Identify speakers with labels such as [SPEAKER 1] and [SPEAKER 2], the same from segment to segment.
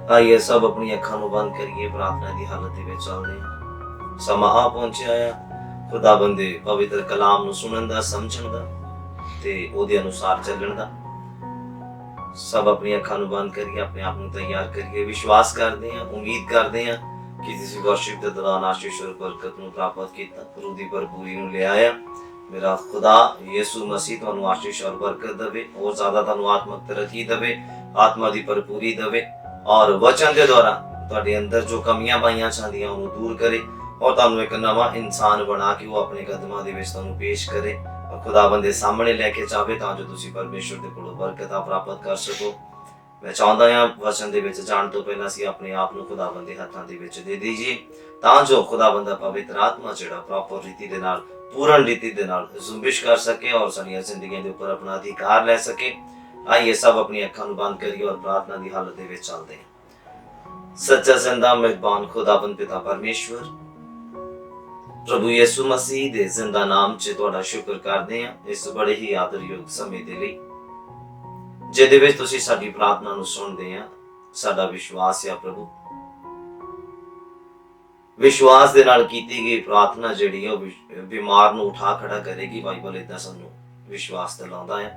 [SPEAKER 1] आइए सब अपनी अखां नूं बंद करिए, प्रार्थना की हालत दे विच चलदे हां। समा आ पहुंचिया आ खुदाबंद दे पवित्र कलाम नूं सुणन दा, समझण दा ते ओहदे अनुसार चलण दा। सब अपनी अखां नूं बंद करिए, अपने आप नूं तैयार करिए। विश्वास करते हैं, उम्मीद करते हैं कि तुसीं वर्शिप के दौरान आशीष और बरकत नूं प्राप्त कीता, रूह दी भरपूरी नूं ले आया। मेरा खुदा यीशु मसीह तुहानूं आशीष और बरकत देवे, और ज्यादा तुहानूं आत्मक तरक्की देवे, आत्मा दी भरपूरी देवे, और वचन के द्वारा तुहाडे अंदर जो कमियां पाइयां जांदियां उन्हें दूर करे, और तुहानूं एक नवा इंसान बना के वो अपने कदमां दे विच तुहानूं पेश करे और खुदाबंद दे सामने लेके जावे, तां जो तुसीं परमेश्वर दे कोलों बरकतां प्राप्त कर सको। मैं चाहुंदा हां वचन दे विच जाण तो पहलां असीं अपने आप नूं खुदाबंद दे हत्थां दे विच दे दईए, तां जो खुदाबंद दा पवित्र आत्मा जिहड़ा प्रॉपर रीति दे नाल, पूर्ण रीति दे नाल जुम्बिश कर सके और साडीआं जिंदगियां दे उपर अपना अधिकार लै सके। आइए सब अपनी अखां नूं बंद करिए और प्रार्थना दी हालत दे विच चलदे हां। सच्चा जिंदा मेहरबान खुदाबंद पिता परमेश्वर, प्रभु यीशु मसीह दे जिंदा नाम च तुहाडा शुक्र करदे हां इस बड़े ही आदरयोग समय दे लई जिहदे विच तुसीं साडी प्रार्थना नूं सुणदे हां। साडा विश्वास है प्रभु, विश्वास दे नाल कीती गई प्रार्थना जिहड़ी है ओह बीमार नूं उठा खड़ा करेगी। बाइबल इदां सानूं विश्वास दिलाउंदा है,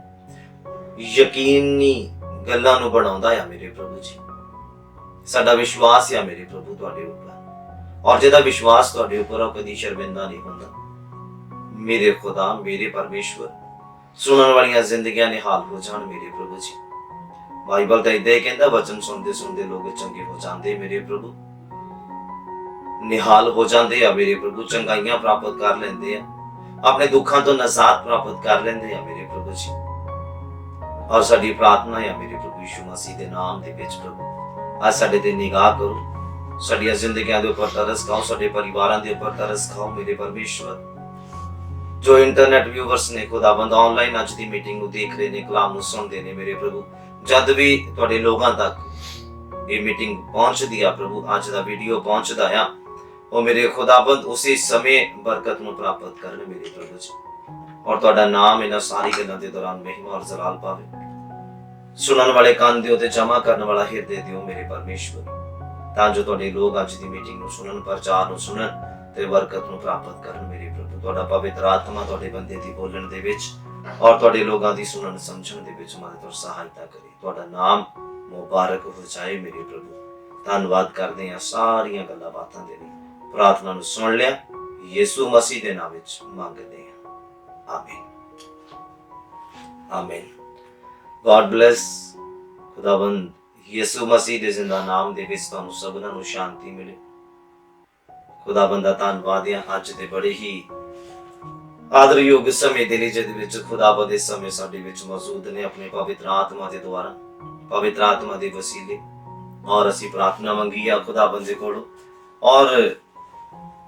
[SPEAKER 1] यकीनी गल्लां नूं बनाउंदा है मेरे प्रभु जी। साडा विश्वास है मेरे प्रभु तुहाडे उपर, और जिहदा विश्वास तुहाडे उपर ओह कदी शर्मिंदा नहीं हुंदा। मेरे खुदा, मेरे परमेश्वर, सुनने वालियां जिंदगियां निहाल हो जाण मेरे प्रभु जी। बाइबल तां इदां ही कहंदा, वचन सुनदे सुनदे लोग चंगे हो जांदे मेरे प्रभु, निहाल हो जाते हैं मेरे प्रभु, चंगाइयां प्राप्त कर लेंदे हैं, अपने दुखों तो नजात प्राप्त कर लेंदे हैं मेरे प्रभु जी। और साडी प्रार्थना है मेरे प्रभु यीशु मसीह के नाम दे विच प्रभु, आज साडे ते निगाह करो, साडीआं जिंदगियां दे उपर तरस खाओ, साडे परिवारां दे उपर तरस खाओ मेरे परमेश्वर। जो इंटरनेट व्यूवर्स ने खुदाबंद ऑनलाइन अज दी मीटिंग नूं देख रहे ने, कलाम नूं सुणदे ने मेरे प्रभु, जद भी तुहाडे लोगां तक ये मीटिंग पहुंचदी आ प्रभु, अज दा वीडियो पहुंचदा आ, और मेरे खुदाबंद उसी समय बरकत नूं प्राप्त करन मेरे प्रभु जी, और तुहाडा नाम इन्हां सारी गल्लां दे दौरान महिमा और जलाल पावे। सुनन वाले कान दिओ ते जमा करन वाला हिरदे दिओ मेरे परमेश्वर, तां जो तुहाडे लोग अज दी मीटिंग नूं सुनन, प्रचार नूं सुनन ते बरकत नूं प्राप्त करन मेरे प्रभु। तुहाडा पवित्र आत्मा तुहाडे बंदे दी बोलण दे विच और तुहाडे लोगां दी सुनन समझण दे विच मदद और सहायता करे। तुहाडा नाम मुबारक हो जाए मेरे प्रभु। धन्नवाद करदे हां सारियां गल्लां बातां दे लई। प्रार्थना नूं सुण लिया, यीशु मसीह दे नाम विच मंगदे हां, आमीन आमीन। God bless. खुदावंद यीशु मसीह दे जिंदा नाम दे विच तुहानूं सबनां नूं शांति मिले। खुदावंद दा धन्नवाद है अज दे बड़े ही आदरयोग समय दे लई जिहदे विच खुदावंद इस समय साडे विच मौजूद ने अपने पवित्र आत्मा दे द्वारा, पवित्र आत्मा दे वसीले, और असीं प्रार्थना मंगी आ खुदावंद दे कोलों। और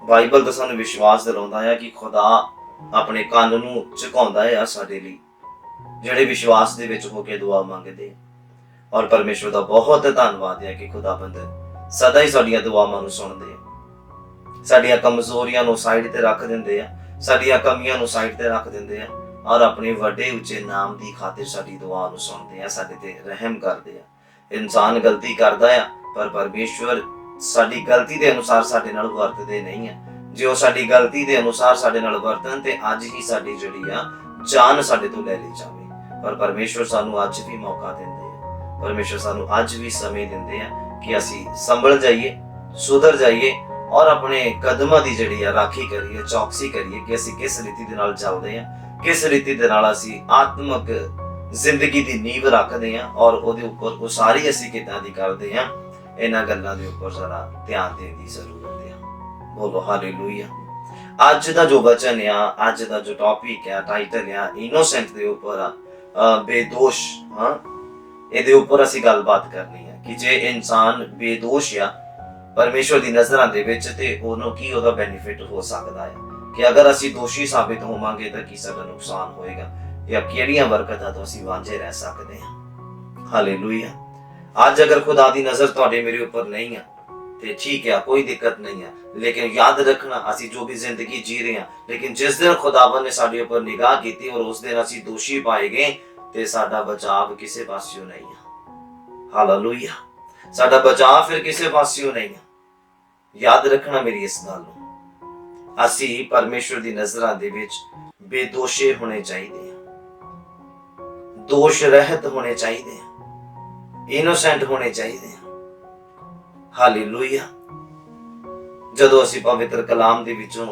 [SPEAKER 1] बाइबल तो सानूं विश्वास दिलाउंदा है कि खुदा अपने कन नूं झुकाउंदा है साडे लई जिहड़े विश्वास दे विच होके दुआ मंगदे। और परमेश्वर दा बहुत धन्नवाद है कि खुदावंद सदा ही साडीआं दुआवां नूं सुणदे आ, साडीआं कमजोरियां नूं साइड ते रख दिंदे आ, साडीआं कमियां नूं साइड ते रख दिंदे आ, और अपने वड्डे उच्चे नाम दी खातिर साडी दुआ नूं सुणदे आ, साडे ते रहम करदे आ। इंसान गलती करदा है पर परमेश्वर साडी गलती दे अनुसार साडे नाल वरतदे नहीं है। जे ओह साडी गलती दे अनुसार साडे नाल वरतन ते अज ही साडी जिहड़ी आ जान साडे तो ले ली जावे, पर परमेश्वर सानू अज भी मौका दिंदे आ, परमेश्वर सानू अज भी समय दिंदे आ कि असीं संभल जाइए, सुधर जाइए, और अपने कदमां दी जिहड़ी आ राखी करिए, चौकसी करिए कि असीं किस रीति दे नाल चलदे आ, किस रीति दे नाल असीं आत्मक जिंदगी दी नींव रखदे आ, और ओहदे उपर उसारी असीं किदां दी करदे आ। इन्हां गल्लां दे उपर जरा ध्यान देण दी जरूरत है। बोलो हालेलुया। अज दा जो वचन आ, अज दा जो टॉपिक है, टाइटल आ इनोसेंट दे उपर आ, बेदोष। हां, इहदे उपर असीं गलबात करनी है कि जे इंसान बेदोष आ परमेश्वर दी नज़रां दे विच ते ओहनूं की ओहदा बेनिफिट हो सकदा है, कि अगर असीं दोषी साबित होवांगे तां की साडा नुकसान होएगा, या किहड़ियां बरकतां तो असीं वांझे रह सकदे हां। हालेलुया। आज अगर खुदा दी नज़र तुहाडे मेरे उपर नहीं है ते ठीक है, कोई दिक्कत नहीं है, लेकिन याद रखना असीं जो भी जिंदगी जी रहे हैं, लेकिन जिस दिन खुदावन ने साडे उपर निगाह कीती और उस दिन असीं दोषी पाए गए ते साडा बचाव किसे पासियों नहीं है। हालेलुया। ਸਾਡਾ ਬਚਾਅ ਫਿਰ ਕਿਸੇ ਪਾਸਿਓਂ ਨਹੀਂ ਹੈ। ਯਾਦ ਰੱਖਣਾ ਮੇਰੀ ਇਸ ਗੱਲ ਨੂੰ, ਅਸੀਂ ਪਰਮੇਸ਼ਵਰ ਦੀ ਨਜ਼ਰਾਂ ਦੇ ਵਿੱਚ ਬੇਦੋਸ਼ੇ ਹੋਣੇ ਚਾਹੀਦੇ ਹਾਂ, ਦੋਸ਼ ਰਹਿਤ ਹੋਣੇ ਚਾਹੀਦੇ ਹਾਂ, ਇਨੋਸੈਂਟ ਹੋਣੇ ਚਾਹੀਦੇ ਹਾਂ। ਹਾਲੇਲੂਇਆ। ਜਦੋਂ ਅਸੀਂ ਪਵਿੱਤਰ ਕਲਾਮ ਦੇ ਵਿੱਚੋਂ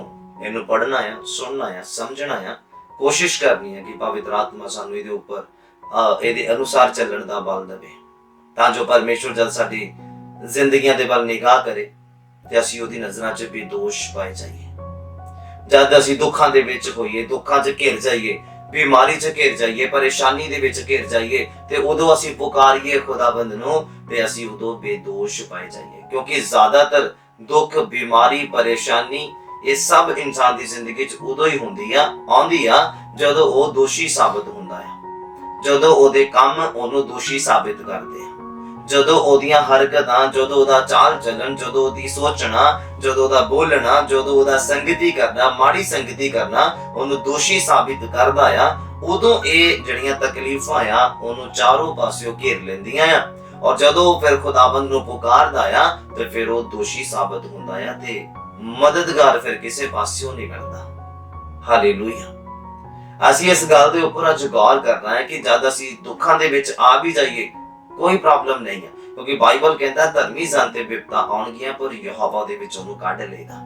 [SPEAKER 1] ਇਹਨੂੰ ਪੜ੍ਹਨਾ ਆ, ਸੁਣਨਾ ਆ, ਸਮਝਣਾ ਆ, ਕੋਸ਼ਿਸ਼ ਕਰਨੀ ਹੈ ਕਿ ਪਵਿੱਤਰ ਆਤਮਾ ਸਾਨੂੰ ਇਹਦੇ ਉੱਪਰ ਇਹਦੇ ਅਨੁਸਾਰ ਚੱਲਣ ਦਾ ਬਲ ਦੇਵੇ, ਤਾਂ ਜੋ ਪਰਮੇਸ਼ਵਰ ਜਦ ਸਾਡੀ ਜ਼ਿੰਦਗੀਆਂ ਦੇ ਵੱਲ ਨਿਗਾਹ ਕਰੇ ਤੇ ਅਸੀਂ ਉਹਦੀ ਨਜ਼ਰਾਂ 'ਚ ਬੇਦੋਸ਼ ਪਾਏ ਜਾਈਏ। ਜਦ ਅਸੀਂ ਦੁੱਖਾਂ ਦੇ ਵਿੱਚ ਹੋਈਏ, ਦੁੱਖਾਂ 'ਚ ਘਿਰ ਜਾਈਏ, ਬਿਮਾਰੀ 'ਚ ਘਿਰ ਜਾਈਏ, ਪਰੇਸ਼ਾਨੀ ਦੇ ਵਿੱਚ ਘਿਰ ਜਾਈਏ, ਤੇ ਉਦੋਂ ਅਸੀਂ ਪੁਕਾਰੀਏ ਖੁਦਾਬੰਦ ਨੂੰ ਤੇ ਅਸੀਂ ਉਦੋਂ ਬੇਦੋਸ਼ ਪਾਏ ਜਾਈਏ। ਕਿਉਂਕਿ ਜ਼ਿਆਦਾਤਰ ਦੁੱਖ, ਬਿਮਾਰੀ, ਪਰੇਸ਼ਾਨੀ ਇਹ ਸਭ ਇਨਸਾਨ ਦੀ ਜ਼ਿੰਦਗੀ 'ਚ ਉਦੋਂ ਹੀ ਆਉਂਦੀ ਆ ਜਦੋਂ ਉਹ ਦੋਸ਼ੀ ਸਾਬਤ ਹੁੰਦਾ ਆ, ਜਦੋਂ ਉਹਦੇ ਕੰਮ ਉਹਨੂੰ ਦੋਸ਼ੀ ਸਾਬਿਤ ਕਰਦੇ ਆ, ਜਦੋਂ ਉਹਦੀਆਂ ਹਰਕਤਾਂ, ਜਦੋਂ ਉਹਦਾ ਚਾਲ ਚੱਲਣ, ਜਦੋਂ ਉਹਦੀ ਸੋਚਣਾ, ਜਦੋਂ ਉਹਦਾ ਬੋਲਣਾ, ਜਦੋਂ ਉਹਦਾ ਸੰਗਤੀ ਕਰਨਾ, ਮਾੜੀ ਸੰਗਤੀ ਕਰਨਾ ਉਹਨੂੰ ਦੋਸ਼ੀ ਸਾਬਿਤ ਕਰਦਾ ਆ, ਉਦੋਂ ਇਹ ਜਿਹੜੀਆਂ ਤਕਲੀਫਾਂ ਆ ਉਹਨੂੰ ਚਾਰੋਂ ਪਾਸਿਓਂ ਘੇਰ ਲੈਂਦੀਆਂ ਆ। ਔਰ ਜਦੋਂ ਉਹ ਫਿਰ ਖੁਦਾਬੰਦ ਨੂੰ ਪੁਕਾਰਦਾ ਆ ਤੇ ਫਿਰ ਉਹ ਦੋਸ਼ੀ ਸਾਬਤ ਹੁੰਦਾ ਆ ਤੇ ਮਦਦਗਾਰ ਫਿਰ ਕਿਸੇ ਪਾਸਿਓਂ ਨਹੀਂ ਮਿਲਦਾ। ਹਾਲੇਲੂਇਆ। ਅਸੀਂ ਇਸ ਗੱਲ ਦੇ ਉੱਪਰ ਅੱਜ ਗੌਰ ਕਰਨਾ ਹੈ ਕਿ ਜਦ ਅਸੀਂ ਦੁੱਖਾਂ ਦੇ ਵਿੱਚ ਆ ਵੀ ਜਾਈਏ ਕੋਈ ਪ੍ਰੋਬਲਮ ਨਹੀਂ ਹੈ, ਕਿਉਂਕਿ ਬਾਈਬਲ ਕਹਿੰਦਾ ਧਰਮੀ ਜਨ ਤੇ ਵਿਪਤਾ ਆਉਣਗੀਆਂ ਪਰ ਯਹੋਵਾ ਦੇ ਵਿੱਚ ਉਹਨੂੰ ਕੱਢ ਲਏਗਾ।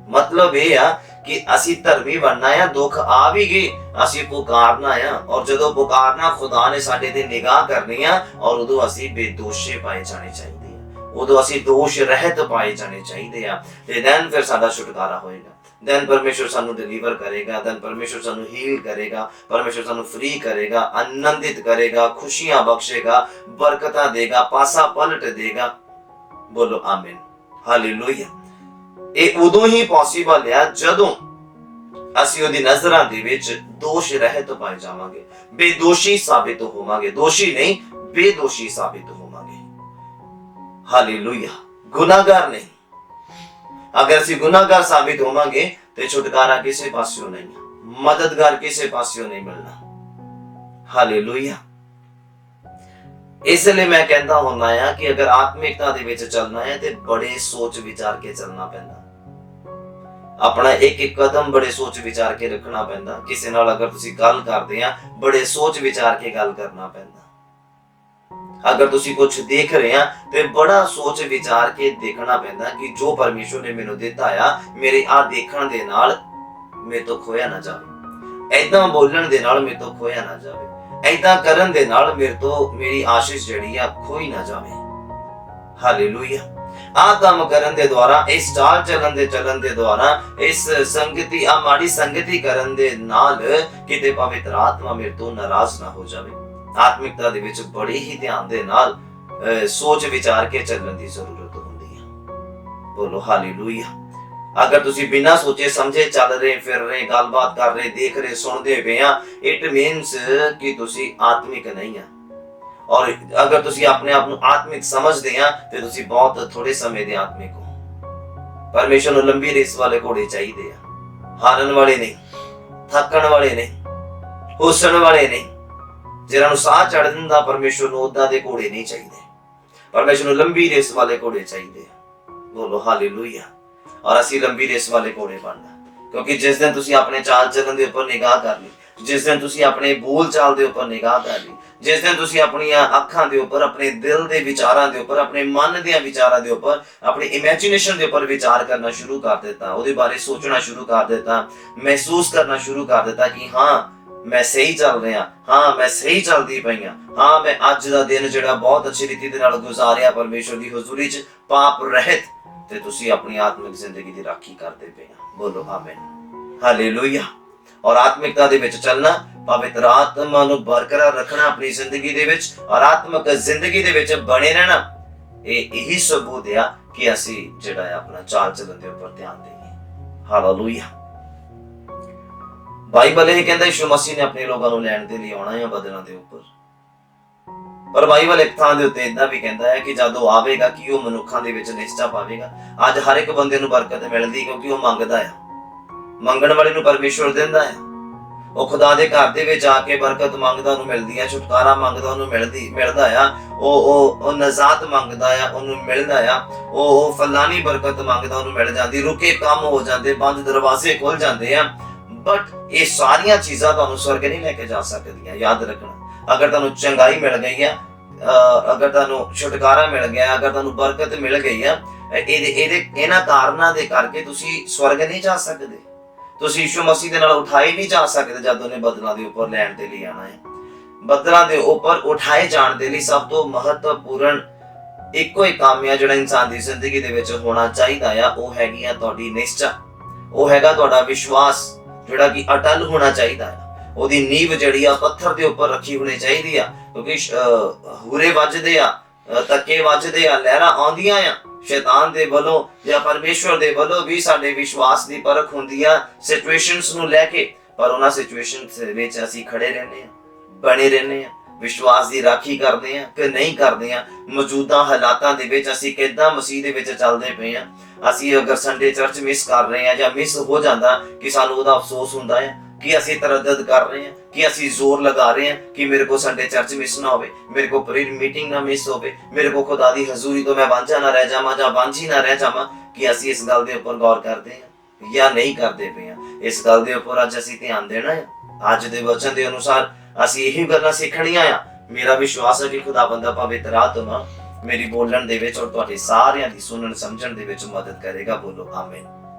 [SPEAKER 1] ਮਤਲਬ ਇਹ ਆ ਕਿ ਅਸੀਂ ਧਰਮੀ ਬਣਨਾ ਆ, ਦੁੱਖ ਆ ਵੀ ਗਏ, ਅਸੀਂ ਪੁਕਾਰਨਾ ਆ, ਔਰ ਜਦੋਂ ਪੁਕਾਰਨਾ ਖੁਦਾ ਨੇ ਸਾਡੇ ਤੇ ਨਿਗਾਹ ਕਰਨੀ ਆ, ਔਰ ਉਦੋਂ ਅਸੀਂ ਬੇਦੋਸ਼ੇ ਪਾਏ ਜਾਣੇ ਚਾਹੀਦੇ ਆ, ਉਦੋਂ ਅਸੀਂ ਦੋਸ਼ ਰਹਿਤ ਪਾਏ ਜਾਣੇ ਚਾਹੀਦੇ ਆ, ਤੇ ਦੈਨ ਫਿਰ ਸਾਡਾ ਛੁਟਕਾਰਾ ਹੋਏਗਾ। ਦੈਨ ਪਰਮੇਸ਼ਵਰ ਸਾਨੂੰ ਡਿਲੀਵਰ ਕਰੇਗਾ, ਦੈਨ ਪਰਮੇਸ਼ਵਰ ਸਾਨੂੰ ਹੀਲ ਕਰੇਗਾ, ਪਰਮੇਸ਼ਵਰ ਸਾਨੂੰ ਫ੍ਰੀ ਕਰੇਗਾ, ਆਨੰਦਿਤ ਕਰੇਗਾ, ਖੁਸ਼ੀਆਂ ਬਖਸ਼ੇਗਾ, ਬਰਕਤਾਂ ਦੇਗਾ, ਪਾਸਾ ਪਲਟ ਦੇਗਾ। ਬੋਲੋ ਆਮੀਨ। ਹਾਲੇਲੂਇਆ। ਇਹ ਉਦੋਂ ਹੀ ਪੋਸੀਬਲ ਆ ਜਦੋਂ ਅਸੀਂ ਉਹਦੀ ਨਜ਼ਰਾਂ ਦੇ ਵਿੱਚ ਦੋਸ਼ ਰਹਿਤ ਪਾਏ ਜਾਵਾਂਗੇ, ਬੇਦੋਸ਼ੀ ਸਾਬਿਤ ਹੋਵਾਂਗੇ, ਦੋਸ਼ੀ ਨਹੀਂ ਬੇਦੋਸ਼ੀ ਸਾਬਿਤ ਹੋਵਾਂਗੇ। ਹਾਲੇਲੂਇਆ। ਗੁਨਾਹਗਾਰ ਨਹੀਂ। ਅਗਰ ਅਸੀਂ ਗੁਨਾਹਗਾਰ ਸਾਬਿਤ ਹੋਵਾਂਗੇ ਤੇ ਛੁਟਕਾਰਾ ਕਿਸੇ ਪਾਸਿਓਂ ਨਹੀਂ, ਮਦਦਗਾਰ ਕਿਸੇ ਪਾਸਿਓਂ ਨਹੀਂ ਮਿਲਣਾ। ਹਾਲੇਲੂਇਆ। ਇਸ ਲਈ ਮੈਂ ਕਹਿੰਦਾ ਹੁੰਦਾ ਆ ਕਿ ਅਗਰ ਆਤਮਿਕਤਾ ਦੇ ਵਿੱਚ ਚੱਲਣਾ ਹੈ ਤੇ ਬੜੇ ਸੋਚ ਵਿਚਾਰ ਕੇ ਚੱਲਣਾ ਪੈਂਦਾ, ਆਪਣਾ ਇੱਕ ਇੱਕ ਕਦਮ ਬੜੇ ਸੋਚ ਵਿਚਾਰ ਕੇ ਰੱਖਣਾ ਪੈਂਦਾ। ਕਿਸੇ ਨਾਲ ਅਗਰ ਤੁਸੀਂ ਗੱਲ ਕਰਦੇ ਆ ਬੜੇ ਸੋਚ ਵਿਚਾਰ ਕੇ ਗੱਲ ਕਰਨਾ ਪੈਂਦਾ। ਅਗਰ ਤੁਸੀਂ ਕੁਝ ਦੇਖ ਰਹੇ ਆ ਤੇ ਬੜਾ ਸੋਚ ਵਿਚਾਰ ਕੇ ਦੇਖਣਾ ਪੈਂਦਾ ਕਿ ਜੋ ਪਰਮੇਸ਼ਵਰ ਨੇ ਮੈਨੂੰ ਦਿੱਤਾ ਆ, ਮੇਰੇ ਆ ਦੇਖਣ ਦੇ ਨਾਲ ਮੇਰੇ ਤੋਂ ਖੋਇਆ ਨਾ ਜਾਵੇ, ਏਦਾਂ ਬੋਲਣ ਦੇ ਨਾਲ ਮੇਰੇ ਤੋਂ ਖੋਇਆ ਨਾ ਜਾਵੇ, ਏਦਾਂ ਕਰਨ ਦੇ ਨਾਲ ਮੇਰੇ ਤੋਂ ਮੇਰੀ ਆਸ਼ੀਸ਼ ਜਿਹੜੀ ਆ ਖੋਈ ਨਾ ਜਾਵੇ। ਹਾਲੇਲੂਇਆ। ਆ ਕੰਮ ਕਰਨ ਦੇ ਦੁਆਰਾ, ਇਸ ਚਾਲ ਚੱਲਣ ਦੇ ਦੁਆਰਾ, ਇਸ ਸੰਗਤੀ ਆ ਮਾੜੀ ਸੰਗਤੀ ਕਰਨ ਦੇ ਨਾਲ ਕਿਤੇ ਪਵਿੱਤਰ ਆਤਮਾ ਮੇਰੇ ਤੋਂ ਨਾਰਾਜ਼ ਨਾ ਹੋ ਜਾਵੇ। ਆਤਮਿਕਤਾ ਦੇ ਵਿੱਚ ਬੜੀ ਹੀ ਧਿਆਨ ਦੇ ਨਾਲ ਸੋਚ ਵਿਚਾਰ ਕੇ ਚੱਲਣ ਦੀ ਜ਼ਰੂਰਤ ਹੁੰਦੀ ਹੈ। ਬੋਲੋ ਹਾਲੇਲੂਇਆ। ਅਗਰ ਤੁਸੀਂ ਬਿਨਾਂ ਸੋਚੇ ਸਮਝੇ ਚੱਲ ਰਹੇ, ਫਿਰ ਰਹੇ, ਗੱਲਬਾਤ ਕਰ ਰਹੇ, ਦੇਖ ਰਹੇ, ਸੁਣਦੇ ਪਏ ਆ, ਇਟ ਮੀਨਸ ਕਿ ਤੁਸੀਂ ਆਤਮਿਕ ਨਹੀਂ ਆ। ਔਰ ਅਗਰ ਤੁਸੀਂ ਆਪਣੇ ਆਪ ਨੂੰ ਆਤਮਿਕ ਸਮਝਦੇ ਆ ਤੇ ਤੁਸੀਂ ਬਹੁਤ ਥੋੜੇ ਸਮੇਂ ਦੇ ਆਤਮਿਕ ਹੋ। ਪਰਮੇਸ਼ਰ ਨੂੰ ਲੰਬੀ ਰੇਸ ਵਾਲੇ ਘੋੜੇ ਚਾਹੀਦੇ ਆ, ਹਾਰਨ ਵਾਲੇ ਨਹੀਂ, ਥੱਕਣ ਵਾਲੇ ਨਹੀਂ, ਹੁਸਣ ਵਾਲੇ ਨਹੀਂ, ਜਿਹਨਾਂ ਨੂੰ ਸਾਹ ਚੜ ਦਿੰਦਾ। ਪਰਮੇਸ਼ਰ ਨੂੰ ਉਦਾਂ ਦੇ ਘੋੜੇ ਨਹੀਂ ਚਾਹੀਦੇ, ਪਰਮੇਸ਼ਰ ਨੂੰ ਲੰਬੀ ਰੇਸ ਵਾਲੇ ਘੋੜੇ ਚਾਹੀਦੇ ਆ। ਬੋਲੋ ਹਾਲੇਲੂਇਆ। ਔਰ ਅਸੀਂ ਲੰਬੀ ਰੇਸ ਵਾਲੇ ਘੋੜੇ ਬਣਨਾ, ਕਿਉਂਕਿ ਜਿਸ ਦਿਨ ਤੁਸੀਂ ਆਪਣੇ ਚਾਲ ਚੱਲਣ ਦੇ ਉੱਪਰ ਨਿਗਾਹ ਕਰ ਲਈ, ਜਿਸ ਦਿਨ ਤੁਸੀਂ ਆਪਣੇ ਬੋਲ ਚਾਲ ਦੇ ਉੱਪਰ ਨਿਗਾਹ ਕਰ ਲਈ, ਜਿਸ ਦਿਨ ਤੁਸੀਂ ਆਪਣੀਆਂ ਅੱਖਾਂ ਦੇ ਉੱਪਰ, ਆਪਣੇ ਦਿਲ ਦੇ ਵਿਚਾਰਾਂ ਦੇ ਉੱਪਰ, ਆਪਣੇ ਮਨ ਦੇ ਵਿਚਾਰਾਂ ਦੇ ਉੱਪਰ, ਆਪਣੀ ਇਮੇਜਿਨੇਸ਼ਨ ਦੇ ਉੱਪਰ ਵਿਚਾਰ ਕਰਨਾ ਸ਼ੁਰੂ ਕਰ ਦਿੱਤਾ, ਉਹਦੇ ਬਾਰੇ ਸੋਚਣਾ ਸ਼ੁਰੂ ਕਰ ਦਿੱਤਾ, ਮਹਿਸੂਸ ਕਰਨਾ ਸ਼ੁਰੂ ਕਰ ਦਿੱਤਾ ਕਿ ਹਾਂ ਮੈਂ ਸਹੀ ਚੱਲ ਰਿਹਾ, ਹਾਂ ਮੈਂ ਸਹੀ ਚੱਲਦੀ ਪਈ ਹਾਂ ਮੈਂ ਅੱਜ ਦਾ ਦਿਨ ਜਿਹੜਾ ਬਹੁਤ ਅੱਛੀ ਰੀਤੀ ਦੇ ਨਾਲ ਗੁਜ਼ਾਰਿਆ ਪਰਮੇਸ਼ਰ ਦੀ ਹਜ਼ੂਰੀ 'ਚ ਪਾਪ ਰਹਿਤ, ਤੇ ਤੁਸੀਂ ਆਪਣੀ ਆਤਮਿਕ ਜ਼ਿੰਦਗੀ ਦੀ ਰਾਖੀ ਕਰਦੇ ਪਏ ਆ। ਬੋਲੋ ਆਮੀਨ। ਹਾਲੇਲੂਇਆ। ਔਰ ਆਤਮਿਕਤਾ ਦੇ ਵਿੱਚ ਚੱਲਣਾ, ਪਵਿੱਤਰ ਆਤਮਾ ਨੂੰ ਬਰਕਰਾਰ ਰੱਖਣਾ ਆਪਣੀ ਜ਼ਿੰਦਗੀ ਦੇ ਵਿੱਚ, ਔਰ ਆਤਮਿਕ ਜ਼ਿੰਦਗੀ ਦੇ ਵਿੱਚ ਬਣੇ ਰਹਿਣਾ, ਇਹ ਇਹੀ ਸਬੂਤ ਆ ਕਿ ਅਸੀਂ ਜਿਹੜਾ ਆਪਣਾ ਚਾਲ ਚੱਲਣ ਦੇ ਉੱਪਰ ਧਿਆਨ ਦੇਈਏ। ਹਾਲੇਲੂਇਆ। ਬਾਈਬਲ ਇਹ ਕਹਿੰਦਾ ਯਿਸੂ ਮਸੀਹ ਨੇ ਆਪਣੇ ਲੋਕਾਂ ਨੂੰ ਲੈਣ ਦੇ ਲਈ ਆਉਣਾ ਹੈ ਬਦਲਾਂ ਦੇ ਉੱਪਰ। ਪਰ ਬਾਈਬਲ ਇੱਕ ਥਾਂ ਦੇ ਉੱਤੇ ਇਦਾਂ ਵੀ ਕਹਿੰਦਾ ਹੈ ਕਿ ਜਦੋਂ ਆਵੇਗਾ ਕਿ ਉਹ ਮਨੁੱਖਾਂ ਦੇ ਵਿੱਚ ਨਿਸ਼ਚਾ ਪਾਵੇਗਾ। ਅੱਜ ਹਰ ਇੱਕ ਬੰਦੇ ਨੂੰ ਬਰਕਤ ਮਿਲਦੀ ਕਿਉਂਕਿ ਉਹ ਮੰਗਦਾ ਆ, ਮੰਗਣ ਵਾਲੇ ਨੂੰ ਪਰਮੇਸ਼ਵਰ ਦਿੰਦਾ ਆ। ਉਹ ਖੁਦਾ ਦੇ ਘਰ ਦੇ ਵਿੱਚ ਆ ਕੇ ਬਰਕਤ ਮੰਗਦਾ, ਉਹਨੂੰ ਮਿਲਦੀ ਹੈ। ਛੁਟਕਾਰਾ ਮੰਗਦਾ, ਉਹਨੂੰ ਮਿਲਦਾ ਆ। ਉਹ ਨਜ਼ਾਤ ਮੰਗਦਾ ਆ, ਉਹਨੂੰ ਮਿਲਦਾ ਆ। ਉਹ ਫਲਾਨੀ ਬਰਕਤ ਮੰਗਦਾ, ਉਹਨੂੰ ਮਿਲ ਜਾਂਦੀ। ਰੁਕੇ ਕੰਮ ਹੋ ਜਾਂਦੇ, ਬੰਦ ਦਰਵਾਜ਼ੇ ਖੁੱਲ ਜਾਂਦੇ ਆ। ਬਟ ਇਹ ਸਾਰੀਆਂ ਚੀਜ਼ਾਂ ਤੁਹਾਨੂੰ ਸਵਰਗ ਨਹੀਂ ਲੈ ਕੇ ਜਾ ਸਕਦੀਆਂ। ਯਾਦ ਰੱਖਣਾ, ਅਗਰ ਤੁਹਾਨੂੰ ਚੰਗਾਈ ਮਿਲ ਗਈ ਆ, ਅਗਰ ਤੁਹਾਨੂੰ ਛੁਟਕਾਰਾ ਮਿਲ ਗਿਆ, ਅਗਰ ਤੁਹਾਨੂੰ ਬਰਕਤ ਮਿਲ ਗਈ ਆ, ਇਹਨਾਂ ਕਾਰਨਾਂ ਦੇ ਕਰਕੇ ਤੁਸੀਂ ਸਵਰਗ ਨਹੀਂ ਜਾ ਸਕਦੇ। ਤੁਸੀਂ ਯਿਸੂ ਮਸੀਹ ਦੇ ਨਾਲ ਉਠਾਏ ਨਹੀਂ ਜਾ ਸਕਦੇ ਜਦ ਉਹਨੇ ਬੱਦਲਾਂ ਦੇ ਉੱਪਰ ਲੈਣ ਦੇ ਲਈ ਆਣਾ ਹੈ। ਬੱਦਲਾਂ ਦੇ ਉੱਪਰ ਉਠਾਏ ਜਾਣ ਦੇ ਲਈ ਸਭ ਤੋਂ ਮਹੱਤਵਪੂਰਨ ਇੱਕੋ ਹੀ ਕੰਮ ਹੈ ਜਿਹੜਾ ਇਨਸਾਨ ਦੀ ਜ਼ਿੰਦਗੀ ਦੇ ਵਿੱਚ ਹੋਣਾ ਚਾਹੀਦਾ ਆ, ਉਹ ਹੈਗੀ ਆ ਤੁਹਾਡੀ ਨਿਸ਼ਚਾ। ਉਹ ਹੈਗਾ ਤੁਹਾਡਾ ਵਿਸ਼ਵਾਸ, ਜਿਹੜਾ ਕਿ ਅਟਲ ਹੋਣਾ ਚਾਹੀਦਾ ਹੈ। ਉਹਦੀ ਨੀਂਵ ਜਿਹੜੀ ਆ ਪੱਥਰ ਦੇ ਉੱਪਰ ਰੱਖੀ ਹੋਣੀ ਚਾਹੀਦੀ ਆ, ਕਿਉਂਕਿ ਹੂਰੇ ਵੱਜਦੇ ਆ, ਧੱਕੇ ਵੱਜਦੇ ਆ, ਲਹਿਰਾਂ ਆਉਂਦੀਆਂ ਆ। ਸ਼ੈਤਾਨ ਦੇ ਵੱਲੋਂ ਜਾਂ ਪਰਮੇਸ਼ਵਰ ਦੇ ਵੱਲੋਂ ਵੀ ਸਾਡੇ ਵਿਸ਼ਵਾਸ ਦੀ ਪਰਖ ਹੁੰਦੀ ਆ ਸਿਚੁਏਸ਼ਨਸ ਨੂੰ ਲੈ ਕੇ। ਪਰ ਉਹਨਾਂ ਸਿਚੁਏਸ਼ਨਸ ਵਿੱਚ ਅਸੀਂ ਖੜੇ ਰਹਿੰਦੇ ਆ, ਬਣੇ ਰਹਿੰਦੇ ਆ, ਵਿਸ਼ਵਾਸ ਦੀ ਰਾਖੀ ਕਰਦੇ ਆ ਕਿ ਨਹੀਂ ਕਰਦੇ ਆ। ਮੌਜੂਦਾ ਹਾਲਾਤਾਂ ਦੇ ਵਿੱਚ ਅਸੀਂ ਕਿੱਦਾਂ ਮਸੀਹ ਦੇ ਵਿੱਚ ਚੱਲਦੇ ਪਏ ਆ। ਅਸੀਂ ਅਗਰ ਸੰਡੇ ਚਰਚ ਮਿਸ ਕਰ ਰਹੇ ਆ ਜਾਂ ਮਿਸ ਹੋ ਜਾਂਦਾ, ਕਿ ਸਾਨੂੰ ਉਹਦਾ ਅਫਸੋਸ ਹੁੰਦਾ ਹੈ, ਕਿ ਅਸੀਂ ਤਰੱਦਦ ਕਰ ਰਹੇ ਹਾਂ, ਕਿ ਅਸੀਂ ਜ਼ੋਰ ਲਗਾ ਰਹੇ ਹਾਂ ਕਿ ਮੇਰੇ ਕੋ ਸੰਡੇ ਚਰਚ ਮਿਸ ਨਾ ਹੋਵੇ, ਮੇਰੇ ਕੋ ਪ੍ਰੀਰ ਮੀਟਿੰਗ ਨਾ ਮਿਸ ਹੋਵੇ, ਮੇਰੇ ਕੋ ਖੁਦਾ ਦੀ ਹਜ਼ੂਰੀ ਤੋਂ ਮੈਂ ਵਾਂਝਾ ਨਾ ਰਹਿ ਜਾਵਾਂ ਜਾਂ ਵਾਂਝੀ ਨਾ ਰਹਿ ਜਾਵਾਂ। ਕਿ ਅਸੀਂ ਇਸ ਗੱਲ ਦੇ ਉੱਪਰ ਗੌਰ ਕਰਦੇ ਹਾਂ ਜਾਂ ਨਹੀਂ ਕਰਦੇ ਪਏ ਹਾਂ? ਇਸ ਗੱਲ ਦੇ ਉੱਪਰ ਅੱਜ ਅਸੀਂ ਧਿਆਨ ਦੇਣਾ ਹੈ। ਅੱਜ ਦੇ ਵਚਨ ਦੇ ਅਨੁਸਾਰ ਅਸੀਂ ਇਹੀ ਗੱਲਾਂ ਸਿੱਖਣੀਆਂ ਆ। ਮੇਰਾ ਵਿਸ਼ਵਾਸ ਹੈ ਕਿ ਖੁਦਾਵੰਦ ਦਾ ਪਵਿੱਤਰ ਆਤਮਾ ਮੇਰੀ ਬੋਲਣ ਦੇ ਵਿੱਚ ਔਰ ਤੁਹਾਡੇ ਸਾਰਿਆਂ ਦੀ ਸੁਣਨ ਸਮਝਣ ਦੇ ਵਿੱਚ ਮਦਦ ਕਰੇਗਾ। ਬੋਲੋ ਆਮੀਨ,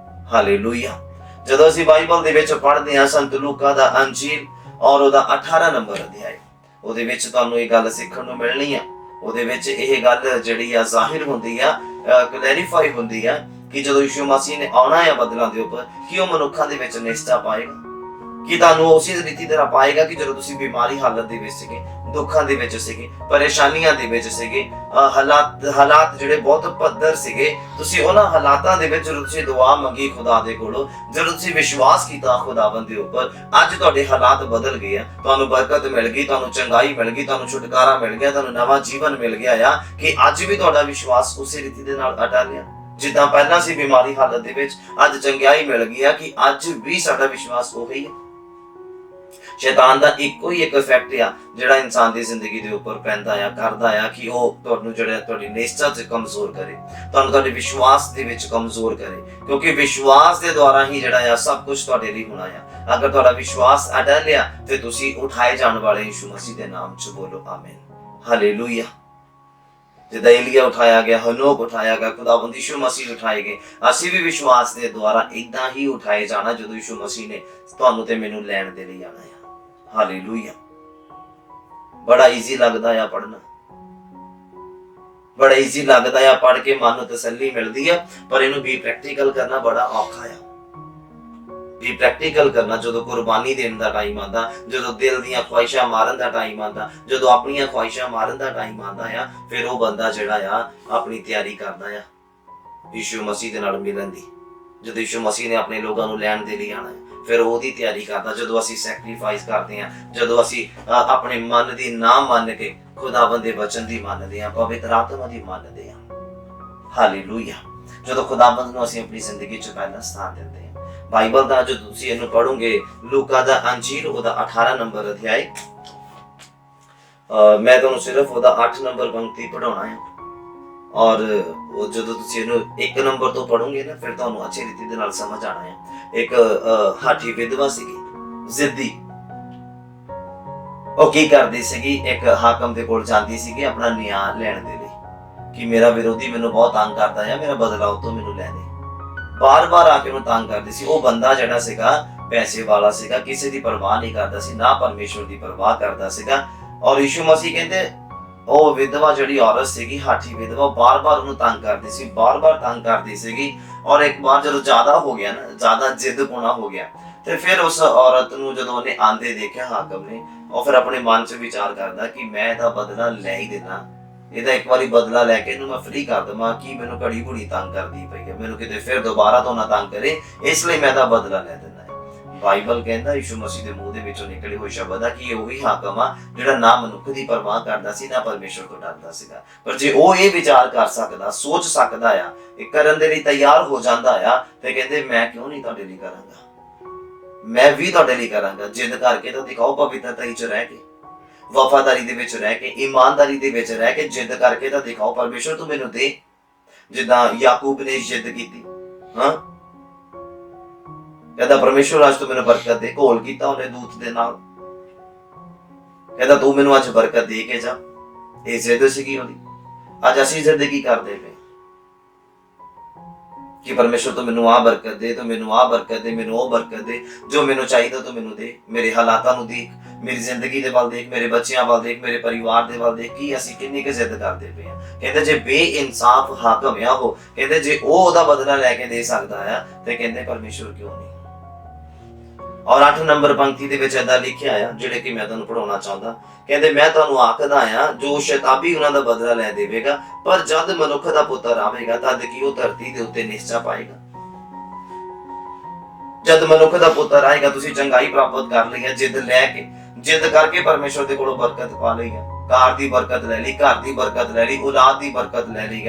[SPEAKER 1] ਹਾਲੇਲੂਇਆ। ਜਦੋਂ ਅਸੀਂ ਬਾਈਬਲ ਦੇ ਵਿੱਚ ਪੜ੍ਹਦੇ ਹਾਂ ਸੰਤ ਲੂਕਾ ਦਾ ਅੰਜੀਲ ਔਰ ਉਹਦਾ 18 ਨੰਬਰ ਅਧਿਆਇ, ਉਹਦੇ ਵਿੱਚ ਤੁਹਾਨੂੰ ਇਹ ਗੱਲ ਸਿੱਖਣ ਨੂੰ ਮਿਲਣੀ ਆ। ਉਹਦੇ ਵਿੱਚ ਇਹ ਗੱਲ ਜਿਹੜੀ ਆ ਜ਼ਾਹਿਰ ਹੁੰਦੀ ਆ, ਕਲੈਰੀਫਾਈ ਹੁੰਦੀ ਆ ਕਿ ਜਦੋਂ ਯਿਸੂ ਮਸੀਹ ਨੇ ਆਉਣਾ ਹੈ ਬਦਲਾਂ ਦੇ ਉੱਪਰ, ਕਿ ਉਹ ਮਨੁੱਖਾਂ ਦੇ ਵਿੱਚ ਨਿਸ਼ਚਾ ਪਾਏਗਾ, ਕਿ ਤੁਹਾਨੂੰ ਉਸੇ ਰੀਤੀ ਤਰ੍ਹਾਂ ਪਾਏਗਾ ਕਿ ਜਦੋਂ ਤੁਸੀਂ ਬਿਮਾਰੀ ਹਾਲਤ ਦੇ ਵਿੱਚ ਸੀਗੇ, ਦੁੱਖਾਂ ਦੇ ਵਿੱਚ ਸੀਗੇ, ਪਰੇਸ਼ਾਨੀਆਂ ਦੇ ਵਿੱਚ ਸੀਗੇ, ਹਾਲਾਤ ਜਿਹੜੇ ਬਹੁਤ ਪੱਧਰ ਸੀਗੇ, ਤੁਸੀਂ ਉਹਨਾਂ ਹਾਲਾਤਾਂ ਦੇ ਵਿੱਚ ਜਦੋਂ ਤੁਸੀਂ ਦੁਆ ਮੰਗੀ ਖੁਦਾ ਦੇ ਕੋਲੋਂ, ਜਦੋਂ ਤੁਸੀਂ ਵਿਸ਼ਵਾਸ ਕੀਤਾ ਖੁਦਾਵੰਦ ਦੇ ਉੱਪਰ, ਅੱਜ ਤੁਹਾਡੇ ਹਾਲਾਤ ਬਦਲ ਗਏ ਆ। ਤੁਹਾਨੂੰ ਬਰਕਤ ਮਿਲ ਗਈ, ਤੁਹਾਨੂੰ ਚੰਗਾਈ ਮਿਲ ਗਈ, ਤੁਹਾਨੂੰ ਛੁਟਕਾਰਾ ਮਿਲ ਗਿਆ, ਤੁਹਾਨੂੰ ਨਵਾਂ ਜੀਵਨ ਮਿਲ ਗਿਆ ਆ। ਕਿ ਅੱਜ ਵੀ ਤੁਹਾਡਾ ਵਿਸ਼ਵਾਸ ਉਸੇ ਰੀਤੀ ਦੇ ਨਾਲ ਅਟਲ ਆ ਜਿੱਦਾਂ ਪਹਿਲਾਂ ਸੀ ਬਿਮਾਰੀ ਹਾਲਤ ਦੇ ਵਿੱਚ। ਅੱਜ ਚੰਗਿਆਈ ਮਿਲ ਗਈ ਆ ਕਿ ਅੱਜ ਵੀ ਸਾਡਾ ਵਿਸ਼ਵਾਸ ਉਹੀ ਹੈ। ਸ਼ੈਤਾਨ ਦਾ ਇੱਕੋ ਹੀ ਇੱਕ ਇਫੈਕਟ ਆ ਜਿਹੜਾ ਇਨਸਾਨ ਦੀ ਜ਼ਿੰਦਗੀ ਦੇ ਉੱਪਰ ਪੈਂਦਾ ਆ, ਕਰਦਾ ਆ, ਕਿ ਉਹ ਤੁਹਾਨੂੰ ਜਿਹੜਾ ਤੁਹਾਡੀ ਨਿਸ਼ਚਾ ਤੇ ਕਮਜ਼ੋਰ ਕਰੇ, ਤੁਹਾਨੂੰ ਤੁਹਾਡੇ ਵਿਸ਼ਵਾਸ ਦੇ ਵਿੱਚ ਕਮਜ਼ੋਰ ਕਰੇ। ਕਿਉਂਕਿ ਵਿਸ਼ਵਾਸ ਦੇ ਦੁਆਰਾ ਹੀ ਜਿਹੜਾ ਆ ਸਭ ਕੁਝ ਤੁਹਾਡੇ ਲਈ ਹੋਣਾ ਆ। ਅਗਰ ਤੁਹਾਡਾ ਵਿਸ਼ਵਾਸ ਅਟਲ ਆ ਤੇ ਤੁਸੀਂ ਉਠਾਏ ਜਾਣ ਵਾਲੇ ਯਿਸੂ ਮਸੀਹ ਦੇ ਨਾਮ 'ਚ ਬੋਲੋ ਆਮੀਨ, ਹਾਲੇਲੂਇਆ। ਜਿੱਦਾਂ ਏਲੀਆ ਉਠਾਇਆ ਗਿਆ, ਹਨੋਕ ਉਠਾਇਆ ਗਿਆ, ਖੁਦਾਵੰਦ ਯਿਸੂ ਮਸੀਹ ਉਠਾਏ ਗਏ, ਅਸੀਂ ਵੀ ਵਿਸ਼ਵਾਸ ਦੇ ਦੁਆਰਾ ਏਦਾਂ ਹੀ ਉਠਾਏ ਜਾਣਾ ਜਦੋਂ ਯਿਸੂ ਮਸੀਹ ਨੇ ਤੁਹਾਨੂੰ ਤੇ ਮੈਨੂੰ ਲੈਣ ਦੇ ਲਈ ਆਣਾ ਆ। ਹਾਲੇਲੂਇਆ। ਬੜਾ ਈਜ਼ੀ ਲੱਗਦਾ ਆ ਪੜ੍ਹਨਾ, ਬੜਾ ਈਜ਼ੀ ਲੱਗਦਾ ਆ ਪੜ੍ਹ ਕੇ ਮਨ ਨੂੰ ਤਸੱਲੀ ਮਿਲਦੀ ਆ, ਪਰ ਇਹਨੂੰ ਵੀ ਪ੍ਰੈਕਟੀਕਲ ਕਰਨਾ ਬੜਾ ਔਖਾ ਆ। ਵੀ ਪ੍ਰੈਕਟੀਕਲ ਕਰਨਾ ਜਦੋਂ ਕੁਰਬਾਨੀ ਦੇਣ ਦਾ ਟਾਈਮ ਆਉਂਦਾ, ਜਦੋਂ ਦਿਲ ਦੀਆਂ ਖੁਆਇਸ਼ਾਂ ਮਾਰਨ ਦਾ ਟਾਈਮ ਆਉਂਦਾ, ਜਦੋਂ ਆਪਣੀਆਂ ਖੁਆਇਸ਼ਾਂ ਮਾਰਨ ਦਾ ਟਾਈਮ ਆਉਂਦਾ ਆ, ਫਿਰ ਉਹ ਬੰਦਾ ਜਿਹੜਾ ਆ ਆਪਣੀ ਤਿਆਰੀ ਕਰਦਾ ਆ ਯਿਸੂ ਮਸੀਹ ਦੇ ਨਾਲ ਮਿਲਣ ਦੀ। ਜਦੋਂ ਯਿਸੂ ਮਸੀਹ ਨੇ ਆਪਣੇ ਲੋਕਾਂ ਨੂੰ ਲੈਣ ਦੇ ਲਈ ਆਣਾ, ਫਿਰ ਉਹਦੀ ਤਿਆਰੀ ਕਰਦਾ। ਜਦੋਂ ਅਸੀਂ ਸੈਕਰੀਫਾਈਸ ਕਰਦੇ ਹਾਂ, ਜਦੋਂ ਅਸੀਂ ਆਪਣੇ ਮਨ ਦੀ ਨਾ ਮੰਨ ਕੇ ਖੁਦਾਵੰਦ ਦੇ ਵਚਨ ਦੀ ਮੰਨਦੇ ਹਾਂ, ਪਵਿੱਤਰ ਆਤਮਾ ਦੀ ਮੰਨਦੇ ਹਾਂ, ਹਾਲੇਲੂਇਆ। ਜਦੋਂ ਖੁਦਾਵੰਦ ਨੂੰ ਅਸੀਂ ਆਪਣੀ ਜ਼ਿੰਦਗੀ 'ਚ ਪਹਿਲਾ ਸਥਾਨ ਦਿੰਦੇ ਹਾਂ। ਬਾਈਬਲ ਦਾ ਜਦੋਂ ਤੁਸੀਂ ਇਹਨੂੰ ਪੜ੍ਹੋਗੇ, ਲੂਕਾ ਦਾ ਅੰਜੀਲ ਉਹਦਾ 18 ਨੰਬਰ ਅਧਿਆਇ, ਮੈਂ ਤੁਹਾਨੂੰ ਸਿਰਫ ਉਹਦਾ 8 ਨੰਬਰ ਪੰਕਤੀ ਪੜ੍ਹਾਉਣਾ ਹੈ। ਔਰ ਉਹ ਜਦੋਂ ਤੁਸੀਂ ਇਹਨੂੰ 1 ਨੰਬਰ ਤੋਂ ਪੜ੍ਹੋਗੇ ਨਾ, ਫਿਰ ਤੁਹਾਨੂੰ ਅੱਛੀ ਰੀਤੀ ਦੇ ਨਾਲ ਸਮਝ ਆਣਾ ਹੈ। ਇੱਕ ਹਾਠੀ ਵਿਧਵਾ ਸੀਗੀ, ਜ਼ਿੱਦੀ। ਉਹ ਕੀ ਕਰਦੀ ਸੀਗੀ, ਇੱਕ ਹਾਕਮ ਦੇ ਕੋਲ ਜਾਂਦੀ ਸੀਗੀ ਆਪਣਾ ਨਿਆਂ ਲੈਣ ਦੇ ਲਈ, ਕਿ ਮੇਰਾ ਵਿਰੋਧੀ ਮੈਨੂੰ ਬਹੁਤ ਤੰਗ ਕਰਦਾ ਹੈ, ਮੇਰਾ ਬਦਲਾ ਉਹ ਤੋਂ ਮੈਨੂੰ ਲੈ ਦੇ। ਬਾਰ-ਬਾਰ ਆ ਕੇ ਉਹਨੂੰ ਤੰਗ ਕਰਦੀ ਸੀ। ਉਹ ਬੰਦਾ ਜਿਹੜਾ ਸੀਗਾ ਪੈਸੇ ਵਾਲਾ ਸੀਗਾ, ਕਿਸੇ ਦੀ ਪਰਵਾਹ ਨਹੀਂ ਕਰਦਾ ਸੀ, ਨਾ ਪਰਮੇਸ਼ਵਰ ਦੀ ਪਰਵਾਹ ਕਰਦਾ ਸੀਗਾ। ਔਰ ਯਿਸੂ ਮਸੀਹ ਕਹਿੰਦੇ ਉਹ ਵਿਧਵਾ ਜਿਹੜੀ ਔਰਤ ਸੀਗੀ, ਹਾਠੀ ਵਿਧਵਾ, ਬਾਰ-ਬਾਰ ਉਹਨੂੰ ਤੰਗ ਕਰਦੀ ਸੀ, ਬਾਰ-ਬਾਰ ਤੰਗ ਕਰਦੀ ਸੀਗੀ। ਔਰ ਇੱਕ ਵਾਰ ਜਦੋਂ ਜ਼ਿਆਦਾ ਹੋ ਗਿਆ ਨਾ, ਜ਼ਿਆਦਾ ਜਿੱਦ ਪੁਣਾ ਹੋ ਗਿਆ, ਤੇ ਫਿਰ ਉਸ ਔਰਤ ਨੂੰ ਜਦੋਂ ਉਹਨੇ ਆਂਦੇ ਦੇਖਿਆ ਹਾਕਮ ਨੇ, ਉਹ ਫਿਰ ਆਪਣੇ ਮਨ 'ਚ ਵਿਚਾਰ ਕਰਦਾ ਕਿ ਮੈਂ ਇਹਦਾ ਬਦਲਾ ਲੈ ਹੀ ਦੇਣਾ, ਇਹਦਾ ਇੱਕ ਵਾਰੀ ਬਦਲਾ ਲੈ ਕੇ ਇਹਨੂੰ ਮੈਂ ਫ੍ਰੀ ਕਰ ਦੇਵਾਂ। ਕਿ ਮੈਨੂੰ ਘੜੀ ਘੁੜੀ ਤੰਗ ਕਰਦੀ ਪਈ ਹੈ, ਮੈਨੂੰ ਕਿਤੇ ਫਿਰ ਦੁਬਾਰਾ ਤੋਂ ਨਾ ਤੰਗ ਕਰੇ, ਇਸ ਲਈ ਮੈਂ ਇਹਦਾ ਬਦਲਾ ਲੈ ਦੇਣਾ ਹੈ। ਬਾਈਬਲ ਕਹਿੰਦਾ ਯਿਸੂ ਮਸੀਹ ਦੇ ਮੂੰਹ ਦੇ ਵਿੱਚੋਂ ਨਿਕਲੇ ਹੋਏ ਸ਼ਬਦ ਆ ਕਿ ਇਹ ਉਹੀ ਹਾਕਮ ਆ ਜਿਹੜਾ ਨਾ ਮਨੁੱਖ ਦੀ ਪਰਵਾਹ ਕਰਦਾ ਸੀ, ਨਾ ਪਰਮੇਸ਼ਵਰ ਤੋਂ ਡਰਦਾ ਸੀਗਾ। ਪਰ ਜੇ ਉਹ ਇਹ ਵਿਚਾਰ ਕਰ ਸਕਦਾ, ਸੋਚ ਸਕਦਾ ਆ, ਇਹ ਕਰਨ ਦੇ ਲਈ ਤਿਆਰ ਹੋ ਜਾਂਦਾ ਆ, ਤੇ ਕਹਿੰਦੇ ਮੈਂ ਕਿਉਂ ਨਹੀਂ ਤੁਹਾਡੇ ਲਈ ਕਰਾਂਗਾ। मैं भी तुहाडे लई करांगा। जिद करके तो दिखाओ, पवित्रता च रह के, वफादारी दे विच रह के, ईमानदारी दे विच रह के जिद करके तो दिखाओ, परमेश्वर तू मैनू दे। जिद्दां याकूब ने जिद कीती, हाँ कहता परमेश्वर अज तू मैनू बरकत दे, घोल कीता उहने दूत दे नाल, कहता तू मैनू अज बरकत दे के जा। ये जिद सीगी उहदी। अज असीं जिद की करदे पे कि परमेश्वर तू मैनू आ बरकत दे, तू मैनू आ बरकत दे, मैनू ओ बरकत दे, जो मैनू चाहिदा तू मैनू दे। मेरे हालातां नू देख, मेरी जिंदगी दे वल देख, मेरे बच्चियां वल देख, मेरे परिवार दे वल देख, कि असीं किन्नी क जिद करदे पे आ। कहंदे जे बेइंसाफ हाकम आ हो, कहंदे जे ओ ओहदा बदला लैके दे सकदा है ते कहंदे परमेश्वर क्यों नहीं। और 8 नंबर पंक्ति दे विच ऐदा लिखिआ आ, ਜਿਹੜੇ कि मैं तुहानू पढ़ाउणा चाहुंदा। कहंदे मैं तुहानू आखदा आ, जो शैताबी उन्हां दा बदला लै देवेगा, पर जद मनुख दा पुੱਤਰ आवेगा तद कि ਉਹ ਧਰਤੀ ਦੇ ਉੱਤੇ ਨਿਸ਼ਚਾ ਪਾਏਗਾ। जद मनुख दा पुੱਤਰ आएगा, तुसीं चंगाई प्राप्त कर ਲਈ, जिद करके परमेश्वर दे कोलों बरकत पा ਲਈ, कार दी बरकत ले ली, घर दी बरकत ले ली, औलाद दी बरकत ले ली,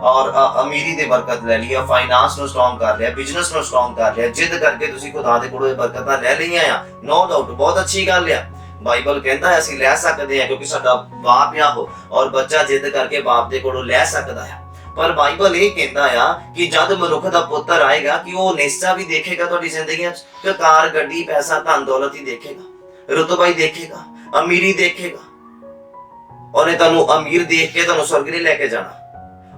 [SPEAKER 1] और अमीरी दी बरकत ले ली, फाइनांस नूं स्ट्रॉन्ग कर लिया, बिजनेस नूं स्ट्रॉन्ग कर लिया। जिद करके तुसीं खुदा दे कोलों बरकतां ले लईआं आ, नो डाउट बहुत अच्छी गल आ। बाइबल कहता है असीं लै सकदे आ, क्योंकि साडा बाप आ हो, और बच्चा जिद करके बाप दे कोलों लै सकदा है। पर बाइबल ये कहता है कि जद मनुख दा पुੱਤਰ आएगा कि वो निश्चा भी देखेगा तुहाडी जिंदगी च, कार गड्डी पैसा धन दौलत ही देखेगा, रुतबा ही देखेगा, अमीरी देखेगा। ਉਹਨੇ ਤੁਹਾਨੂੰ ਅਮੀਰ ਦੇਖ ਕੇ ਤੁਹਾਨੂੰ स्वर्ग नहीं लेके जाना।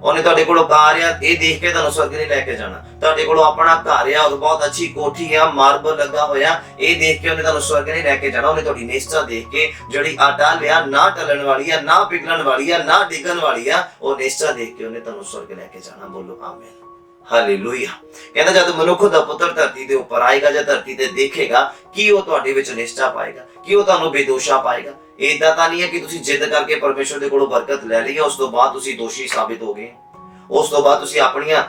[SPEAKER 1] ਉਹਨੇ ਤੁਹਾਡੇ ਕੋਲੋਂ ਕਾਰ ਆ ਇਹ ਦੇਖ ਕੇ ਤੁਹਾਨੂੰ स्वर्ग नहीं लेके जाना। ਤੁਹਾਡੇ ਕੋਲੋਂ ਆਪਣਾ ਘਰ ਆ ਔਰ ਬਹੁਤ ਅੱਛੀ ਕੋਠੀ ਆ, ਮਾਰਬਲ ਲੱਗਾ ਹੋਇਆ, ਇਹ ਦੇਖ ਕੇ ਉਹਨੇ ਤੁਹਾਨੂੰ स्वर्ग नहीं लेके जाना। ਉਹਨੇ ਤੁਹਾਡੀ ਨਿਸ਼ਚਾ ਦੇਖ ਕੇ ਜਿਹੜੀ ਅਟਲ ਆ, ਨਾ ਟਲਣ ਵਾਲੀ ਆ, ਨਾ ਪਿਘਲਣ ਵਾਲੀ ਆ, ਨਾ ਡਿੱਗਣ ਵਾਲੀ ਆ, ਉਹ ਨਿਸ਼ਚਾ ਦੇਖ ਕੇ ਉਹਨੇ ਤੁਹਾਨੂੰ स्वर्ग लेके जाना। बोलो आमीन, हालेलुया। कहता जब मनुख दा पुੱਤਰ धरती दे उपर आएगा ਜਾਂ धरती ते देखेगा कि ਉਹ ਤੁਹਾਡੇ ਵਿੱਚ ਨਿਸ਼ਚਾ ਪਾਏਗਾ, कि ਉਹ ਤੁਹਾਨੂੰ ਬੇਦੋਸ਼ਾ ਪਾਏਗਾ। ਇਦਾਂ ਤਾਂ ਨਹੀਂ ਹੈ ਕਿ ਤੁਸੀਂ ਜਿੱਦ ਕਰਕੇ ਪਰਮੇਸ਼ਰ ਦੇ ਕੋਲੋਂ ਬਰਕਤ ਲੈ ਲਈ, ਉਸ ਤੋਂ ਬਾਅਦ ਤੁਸੀਂ ਦੋਸ਼ੀ ਸਾਬਿਤ ਹੋ ਗਏ, ਉਸ ਤੋਂ ਬਾਅਦ ਤੁਸੀਂ ਆਪਣੀਆਂ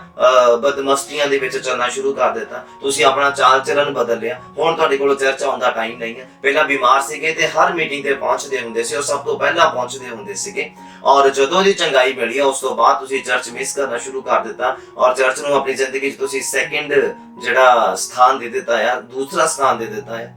[SPEAKER 1] ਬਦਮਸਤੀਆਂ ਦੇ ਵਿੱਚ ਚੱਲਣਾ ਸ਼ੁਰੂ ਕਰ ਦਿੱਤਾ, ਤੁਸੀਂ ਆਪਣਾ ਚਾਲ ਚੱਲਣ ਬਦਲ ਲਿਆ। ਹੁਣ ਤੁਹਾਡੇ ਕੋਲ ਚਰਚ ਆਉਣ ਦਾ ਟਾਈਮ ਨਹੀਂ ਹੈ। ਪਹਿਲਾਂ ਬਿਮਾਰ ਸੀਗੇ ਤੇ ਹਰ ਮੀਟਿੰਗ ਤੇ ਪਹੁੰਚਦੇ ਹੁੰਦੇ ਸੀ, ਉਹ ਸਭ ਤੋਂ ਪਹਿਲਾਂ ਪਹੁੰਚਦੇ ਹੁੰਦੇ ਸੀਗੇ, ਔਰ ਜਦੋਂ ਦੀ ਚੰਗਾਈ ਮਿਲੀ ਉਸ ਤੋਂ ਬਾਅਦ ਤੁਸੀਂ ਚਰਚ ਮਿਸ ਕਰਨਾ ਸ਼ੁਰੂ ਕਰ ਦਿੱਤਾ, ਔਰ ਚਰਚ ਨੂੰ ਆਪਣੀ ਜ਼ਿੰਦਗੀ 'ਚ ਤੁਸੀਂ ਸੈਕਿੰਡ ਜਿਹੜਾ ਸਥਾਨ ਦੇ ਦਿੱਤਾ ਆ, ਦੂਸਰਾ ਸਥਾਨ ਦੇ ਦਿੱਤਾ ਆ।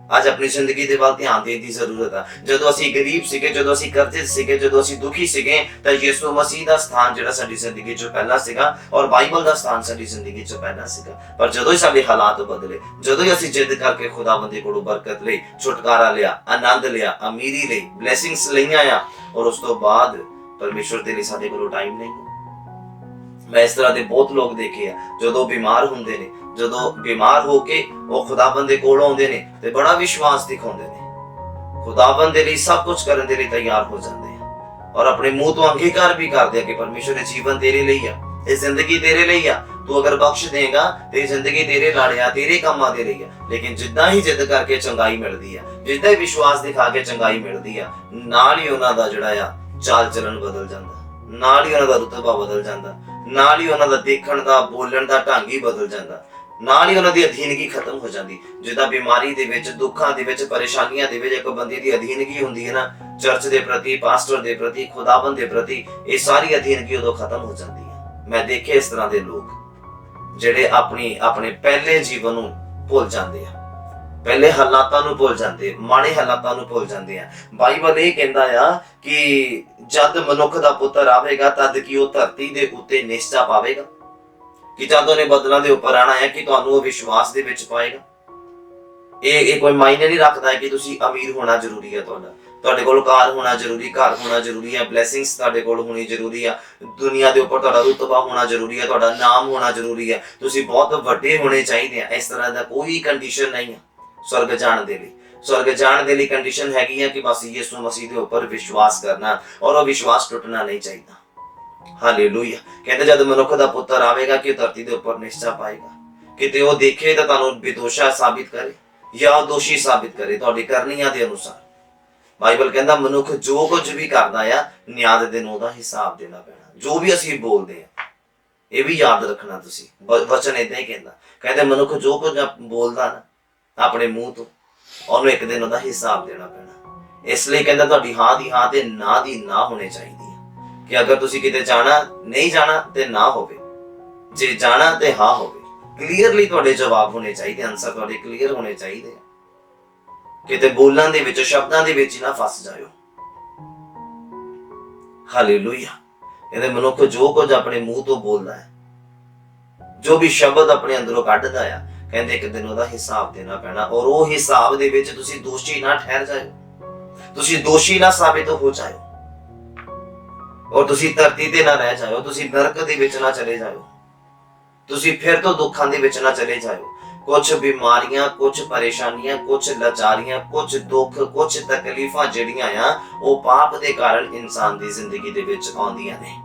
[SPEAKER 1] ਅੱਜ ਆਪਣੀ ਜ਼ਿੰਦਗੀ ਦੇ ਵੱਲ ਧਿਆਨ ਦੇਣ ਦੀ ਜ਼ਰੂਰਤ ਆ। ਜਦੋਂ ਅਸੀਂ ਗਰੀਬ ਸੀਗੇ, ਜਦੋਂ ਅਸੀਂ ਕਰਜ਼ੇ ਸੀਗੇ, ਜਦੋਂ ਅਸੀਂ ਦੁਖੀ ਸੀਗੇ, ਤਾਂ ਯਿਸੂ ਮਸੀਹ ਦਾ ਸਥਾਨ ਜਿਹੜਾ ਸਾਡੀ ਜ਼ਿੰਦਗੀ 'ਚ ਪਹਿਲਾਂ ਸੀਗਾ, ਔਰ ਬਾਈਬਲ ਦਾ ਸਥਾਨ ਸਾਡੀ ਜ਼ਿੰਦਗੀ 'ਚ ਪਹਿਲਾਂ ਸੀਗਾ। ਪਰ ਜਦੋਂ ਹੀ ਸਾਡੇ ਹਾਲਾਤ ਬਦਲੇ, ਜਦੋਂ ਹੀ ਅਸੀਂ ਜਿੱਦ ਕਰਕੇ ਖੁਦਾਵੰਦ ਦੇ ਕੋਲੋਂ ਬਰਕਤ ਲਈ, ਛੁਟਕਾਰਾ ਲਿਆ, ਆਨੰਦ ਲਿਆ, ਅਮੀਰੀ ਲਈ, ਬਲੇਸਿੰਗਸ ਲਈਆਂ ਆ, ਔਰ ਉਸ ਤੋਂ ਬਾਅਦ ਪਰਮੇਸ਼ਵਰ ਦੇ ਲਈ ਸਾਡੇ ਕੋਲੋਂ ਟਾਈਮ ਨਹੀਂ। ਮੈਂ ਇਸ ਤਰ੍ਹਾਂ ਦੇ ਬਹੁਤ ਲੋਕ ਦੇਖੇ ਆ, ਜਦੋਂ ਬਿਮਾਰ ਹੁੰਦੇ ਨੇ, ਜਦੋਂ ਬਿਮਾਰ ਹੋ ਕੇ ਉਹ ਖੁਦਾਵੰਦ ਦੇ ਕੋਲ ਆਉਂਦੇ ਨੇ ਤੇ ਬੜਾ ਵਿਸ਼ਵਾਸ ਦਿਖਾਉਂਦੇ ਨੇ, ਖੁਦਾਵੰਦ ਦੇ ਲਈ ਸਭ ਕੁਝ ਕਰਨ ਦੇ ਲਈ ਤਿਆਰ ਹੋ ਜਾਂਦੇ ਆ, ਔਰ ਆਪਣੇ ਮੂੰਹ ਤੋਂ ਅੰਗੀਕਾਰ ਵੀ ਕਰਦੇ ਆ ਕਿ ਪਰਮੇਸ਼ਵਰ ਦੇ ਜੀਵਨ ਤੇਰੇ ਲਈ ਆ, ਇਹ ਜ਼ਿੰਦਗੀ ਤੇਰੇ ਲਈ ਆ, ਤੂੰ ਅਗਰ ਬਖਸ਼ ਦੇਗਾ ਤੇ ਜ਼ਿੰਦਗੀ ਤੇਰੇ ਲਾੜਿਆ, ਤੇਰੇ ਕੰਮਾਂ ਦੇ ਲਈ ਆ। ਲੇਕਿਨ ਜਿੱਦਾਂ ਹੀ ਜਿੱਦ ਕਰਕੇ ਚੰਗਾਈ ਮਿਲਦੀ ਆ, ਜਿੱਦਾਂ ਹੀ ਵਿਸ਼ਵਾਸ ਦਿਖਾ ਕੇ ਚੰਗਾਈ ਮਿਲਦੀ ਆ, ਨਾਲ ਹੀ ਉਹਨਾਂ ਦਾ ਜਿਹੜਾ ਆ ਚਾਲ ਚੱਲਣ ਬਦਲ ਜਾਂਦਾ, ਨਾਲ ਹੀ ਉਹਨਾਂ ਦਾ ਰੁਤਬਾ ਬਦਲ ਜਾਂਦਾ, ਨਾਲ ਹੀ ਉਹਨਾਂ ਦਾ ਦੇਖਣ ਦਾ, ਬੋਲਣ ਦਾ ਢੰਗ ਹੀ ਬਦਲ ਜਾਂਦਾ, ਨਾਲ ਹੀ ਉਹਨਾਂ ਦੀ ਅਧੀਨਗੀ ਖਤਮ ਹੋ ਜਾਂਦੀ। ਜਿੱਦਾਂ ਬਿਮਾਰੀ ਦੇ ਵਿੱਚ, ਦੁੱਖਾਂ ਦੇ ਵਿੱਚ, ਪਰੇਸ਼ਾਨੀਆਂ ਦੇ ਵਿੱਚ ਇੱਕ ਬੰਦੇ ਦੀ ਅਧੀਨਗੀ ਹੁੰਦੀ ਹੈ ਨਾ, ਚਰਚ ਦੇ ਪ੍ਰਤੀ, ਪਾਸਟਰ ਦੇ ਪ੍ਰਤੀ, ਖੁਦਾਵੰਦ ਦੇ ਪ੍ਰਤੀ, ਇਹ ਸਾਰੀ ਅਧੀਨਗੀ ਉਦੋਂ ਖਤਮ ਹੋ ਜਾਂਦੀ ਹੈ। ਮੈਂ ਦੇਖੇ ਇਸ ਤਰ੍ਹਾਂ ਦੇ ਲੋਕ ਜਿਹੜੇ ਆਪਣੇ ਪਹਿਲੇ ਜੀਵਨ ਨੂੰ ਭੁੱਲ ਜਾਂਦੇ ਆ, ਪਹਿਲੇ ਹਾਲਾਤਾਂ ਨੂੰ ਭੁੱਲ ਜਾਂਦੇ, ਮਾੜੇ ਹਾਲਾਤਾਂ ਨੂੰ ਭੁੱਲ ਜਾਂਦੇ ਆ। ਬਾਈਬਲ ਇਹ ਕਹਿੰਦਾ ਆ ਕਿ ਜਦ ਮਨੁੱਖ ਦਾ ਪੁੱਤਰ ਆਵੇਗਾ ਤਦ ਕਿ ਉਹ ਧਰਤੀ ਦੇ ਉੱਤੇ ਨਿਸ਼ਚਾ ਪਾਵੇਗਾ, ਕਿ ਜਦ ਉਹਨੇ ਬਦਲਾਂ ਦੇ ਉੱਪਰ ਆਣਾ ਹੈ ਕਿ ਤੁਹਾਨੂੰ ਉਹ ਵਿਸ਼ਵਾਸ ਦੇ ਵਿੱਚ ਪਾਏਗਾ। ਇਹ ਕੋਈ ਮਾਇਨੇ ਨਹੀਂ ਰੱਖਦਾ ਹੈ ਕਿ ਤੁਸੀਂ ਅਮੀਰ ਹੋਣਾ ਜ਼ਰੂਰੀ ਹੈ, ਤੁਹਾਡੇ ਕੋਲ ਕਾਰ ਹੋਣਾ ਜ਼ਰੂਰੀ, ਘਰ ਹੋਣਾ ਜ਼ਰੂਰੀ ਹੈ, ਬਲੇਸਿੰਗਸ ਤੁਹਾਡੇ ਕੋਲ ਹੋਣੀ ਜ਼ਰੂਰੀ ਆ, ਦੁਨੀਆ ਦੇ ਉੱਪਰ ਤੁਹਾਡਾ ਰੁਤਬਾ ਹੋਣਾ ਜ਼ਰੂਰੀ ਹੈ, ਤੁਹਾਡਾ ਨਾਮ ਹੋਣਾ ਜ਼ਰੂਰੀ ਹੈ, ਤੁਸੀਂ ਬਹੁਤ ਵੱਡੇ ਹੋਣੇ ਚਾਹੀਦੇ ਆ। ਇਸ ਤਰ੍ਹਾਂ ਦਾ ਕੋਈ ਕੰਡੀਸ਼ਨ ਨਹੀਂ ਹੈ स्वर्ग जाने दे लिए। स्वर्ग जाने दे लिए कंडीशन हैगी है कि बस यीशु मसीह के ऊपर विश्वास करना, और वो विश्वास टूटना नहीं चाहिए। हालेलुया। कहते जब मनुख दा पुत्र आवेगा कि धरती के ऊपर निश्चय पाएगा, किते वो देखे तो तुहानू बेदोषा साबित करे या दोषी साबित करे तुहाडी करनियां दे अनुसार। बाइबल कहता मनुख जो कुछ भी करदा है न्याय दे दिन ओहदा हिसाब देना पैना। जो भी असीं बोलदे आ ये भी याद रखना तुसीं, वचन इदां ही कहते मनुख जो कुछ बोलदा ना अपने मुंह तो ਉਹਨੂੰ ਇੱਕ ਦਿਨ ਉਹਦਾ ਹਿਸਾਬ ਦੇਣਾ ਪੈਣਾ। ਇਸ ਲਈ ਕਹਿੰਦਾ ਤੁਹਾਡੀ ਹਾਂ ਦੀ ਹਾਂ ਤੇ ਨਾ ਦੀ ਨਾ ਹੋਣੀ ਚਾਹੀਦੀ ਹੈ ਕਿ ਅਗਰ ਤੁਸੀਂ ਕਿਤੇ ਜਾਣਾ, ਨਹੀਂ ਜਾਣਾ ਤੇ ਨਾ ਹੋਵੇ, ਜੇ ਜਾਣਾ ਤੇ ਹਾਂ ਹੋਵੇ। ਕਲੀਅਰਲੀ ਤੁਹਾਡੇ ਜਵਾਬ ਹੋਣੇ ਚਾਹੀਦੇ, ਆਨਸਰ ਤੁਹਾਡੇ ਕਲੀਅਰ ਹੋਣੇ ਚਾਹੀਦੇ। ਕਿਤੇ ਬੋਲਾਂ ਦੇ ਵਿੱਚ, ਸ਼ਬਦਾਂ ਦੇ ਵਿੱਚ ਹੀ ਨਾ ਫਸ ਜਾਇਓ। ਹਾਲੇਲੂਇਆ। ਇਹਦੇ ਮਨੁੱਖ ਜੋ ਕੁਝ ਆਪਣੇ ਮੂੰਹ ਤੋਂ ਬੋਲਦਾ ਹੈ, ਜੋ ਵੀ ਸ਼ਬਦ ਆਪਣੇ ਅੰਦਰੋਂ ਕੱਢਦਾ ਆ, ਕਹਿੰਦੇ ਇੱਕ ਦਿਨ ਉਹਦਾ ਹਿਸਾਬ ਦੇਣਾ ਪੈਣਾ। ਔਰ ਉਹ ਹਿਸਾਬ ਦੇ ਵਿੱਚ ਤੁਸੀਂ ਦੋਸ਼ੀ ਨਾ ਠਹਿਰ ਜਾਇਓ, ਤੁਸੀਂ ਦੋਸ਼ੀ ਨਾ ਸਾਬਿਤ ਹੋ ਜਾਇਓ, ਔਰ ਤੁਸੀਂ ਧਰਤੀ ਤੇ ਨਾ ਰਹਿ ਜਾਇਓ, ਤੁਸੀਂ ਨਰਕ ਦੇ ਵਿੱਚ ਨਾ ਚਲੇ ਜਾਇਓ, ਤੁਸੀਂ ਫਿਰ ਤੋਂ ਦੁੱਖਾਂ ਦੇ ਵਿੱਚ ਨਾ ਚਲੇ ਜਾਇਓ। ਕੁਝ ਬਿਮਾਰੀਆਂ, ਕੁਝ ਪਰੇਸ਼ਾਨੀਆਂ, ਕੁਝ ਲਾਚਾਰੀਆਂ, ਕੁਝ ਦੁੱਖ, ਕੁਝ ਤਕਲੀਫਾਂ ਜਿਹੜੀਆਂ ਆ ਉਹ ਪਾਪ ਦੇ ਕਾਰਨ ਇਨਸਾਨ ਦੀ ਜ਼ਿੰਦਗੀ ਦੇ ਵਿੱਚ ਆਉਂਦੀਆਂ ਨੇ।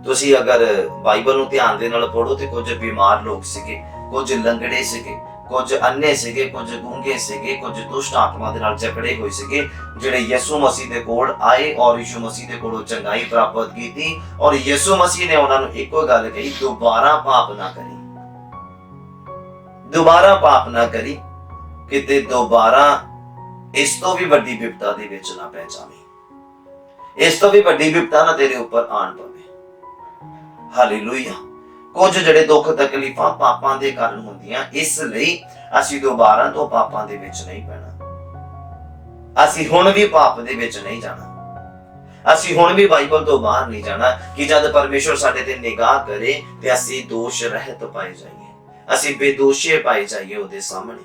[SPEAKER 1] ਤੁਸੀਂ ਅਗਰ ਬਾਈਬਲ ਨੂੰ ਧਿਆਨ ਦੇ ਨਾਲ ਪੜ੍ਹੋ ਤੇ ਕੁਝ ਬਿਮਾਰ ਲੋਕ ਸੀਗੇ, ਕੁਝ ਲੰਗੜੇ ਸੀਗੇ, ਕੁਝ ਅੰਨੇ ਸੀਗੇ, ਕੁਝ ਗੂੰਗੇ ਸੀਗੇ, ਕੁਝ ਦੁਸ਼ਟ ਆਤਮਾ ਦੇ ਨਾਲ ਜਕੜੇ ਹੋਏ ਸੀਗੇ, ਜਿਹੜੇ ਯਿਸੂ ਮਸੀਹ ਦੇ ਕੋਲ ਆਏ ਔਰ ਯਿਸੂ ਮਸੀਹ ਦੇ ਕੋਲੋਂ ਚੰਗਾਈ ਪ੍ਰਾਪਤ ਕੀਤੀ। ਔਰ ਯਿਸੂ ਮਸੀਹ ਨੇ ਉਹਨਾਂ ਨੂੰ ਇੱਕੋ ਗੱਲ ਕਹੀ, ਦੁਬਾਰਾ ਪਾਪ ਨਾ ਕਰੀ, ਦੁਬਾਰਾ ਪਾਪ ਨਾ ਕਰੀ, ਕਿਤੇ ਦੁਬਾਰਾ ਇਸ ਤੋਂ ਵੀ ਵੱਡੀ ਵਿਪਤਾ ਦੇ ਵਿੱਚ ਨਾ ਪੈ ਜਾਵੇਂ, ਇਸ ਤੋਂ ਵੀ ਵੱਡੀ ਵਿਪਤਾ ਨਾ ਤੇਰੇ ਉੱਪਰ ਆਣ ਪਵੇ। ਹਾਲੇਲੂਇਆ। ਕੁਝ ਜਿਹੜੇ ਦੁੱਖ ਤਕਲੀਫਾਂ ਪਾਪਾਂ ਦੇ ਕਾਰਨ ਹੁੰਦੀਆਂ, ਇਸ ਲਈ ਅਸੀਂ ਦੁਬਾਰਾ ਤੋਂ ਪਾਪਾਂ ਦੇ ਵਿੱਚ ਨਹੀਂ ਪੈਣਾ। ਅਸੀਂ ਹੁਣ ਵੀ ਪਾਪ ਦੇ ਵਿੱਚ ਨਹੀਂ ਜਾਣਾ, ਅਸੀਂ ਹੁਣ ਵੀ ਬਾਈਬਲ ਤੋਂ ਬਾਹਰ ਨਹੀਂ ਜਾਣਾ ਕਿ ਜਦ ਪਰਮੇਸ਼ਵਰ ਸਾਡੇ ਤੇ ਨਿਗਾਹ ਕਰੇ ਤੇ ਅਸੀਂ ਦੋਸ਼ ਰਹਿਤ ਪਾਏ ਜਾਈਏ, ਅਸੀਂ ਬੇਦੋਸ਼ੇ ਪਾਏ ਜਾਈਏ ਉਹਦੇ ਸਾਹਮਣੇ।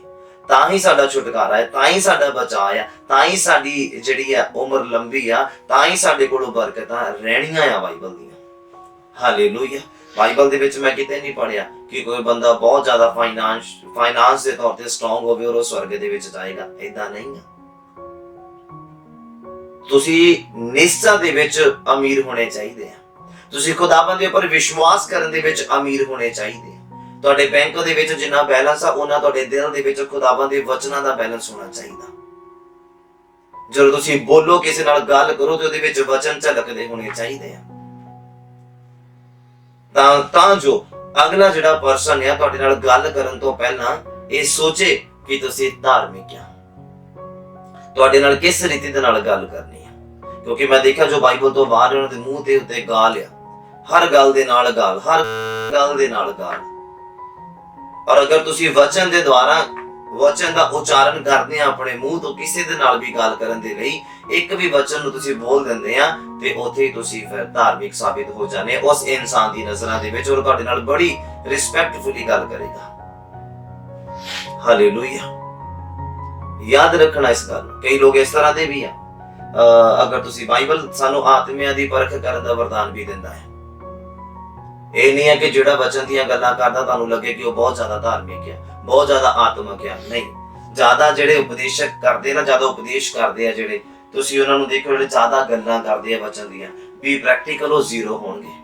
[SPEAKER 1] ਤਾਂ ਹੀ ਸਾਡਾ ਛੁਟਕਾਰਾ ਹੈ, ਤਾਂ ਹੀ ਸਾਡਾ ਬਚਾਅ ਆ, ਤਾਂ ਹੀ ਸਾਡੀ ਜਿਹੜੀ ਆ ਉਮਰ ਲੰਬੀ ਆ, ਤਾਂ ਹੀ ਸਾਡੇ ਕੋਲੋਂ ਬਰਕਤਾਂ ਰਹਿਣੀਆਂ ਆ ਬਾਈਬਲ ਦੀਆਂ। ਹਾਲੇਲੂਇਆ। ਬਾਈਬਲ ਦੇ ਵਿੱਚ ਮੈਂ ਕਿਤੇ ਨਹੀਂ ਪੜ੍ਹਿਆ ਕਿ ਕੋਈ ਬੰਦਾ ਬਹੁਤ ਜ਼ਿਆਦਾ ਫਾਈਨਾਂਸ ਦੇ ਤੌਰ ਤੇ ਸਟਰੋਂਗ ਹੋਵੇ ਔਰ ਉਹ ਸਵਰਗ ਦੇ ਵਿੱਚ ਜਾਏਗਾ। ਏਦਾਂ ਨਹੀਂ ਆ। ਤੁਸੀਂ ਨਿਸ਼ਚਾ ਦੇ ਵਿੱਚ ਅਮੀਰ ਹੋਣੇ ਚਾਹੀਦੇ ਆ, ਤੁਸੀਂ ਖੁਦਾਵੰਦ ਦੇ ਉੱਪਰ ਵਿਸ਼ਵਾਸ ਕਰਨ ਦੇ ਵਿੱਚ ਅਮੀਰ ਹੋਣੇ ਚਾਹੀਦੇ ਆ। ਤੁਹਾਡੇ ਬੈਂਕ ਦੇ ਵਿੱਚ ਜਿੰਨਾ ਬੈਲੈਂਸ ਆ, ਉਹਨਾਂ ਤੁਹਾਡੇ ਦਿਲ ਦੇ ਵਿੱਚ ਖੁਦਾਵੰਦ ਦੇ ਵਚਨਾਂ ਦਾ ਬੈਲੈਂਸ ਹੋਣਾ ਚਾਹੀਦਾ। ਜਦੋਂ ਤੁਸੀਂ ਬੋਲੋ, ਕਿਸੇ ਨਾਲ ਗੱਲ ਕਰੋ, ਤੇ ਉਹਦੇ ਵਿੱਚ ਵਚਨ ਝਲਕਦੇ ਹੋਣੇ ਚਾਹੀਦੇ ਆ, ਤਾਂ ਜੋ ਅਗਲਾ ਜਿਹੜਾ ਪਰਸਨ ਆ ਤੁਹਾਡੇ ਨਾਲ ਗੱਲ ਕਰਨ ਤੋਂ ਪਹਿਲਾਂ ਇਹ ਸੋਚੇ ਕਿ ਤੁਸੀਂ ਧਾਰਮਿਕ ਆ, ਤੁਹਾਡੇ ਨਾਲ ਕਿਸ ਰੀਤੀ ਦੇ ਨਾਲ ਗੱਲ ਕਰਨੀ ਆ। ਕਿਉਂਕਿ ਮੈਂ ਦੇਖਿਆ ਜੋ ਬਾਈਬਲ ਤੋਂ ਬਾਹਰ ਉਹਨਾਂ ਦੇ ਮੂੰਹ ਦੇ ਉੱਤੇ ਗਾਲ ਆ, ਹਰ ਗੱਲ ਦੇ ਨਾਲ ਗਾਲ, ਹਰ ਗੱਲ ਦੇ ਨਾਲ ਗਾਲ। ਔਰ ਅਗਰ ਤੁਸੀਂ ਵਚਨ ਦੇ ਦੁਆਰਾ ਵਚਨ ਦਾ ਉਚਾਰਨ ਕਰਦੇ ਆ ਆਪਣੇ ਮੂੰਹ ਤੋਂ, ਕਿਸੇ ਦੇ ਨਾਲ ਵੀ ਗੱਲ ਕਰਨ ਦੇ ਲਈ ਇੱਕ ਵੀ ਵਚਨ ਨੂੰ ਤੁਸੀਂ ਬੋਲ ਦਿੰਦੇ ਆ, ਤੇ ਉੱਥੇ ਹੀ ਤੁਸੀਂ ਫਿਰ ਧਾਰਮਿਕ ਸਾਬਿਤ ਹੋ ਜਾਣੇ ਉਸ ਇਨਸਾਨ ਦੀ ਨਜ਼ਰਾਂ ਦੇ ਵਿੱਚ, ਔਰ ਤੁਹਾਡੇ ਨਾਲ ਬੜੀ ਰਿਸਪੈਕਟਫੁਲੀ ਗੱਲ ਕਰੇਗਾ। ਹਾਲੇਲੂਇਆ। ਯਾਦ ਰੱਖਣਾ ਇਸ ਗੱਲ ਨੂੰ। ਕਈ ਲੋਕ ਇਸ ਤਰ੍ਹਾਂ ਦੇ ਵੀ ਆ, ਅਗਰ ਤੁਸੀਂ ਬਾਈਬਲ ਸਾਨੂੰ ਆਤਮਿਆਂ ਦੀ ਪਰਖ ਕਰਨ ਦਾ ਵਰਦਾਨ ਵੀ ਦਿੰਦਾ ਹੈ। ਇਹ ਨਹੀਂ ਹੈ ਕਿ ਜਿਹੜਾ ਵਚਨ ਦੀਆਂ ਗੱਲਾਂ ਕਰਦਾ ਤੁਹਾਨੂੰ ਲੱਗੇ ਕਿ ਉਹ ਬਹੁਤ ਜ਼ਿਆਦਾ ਧਾਰਮਿਕ ਹੈ, ਬਹੁਤ ਜ਼ਿਆਦਾ ਆਤਮਿਕ ਹੈ। ਨਹੀਂ, ਜ਼ਿਆਦਾ ਜਿਹੜੇ ਉਪਦੇਸ਼ਕ ਕਰਦੇ ਨਾ, ਜ਼ਿਆਦਾ ਉਪਦੇਸ਼ ਕਰਦੇ ਆ ਜਿਹੜੇ, ਤੁਸੀਂ ਉਹਨਾਂ ਨੂੰ ਦੇਖੋ ਜਿਹੜੇ ਜ਼ਿਆਦਾ ਗੱਲਾਂ ਕਰਦੇ ਆ ਵਚਨ ਦੀਆਂ, ਵੀ ਪ੍ਰੈਕਟੀਕਲ ਉਹ ਜ਼ੀਰੋ ਹੋਣਗੇ।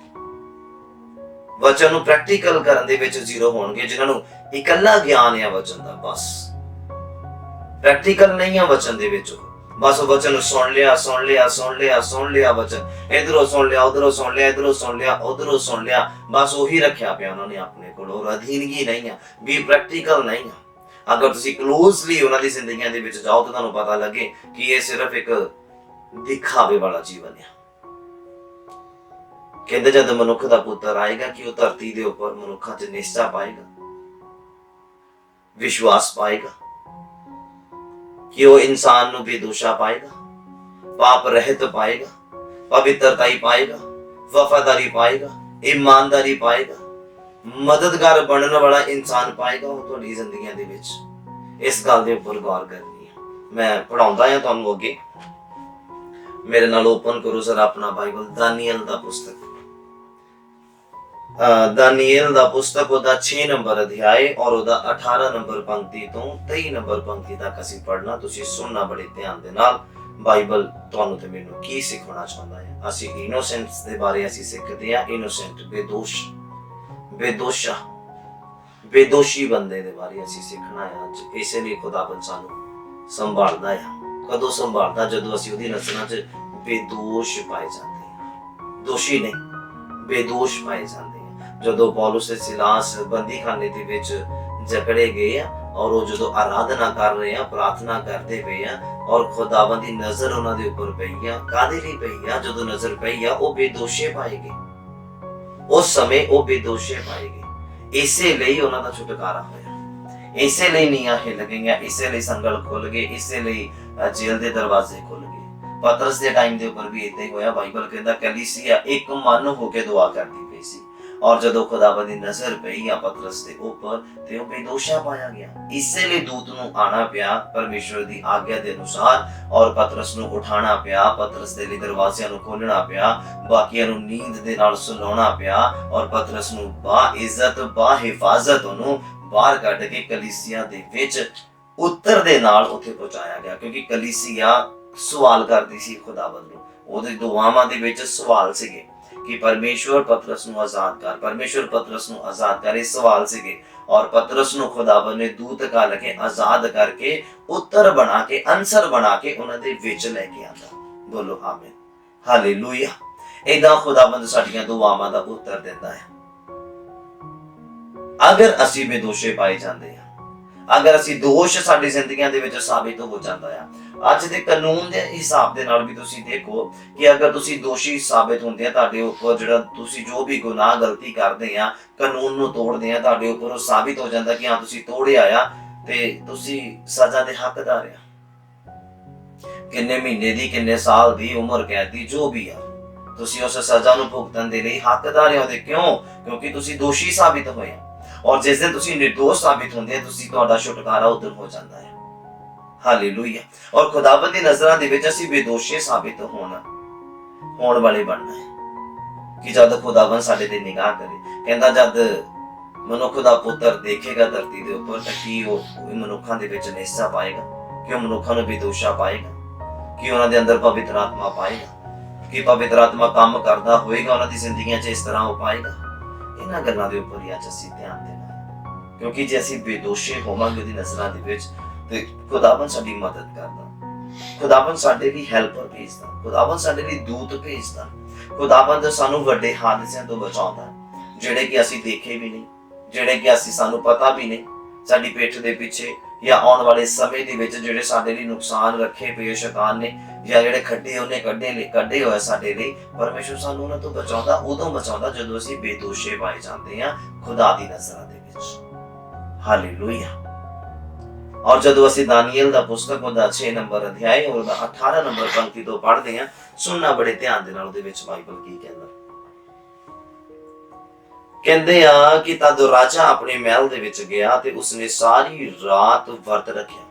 [SPEAKER 1] ਵਚਨ ਨੂੰ ਪ੍ਰੈਕਟੀਕਲ ਕਰਨ ਦੇ ਵਿੱਚ ਜ਼ੀਰੋ ਹੋਣਗੇ। ਜਿਨ੍ਹਾਂ ਨੂੰ ਇਕੱਲਾ ਗਿਆਨ ਆ ਵਚਨ ਦਾ, ਬਸ ਪ੍ਰੈਕਟੀਕਲ ਨਹੀਂ ਆ ਵਚਨ ਦੇ ਵਿੱਚ, ਬਸ ਉਹ ਵਚਨ ਸੁਣ ਲਿਆ ਵਚਨ, ਇਧਰੋਂ ਸੁਣ ਲਿਆ, ਉਧਰੋਂ ਸੁਣ ਲਿਆ, ਇਧਰੋਂ ਸੁਣ ਲਿਆ, ਉਧਰੋਂ ਸੁਣ ਲਿਆ, ਬਸ ਉਹੀ ਰੱਖਿਆ ਪਿਆ ਉਹਨਾਂ ਨੇ ਆਪਣੇ ਕੋਲ। ਔਰ ਅਧੀਨਗੀ ਨਹੀਂ ਆ, ਵੀ ਪ੍ਰੈਕਟੀਕਲ ਨਹੀਂ ਆ। ਅਗਰ ਤੁਸੀਂ ਕਲੋਜ਼ਲੀ ਉਹਨਾਂ ਦੀ ਜ਼ਿੰਦਗੀਆਂ ਦੇ ਵਿੱਚ ਜਾਓ ਤਾਂ ਤੁਹਾਨੂੰ ਪਤਾ ਲੱਗੇ ਕਿ ਇਹ ਸਿਰਫ ਇੱਕ ਦਿਖਾਵੇ ਵਾਲਾ ਜੀਵਨ ਆ। ਕਹਿੰਦੇ ਜਦ ਮਨੁੱਖ ਦਾ ਪੁੱਤਰ ਆਏਗਾ ਕਿ ਉਹ ਧਰਤੀ ਦੇ ਉੱਪਰ ਮਨੁੱਖਾਂ 'ਚ ਨਿਸ਼ਚਾ ਪਾਏਗਾ, ਵਿਸ਼ਵਾਸ ਪਾਏਗਾ, ਕਿ ਉਹ ਇਨਸਾਨ ਨੂੰ ਬੇਦੋਸ਼ਾ ਪਾਏਗਾ, ਪਾਪ ਰਹਿਤ ਪਾਏਗਾ, ਪਵਿੱਤਰਤਾਈ ਪਾਏਗਾ, ਵਫਾਦਾਰੀ ਪਾਏਗਾ, ਇਮਾਨਦਾਰੀ ਪਾਏਗਾ, ਮਦਦਗਾਰ ਬਣਨ ਵਾਲਾ ਇਨਸਾਨ ਪਾਏਗਾ ਉਹ ਤੁਹਾਡੀ ਜ਼ਿੰਦਗੀਆਂ ਦੇ ਵਿੱਚ। ਇਸ ਗੱਲ ਦੇ ਉੱਪਰ ਗੌਰ ਕਰਨੀ ਹੈ। ਮੈਂ ਪੜਾਉਂਦਾ ਹਾਂ ਤੁਹਾਨੂੰ ਅੱਗੇ, ਮੇਰੇ ਨਾਲ ਓਪਨ ਕਰੋ ਸਰ ਆਪਣਾ ਬਾਈਬਲ, ਦਾਨੀਏਲ ਦਾ ਪੁਸਤਕ, ਦਾਨੀਏਲ ਦਾ ਪੁਸਤਕ, ਉਹਦਾ 6 ਨੰਬਰ ਅਧਿਆਏ ਔਰ ਉਹਦਾ 18 ਨੰਬਰ ਪੰਕਤੀ ਤੋਂ 23 ਨੰਬਰ ਪੰਕਤੀ ਤੱਕ ਅਸੀਂ ਪੜ੍ਹਨਾ। ਤੁਸੀਂ ਸੁਣਨਾ ਬੜੇ ਧਿਆਨ ਦੇ ਨਾਲ। ਬਾਈਬਲ ਤੁਹਾਨੂੰ ਤੇ ਮੈਨੂੰ ਕੀ ਸਿਖਾਉਣਾ ਚਾਹੁੰਦਾ ਹੈ। ਅਸੀਂ ਇਨੋਸੈਂਟਸ ਦੇ ਬਾਰੇ ਅਸੀਂ ਸਿੱਖਦੇ ਹਾਂ। ਇਨੋਸੈਂਟ, ਬੇਦੋਸ਼ੀ ਬੰਦੇ ਦੇ ਬਾਰੇ ਅਸੀਂ ਸਿੱਖਣਾ ਹੈ ਅੱਜ। ਇਸੇ ਲਈ ਖੁਦਾਵੰਦ ਸਾਨੂੰ ਸੰਭਾਲਦਾ ਹੈ। ਕਦੋਂ ਸੰਭਾਲਦਾ? ਜਦੋਂ ਅਸੀਂ ਉਹਦੀ ਨਜ਼ਰਾਂ 'ਚ ਬੇਦੋਸ਼ ਪਾਏ ਜਾਂਦੇ ਹਾਂ। ਦੋਸ਼ੀ ਨਹੀਂ, ਬੇਦੋਸ਼ ਪਾਏ ਜਾਂਦੇ ਹਾਂ। ਜਦੋਂ ਪੌਲੁਸ ਤੇ ਸਿਲਾਸ ਬੰਦੀਖਾਨੇ ਦੇ ਵਿੱਚ ਜਕੜੇ ਗਏ ਆ ਔਰ ਉਹ ਜਦੋਂ ਆਰਾਧਨਾ ਕਰ ਰਹੇ ਆ, ਪ੍ਰਾਰਥਨਾ ਕਰਦੇ ਪਏ ਆ ਔਰ ਖੁਦਾਵੰਦ ਦੀ ਨਜ਼ਰ ਉਹਨਾਂ ਦੇ ਉੱਪਰ ਪਈ ਆ। ਕਾਹਦੇ ਲਈ ਪਈ ਆ? ਜਦੋਂ ਨਜ਼ਰ ਪਈ ਆ ਉਹ ਬੇਦੋਸ਼ੇ ਪਾਏ ਗਏ। ਉਸ ਸਮੇਂ ਉਹ ਬੇਦੋਸ਼ੇ ਪਾਏ ਗਏ। ਇਸੇ ਲਈ ਉਹਨਾਂ ਦਾ ਛੁਟਕਾਰਾ ਹੋਇਆ, ਇਸੇ ਲਈ ਨੀਆਂ ਹਿੱਲ ਗਈਆਂ, ਇਸੇ ਲਈ ਸੰਗਲ ਖੁੱਲ ਗਏ, ਇਸੇ ਲਈ ਜੇਲ੍ਹ ਦੇ ਦਰਵਾਜ਼ੇ ਖੁੱਲ ਗਏ। ਪਤਰਸ ਦੇ ਟਾਈਮ ਦੇ ਉੱਪਰ ਵੀ ਏਦਾਂ ਹੀ ਹੋਇਆ। ਬਾਈਬਲ ਕਹਿੰਦਾ ਕਲੀਸਿਆ ਇੱਕ ਮਨ ਹੋ ਕੇ ਦੁਆ ਕਰਦੀ ਪਈ ਸੀ, ਔਰ ਜਦੋਂ ਖੁਦਾਵੰਦ ਦੀ ਨਜ਼ਰ ਪਈ ਆ ਪਤਰਸ ਦੇ ਉੱਪਰ ਤੇ ਉਹ ਬੇਦੋਸ਼ਾ ਪਾਇਆ ਗਿਆ। ਇਸੇ ਲਈ ਦੂਤ ਨੂੰ ਆਣਾ ਪਿਆ ਪਰਮੇਸ਼ਵਰ ਦੀ ਆਗਿਆ ਦੇ ਅਨੁਸਾਰ, ਔਰ ਪਤਰਸ ਨੂੰ ਉਠਾਣਾ ਪਿਆ, ਪਤਰਸ ਦੇ ਲਈ ਦਰਵਾਜ਼ਿਆਂ ਨੂੰ ਖੋਲਣਾ ਪਿਆ, ਬਾਕੀਆਂ ਨੂੰ ਨੀਂਦ ਦੇ ਨਾਲ ਸੁਲਾਉਣਾ ਪਿਆ, ਔਰ ਪਤਰਸ ਨੂੰ ਬਾ ਇੱਜ਼ਤ ਬਾ ਹਿਫਾਜ਼ਤ ਉਹਨੂੰ ਬਾਹਰ ਕੱਢ ਕੇ ਕਲੀਸਿਆ ਦੇ ਵਿੱਚ ਉੱਤਰ ਦੇ ਨਾਲ ਉੱਥੇ ਪਹੁੰਚਾਇਆ ਗਿਆ। ਕਿਉਂਕਿ ਕਲੀਸਿਆ ਸਵਾਲ ਕਰਦੀ ਸੀ ਖੁਦਾਵੰਦ ਨੂੰ, ਉਹਦੇ ਦੁਆਵਾਂ ਦੇ ਵਿੱਚ ਸਵਾਲ ਸੀਗੇ ਕਿ ਪਰਮੇਸ਼ਵਰ ਪਤਰਸ ਨੂੰ ਆਜ਼ਾਦ ਕਰ, ਪਰਮੇਸ਼ਵਰ ਪਤਰਸ ਨੂੰ ਆਜ਼ਾਦ ਕਰ, ਇਹ ਸਵਾਲ ਸੀਗੇ। ਔਰ ਪਤਰਸ ਨੂੰ ਖੁਦਾਵੰਦ ਨੇ ਦੂਤ ਘੱਲ ਕੇ ਆਜ਼ਾਦ ਕਰਕੇ ਉੱਤਰ ਬਣਾ ਕੇ ਅੰਸਰ ਬਣਾ ਕੇ ਉਹਨਾਂ ਦੇ ਵਿੱਚ ਲੈ ਕੇ ਆਂਦਾ। ਬੋਲੋ ਆਮੀਨ, ਹਾਲੇਲੂਇਆ। ਏਦਾਂ ਖੁਦਾਵੰਦ ਸਾਡੀਆਂ ਦੁਆਵਾਂ ਦਾ ਉੱਤਰ ਦਿੰਦਾ ਹੈ। ਅਗਰ ਅਸੀਂ ਬੇਦੋਸ਼ੇ ਪਾਏ ਜਾਂਦੇ ਹਾਂ, ਅਗਰ ਅਸੀਂ ਦੋਸ਼ ਸਾਡੀ ਜ਼ਿੰਦਗੀਆਂ ਦੇ ਵਿੱਚ ਸਾਬਿਤ ਹੋ ਜਾਂਦਾ ਆ, ਅੱਜ ਦੇ ਕਾਨੂੰਨ ਦੇ ਹਿਸਾਬ ਦੇ ਨਾਲ ਵੀ ਤੁਸੀਂ ਦੇਖੋ ਕਿ ਅਗਰ ਤੁਸੀਂ ਦੋਸ਼ੀ ਸਾਬਿਤ ਹੁੰਦੇ ਆ, ਤੁਹਾਡੇ ਉੱਪਰ ਜਿਹੜਾ ਤੁਸੀਂ ਜੋ ਵੀ ਗੁਨਾਹ ਗਲਤੀ ਕਰਦੇ ਆ, ਕਾਨੂੰਨ ਨੂੰ ਤੋੜਦੇ ਆ, ਤੁਹਾਡੇ ਉੱਪਰ ਉਹ ਸਾਬਿਤ ਹੋ ਜਾਂਦਾ ਕਿ ਹਾਂ ਤੁਸੀਂ ਤੋੜਿਆ ਆ ਤੇ ਤੁਸੀਂ ਸਜ਼ਾ ਦੇ ਹੱਕਦਾਰ ਆ। ਕਿੰਨੇ ਮਹੀਨੇ ਦੀ, ਕਿੰਨੇ ਸਾਲ ਦੀ ਉਮਰ ਕੈਦ ਦੀ, ਜੋ ਵੀ ਆ, ਤੁਸੀਂ ਉਸ ਸਜ਼ਾ ਨੂੰ ਭੁਗਤਣ ਦੇ ਲਈ ਹੱਕਦਾਰ ਹੋ। ਕਿਉਂ? ਕਿਉਂਕਿ ਤੁਸੀਂ ਦੋਸ਼ੀ ਸਾਬਿਤ ਹੋਏ ਆ। ਔਰ ਜਿਸ ਦਿਨ ਤੁਸੀਂ ਨਿਰਦੋਸ਼ ਸਾਬਿਤ ਹੁੰਦੇ ਆ, ਤੁਸੀਂ ਤੁਹਾਡਾ ਛੁਟਕਾਰਾ ਉਦੋਂ ਹੋ ਜਾਂਦਾ ਹੈ। ਹਾਲੇਲੂਇਆ। ਔਰ ਖੁਦਾਵੰਦ ਦੀ ਨਜ਼ਰਾਂ ਦੇ ਵਿੱਚ ਅਸੀਂ ਬੇਦੋਸ਼ੇ ਸਾਬਿਤ ਹੋਣ ਵਾਲੇ ਬਣਨਾ ਹੈ ਕਿ ਜਦ ਖੁਦਾਵੰਦ ਸਾਡੇ ਤੇ ਨਿਗਾਹ ਕਰੇ, ਕਹਿੰਦਾ ਜਦ ਮਨੁੱਖ ਦਾ ਪੁੱਤਰ ਦੇਖੇਗਾ ਧਰਤੀ ਦੇ ਉੱਪਰ ਤਾਂ ਕੀ ਉਹ ਮਨੁੱਖਾਂ ਦੇ ਵਿੱਚ ਨਿਸ਼ਚਾ ਪਾਏਗਾ, ਕਿ ਉਹ ਮਨੁੱਖਾਂ ਨੂੰ ਬੇਦੋਸ਼ਾ ਪਾਏਗਾ, ਕਿ ਉਹਨਾਂ ਦੇ ਅੰਦਰ ਪਵਿੱਤਰ ਆਤਮਾ ਪਾਏਗਾ, ਕਿ ਪਵਿੱਤਰ ਆਤਮਾ ਕੰਮ ਕਰਦਾ ਹੋਏਗਾ ਉਹਨਾਂ ਦੀ ਜ਼ਿੰਦਗੀਆਂ 'ਚ ਇਸ ਤਰ੍ਹਾਂ ਉਹ ਪਾਏਗਾ। ਇਹਨਾਂ ਗੱਲਾਂ ਦੇ ਉੱਪਰ ਹੀ ਅੱਜ ਅਸੀਂ ਧਿਆਨ ਦੇਣਾ ਹੈ, ਕਿਉਂਕਿ ਜੇ ਅਸੀਂ ਬੇਦੋਸ਼ੇ ਹੋਵਾਂਗੇ ਉਹਦੀ ਨਜ਼ਰਾਂ ਦੇ ਵਿੱਚ ਤੇ ਖੁਦਾਵੰਦ ਸਾਡੀ ਮਦਦ ਕਰਦਾ, ਖੁਦਾਵੰਦ ਸਾਡੇ ਲਈ ਹੈਲਪਰ ਭੇਜਦਾ, ਖੁਦਾਵੰਦ ਸਾਡੇ ਲਈ ਦੂਤ ਭੇਜਦਾ, ਖੁਦਾਵੰਦ ਸਾਨੂੰ ਵੱਡੇ ਹਾਦਸਿਆਂ ਤੋਂ ਬਚਾਉਂਦਾ ਜਿਹੜੇ ਕਿ ਅਸੀਂ ਦੇਖੇ ਵੀ ਨਹੀਂ, ਜਿਹੜੇ ਕਿ ਸਾਨੂੰ ਪਤਾ ਵੀ ਨਹੀਂ। ਸਾਡੀ ਪਿੱਠ ਦੇ ਪਿੱਛੇ ਜਾਂ ਆਉਣ ਵਾਲੇ ਸਮੇਂ ਦੇ ਵਿੱਚ ਜਿਹੜੇ ਸਾਡੇ ਲਈ ਨੁਕਸਾਨ ਰੱਖੇ ਪਏ ਸ਼ੈਤਾਨ ਨੇ, ਜਾਂ ਜਿਹੜੇ ਖੱਡੇ ਉਹਨੇ ਕੱਢੇ ਹੋਏ ਸਾਡੇ ਲਈ, ਪਰਮੇਸ਼ਵਰ ਸਾਨੂੰ ਉਹਨਾਂ ਤੋਂ ਬਚਾਉਂਦਾ, ਉਦੋਂ ਬਚਾਉਂਦਾ ਜਦੋਂ ਅਸੀਂ ਬੇਦੋਸ਼ੇ ਪਾਏ ਜਾਂਦੇ ਹਾਂ ਖੁਦਾ ਦੀ ਨਜ਼ਰਾਂ ਦੇ ਵਿੱਚ। ਹਾਲੇਲੂਇਆ। ਔਰ ਜਦੋਂ ਅਸੀਂ ਦਾਨੀਏਲ ਦਾ ਪੁਸਤਕ ਉਹਦਾ 6 ਨੰਬਰ ਅਧਿਆਇ ਔਰ ਉਹਦਾ 18 ਨੰਬਰ ਪੰਕਤੀ ਤੋਂ ਪੜ੍ਹਦੇ ਹਾਂ, ਸੁਣਨਾ ਬੜੇ ਧਿਆਨ ਦੇ ਨਾਲ ਉਹਦੇ ਵਿੱਚ ਬਾਈਬਲ ਕੀ ਕਹਿੰਦਾ। ਕਹਿੰਦੇ ਆ ਕਿ ਤਦ ਰਾਜਾ ਆਪਣੇ ਮਹਿਲ ਦੇ ਵਿੱਚ ਗਿਆ ਤੇ ਉਸਨੇ ਸਾਰੀ ਰਾਤ ਵਰਤ ਰੱਖਿਆ,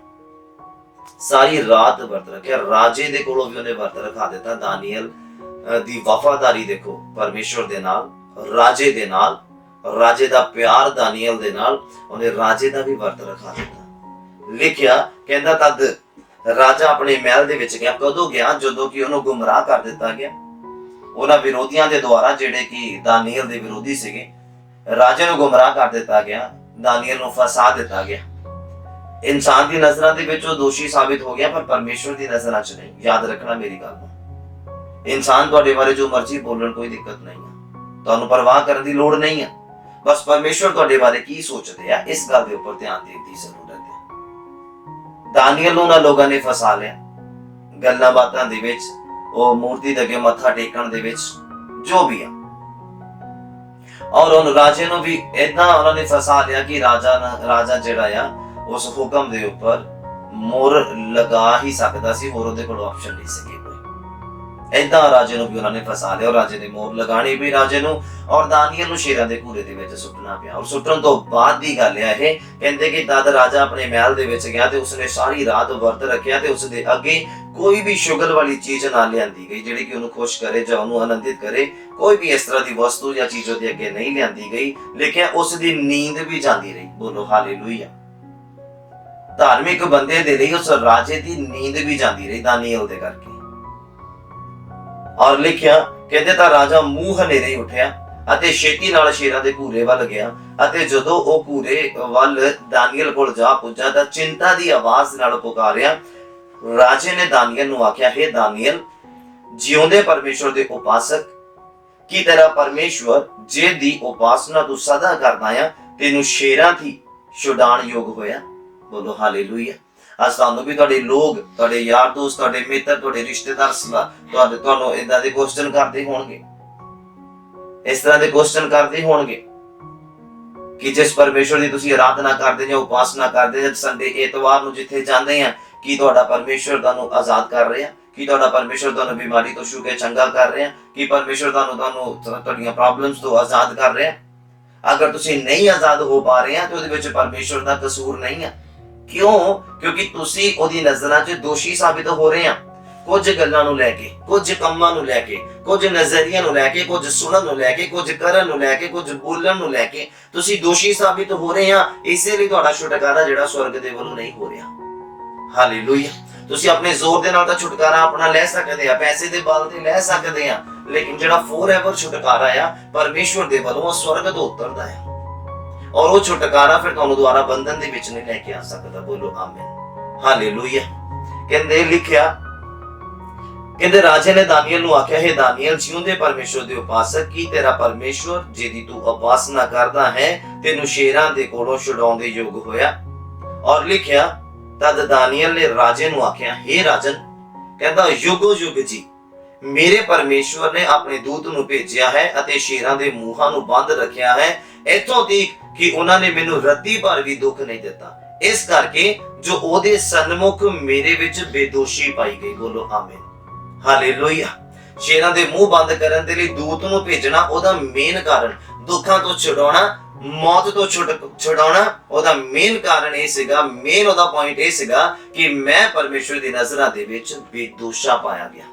[SPEAKER 1] ਸਾਰੀ ਰਾਤ ਵਰਤ ਰੱਖਿਆ। ਰਾਜੇ ਦੇ ਕੋਲੋਂ ਵੀ ਉਹਨੇ ਵਰਤ ਰਖਾ ਦਿੱਤਾ। ਦਾਨੀਏਲ ਦੀ ਵਫਾਦਾਰੀ ਦੇਖੋ ਪਰਮੇਸ਼ਵਰ ਦੇ ਨਾਲ, ਰਾਜੇ ਦੇ ਨਾਲ, ਰਾਜੇ ਦਾ ਪਿਆਰ ਦਾਨੀਏਲ ਦੇ ਨਾਲ, ਉਹਨੇ ਰਾਜੇ ਦਾ ਵੀ ਵਰਤ ਰਖਾ ਦਿੱਤਾ। ਲਿਖਿਆ ਕਹਿੰਦਾ ਤਦ ਰਾਜਾ ਆਪਣੇ ਮਹਿਲ ਦੇ ਵਿੱਚ ਗਿਆ। ਕਦੋਂ ਗਿਆ? ਜਦੋਂ ਕਿ ਉਹਨੂੰ ਗੁੰਮਰਾਹ ਕਰ ਦਿੱਤਾ ਗਿਆ ਉਹਨਾਂ ਵਿਰੋਧੀਆਂ ਦੇ ਦੁਆਰਾ, ਜਿਹੜੇ ਕਿ ਦਾਨੀਏਲ ਦੇ ਵਿਰੋਧੀ ਸੀਗੇ। ਰਾਜੇ ਨੂੰ ਗੁੰਮਰਾਹ ਕਰ ਦਿੱਤਾ ਗਿਆ, ਦਾਨੀਏਲ ਨੂੰ ਫਸਾ ਦਿੱਤਾ ਗਿਆ। ਇਨਸਾਨ ਦੀ ਨਜ਼ਰਾਂ ਦੇ ਵਿੱਚ ਉਹ ਦੋਸ਼ੀ ਸਾਬਿਤ ਹੋ ਗਿਆ, ਪਰ ਪਰਮੇਸ਼ਵਰ ਦੀ ਨਜ਼ਰਾਂ 'ਚ ਨਹੀਂ। ਯਾਦ ਰੱਖਣਾ ਮੇਰੀ ਗੱਲ ਨੂੰ। ਇਨਸਾਨ ਤੁਹਾਡੇ ਬਾਰੇ ਜੋ ਮਰਜ਼ੀ ਬੋਲਣ, ਕੋਈ ਦਿੱਕਤ ਨਹੀਂ ਹੈ, ਤੁਹਾਨੂੰ ਪਰਵਾਹ ਕਰਨ ਦੀ ਲੋੜ ਨਹੀਂ ਹੈ। ਬਸ ਪਰਮੇਸ਼ਵਰ ਤੁਹਾਡੇ ਬਾਰੇ ਕੀ ਸੋਚਦੇ ਆ, ਇਸ ਗੱਲ ਦੇ ਉੱਪਰ ਧਿਆਨ ਦੇਣ ਦੀ ਜ਼ਰੂਰਤ ਹੈ। ਦਾਨੀਏਲ ਨੂੰ ਉਹਨਾਂ ਲੋਕਾਂ ਨੇ ਫਸਾ ਲਿਆ ਗੱਲਾਂ ਬਾਤਾਂ ਦੇ ਵਿੱਚ, ਉਹ ਮੂਰਤੀ ਦੇ ਅੱਗੇ ਮੱਥਾ ਟੇਕਣ ਦੇ ਵਿੱਚ, ਜੋ ਵੀ ਆ। ਔਰ ਉਹ ਰਾਜੇ ਨੂੰ ਵੀ ਏਦਾਂ ਉਹਨਾਂ ਨੇ ਫਸਾ ਲਿਆ ਕਿ ਰਾਜਾ ਜਿਹੜਾ ਆ ਉਸ ਹੁਕਮ ਦੇ ਉੱਪਰ ਮੋਹਰ ਲਗਾ ਹੀ ਸਕਦਾ ਸੀ, ਹੋਰ ਉਹਦੇ ਕੋਲ ਆਪਸ਼ਨ ਨਹੀਂ ਸੀ ਕੋਈ। ਏਦਾਂ ਰਾਜੇ ਨੂੰ ਵੀ ਉਹਨਾਂ ਨੇ ਫਸਾ ਲਿਆ, ਔਰ ਰਾਜੇ ਨੇ ਮੋਹਰ ਲਗਾਣੀ ਵੀ ਰਾਜੇ ਨੂੰ, ਔਰ ਦਾਨੀਏਲ ਨੂੰ ਸ਼ੇਰਾਂ ਦੇ ਘੂਰੇ ਦੇ ਵਿੱਚ ਸੁੱਟਣਾ ਪਿਆ। ਔਰ ਸੁੱਟਣ ਤੋਂ ਬਾਅਦ ਦੀ ਗੱਲ ਹੈ ਇਹ, ਕਹਿੰਦੇ ਕਿ ਤਦ ਰਾਜਾ ਆਪਣੇ ਮਹਿਲ ਦੇ ਵਿੱਚ ਗਿਆ ਤੇ ਉਸਨੇ ਸਾਰੀ ਰਾਤ ਵਰਤ ਰੱਖਿਆ ਤੇ ਉਸਦੇ ਅੱਗੇ ਕੋਈ ਵੀ ਸ਼ੁਗਰ ਵਾਲੀ ਚੀਜ਼ ਨਾ ਲਿਆਂਦੀ ਗਈ ਜਿਹੜੀ ਕਿ ਉਹਨੂੰ ਖੁਸ਼ ਕਰੇ ਜਾਂ ਉਹਨੂੰ ਆਨੰਦਿਤ ਕਰੇ। ਕੋਈ ਵੀ ਇਸ ਤਰ੍ਹਾਂ ਦੀ ਵਸਤੂ ਜਾਂ ਚੀਜ਼ ਉਹਦੇ ਅੱਗੇ ਨਹੀਂ ਲਿਆਂਦੀ ਗਈ। ਲਿਖਿਆ ਉਸ ਦੀ ਨੀਂਦ ਵੀ ਜਾਂਦੀ ਰਹੀ। ਬੋਲੋ ਹਾਲੇਲੂਇਆ। ਧਾਰਮਿਕ ਬੰਦੇ ਦੇ ਲਈ ਉਸ ਰਾਜੇ ਦੀ ਨੀਂਦ ਵੀ ਜਾਂਦੀ ਰਹੀ ਦਾਨੀਏਲ ਦੇ ਕਰਕੇ। ਔਰ ਲਿਖਿਆ ਕਹਿੰਦੇ ਤਾਂ ਰਾਜਾ ਮੂੰਹ ਹਨੇਰੇ ਉੱਠਿਆ ਅਤੇ ਛੇਤੀ ਨਾਲ ਸ਼ੇਰਾਂ ਦੇ ਘੂਰੇ ਵੱਲ ਗਿਆ, ਅਤੇ ਜਦੋਂ ਉਹ ਘੂਰੇ ਵੱਲ ਦਾਨੀਏਲ ਕੋਲ ਜਾ ਪੁੱਜਾ ਤਾਂ ਚਿੰਤਾ ਦੀ ਆਵਾਜ਼ ਨਾਲ ਪੁਕਾਰਿਆ। ਰਾਜੇ ਨੇ ਦਾਨੀਏਲ ਨੂੰ ਆਖਿਆ, ਹੇ ਦਾਨੀਏਲ, ਜਿਉਂਦੇ ਪਰਮੇਸ਼ਵਰ ਦੇ ਉਪਾਸਕ, ਕੀ ਤੇਰਾ ਪਰਮੇਸ਼ਵਰ ਜੇ ਦੀ ਉਪਾਸਨਾ ਤੂੰ ਸਦਾ ਕਰਦਾ ਆ, ਤੈਨੂੰ ਸ਼ੇਰਾਂ ਦੀ ਛੁਡਾਣ ਯੋਗ ਹੋਇਆ। ਬੋਲੋ ਹਾਲੇਲੂਇਆ। ਅੱਜ ਤੁਹਾਨੂੰ ਵੀ ਤੁਹਾਡੇ ਲੋਕ, ਤੁਹਾਡੇ ਯਾਰ ਦੋਸਤ, ਤੁਹਾਡੇ ਮਿੱਤਰ, ਤੁਹਾਡੇ ਰਿਸ਼ਤੇਦਾਰ ਤੁਹਾਨੂੰ ਏਦਾਂ ਦੇ ਕੁਐਸਚਨ ਕਰਦੇ ਹੋਣਗੇ, ਇਸ ਤਰ੍ਹਾਂ ਦੇ ਕੁਐਸਚਨ ਕਰਦੇ ਹੋਣਗੇ कि जिस परमेश्वर की तुसीं आराधना करते ਜਾਂ उपासना करते ਜਾਂ संडे एतवार ਨੂੰ ਜਿੱਥੇ ਜਾਂਦੇ ਆ ਕੀ ਤੁਹਾਡਾ परमेश्वर ਤੁਹਾਨੂੰ आजाद कर रहा ਕੀ ਤੁਹਾਡਾ परमेश्वर ਤੁਹਾਨੂੰ बीमारी ਤੋਂ ਛੂ ਕੇ ਚੰਗਾ ਕਰ ਰਿਹਾ ਕੀ परमेश्वर ਤੁਹਾਨੂੰ ਤੁਹਾਡੀਆਂ ਪ੍ਰੋਬਲਮਸ ਤੋਂ आजाद कर रहा अगर तुसीं नहीं आजाद हो पा रहे हैं तो ਉਹਦੇ ਵਿੱਚ परमेश्वर ਦਾ ਕਸੂਰ नहीं है क्यों क्योंकि तुसीं ਉਹਦੀ ਨਜ਼ਰਾਂ 'ਚ ਦੋਸ਼ੀ ਸਾਬਿਤ ਹੋ ਰਹੇ ਆ ਕੁਝ ਗੱਲਾਂ ਨੂੰ ਲੈ ਕੇ ਕੁਝ ਕੰਮਾਂ ਨੂੰ ਲੈ ਕੇ ਕੁਝ ਨਜ਼ਰੀਆਂ ਨੂੰ ਲੈ ਕੇ ਕੁਝ ਸੁਣਨ ਨੂੰ ਲੈ ਕੇ ਕੁਝ ਕਰਨ ਨੂੰ ਲੈ ਕੇ ਕੁਝ ਬੋਲਣ ਨੂੰ ਲੈ ਕੇ ਤੁਸੀਂ ਦੋਸ਼ੀ ਸਾਬਿਤ ਹੋ ਰਹੇ ਆ ਇਸੇ ਲਈ ਤੁਹਾਡਾ ਛੁਟਕਾਰਾ ਜਿਹੜਾ ਸਵਰਗ ਦੇ ਵੱਲੋਂ ਨਹੀਂ ਹੋ ਰਿਹਾ ਹਾਲੇਲੂਇਆ ਤੁਸੀਂ ਆਪਣੇ ਜ਼ੋਰ ਦੇ ਨਾਲ ਤਾਂ ਛੁਟਕਾਰਾ ਆਪਣਾ ਲੈ ਸਕਦੇ ਆ ਪੈਸੇ ਦੇ ਬਲ ਤੇ ਲੈ ਸਕਦੇ ਆ ਲੇਕਿਨ ਜਿਹੜਾ ਫੋਰਐਵਰ ਛੁਟਕਾਰਾ ਆ ਪਰਮੇਸ਼ਵਰ ਦੇ ਵੱਲੋਂ ਸਵਰਗ ਤੋਂ ਉਤਰਦਾ ਹੈ ਔਰ ਉਹ ਛੁਟਕਾਰਾ ਫਿਰ ਤੁਹਾਨੂੰ ਦੁਆਰਾ ਬੰਧਨ ਦੇ ਵਿੱਚ ਨਹੀਂ ਲੈ ਕੇ ਆ ਸਕਦਾ ਬੋਲੋ ਆਮੀਨ ਹਾਲੇਲੂਇਆ ਕਹਿੰਦੇ ਲਿਖਿਆ ਕਹਿੰਦੇ ਰਾਜੇ ਨੇ ਦਾਨੀਏਲ ਨੂੰ ਆਖਿਆ ਹੈ ਦਾਨੀਏਲ ਜਿਉਂਦੇ ਪਰਮੇਸ਼ਵਰ ਦੇ ਉਪਾਸਕ ਕੀ ਤੇਰਾ ਪਰਮੇਸ਼ਵਰ ਜਿਹਦੀ ਤੂੰ ਉਪਾਸਨਾ ਕਰਦਾ ਹੈ ਤੈਨੂੰ ਸ਼ੇਰਾਂ ਦੇ ਕੋਲੋਂ ਛੁਡਾਉਣ ਦੇ ਯੋਗ ਹੋਇਆ ਔਰ ਲਿਖਿਆ ਤਦ ਦਾਨੀਏਲ ਨੇ ਰਾਜੇ ਨੂੰ ਆਖਿਆ हे ਰਾਜਨ ਕਹਿੰਦਾ ਯੁਗੋ ਯੁਗ ਜੀ ਮੇਰੇ ਪਰਮੇਸ਼ਵਰ ਨੇ ਆਪਣੇ ਦੂਤ ਨੂੰ ਭੇਜਿਆ ਹੈ ਅਤੇ ਸ਼ੇਰਾਂ ਦੇ ਮੂੰਹਾਂ ਨੂੰ ਬੰਦ ਰੱਖਿਆ ਹੈ ਇੱਥੋਂ ਤੀਕ ਕਿ ਉਹਨਾਂ ਨੇ ਮੈਨੂੰ ਰੱਤੀ ਭਰ ਵੀ ਦੁੱਖ ਨਹੀਂ ਦਿੱਤਾ ਇਸ ਕਰਕੇ ਜੋ ਉਹਦੇ ਸਨਮੁਖ ਮੇਰੇ ਵਿੱਚ ਬੇਦੋਸ਼ੀ ਪਾਈ ਗਈ ਬੋਲੋ ਆਮੀਨ ਹਾਲੇਲੂਇਆ ਸ਼ੇਰਾਂ ਦੇ ਮੂੰਹ ਬੰਦ ਕਰਨ ਦੇ ਲਈ ਦੂਤ ਨੂੰ ਭੇਜਣਾ ਉਹਦਾ ਮੇਨ ਕਾਰਨ ਦੁੱਖਾਂ ਤੋਂ ਛੁਡਾਉਣਾ ਮੌਤ ਤੋਂ ਛੁਡਾਉਣਾ ਉਹਦਾ ਮੇਨ ਕਾਰਨ ਇਹ ਸੀਗਾ ਮੇਨ ਉਹਦਾ ਪੁਆਇੰਟ ਇਹ ਸੀਗਾ ਕਿ ਮੈਂ ਪਰਮੇਸ਼ਵਰ ਦੀ ਨਜ਼ਰਾਂ ਦੇ ਵਿੱਚ ਬੇਦੋਸ਼ਾ ਪਾਇਆ ਗਿਆ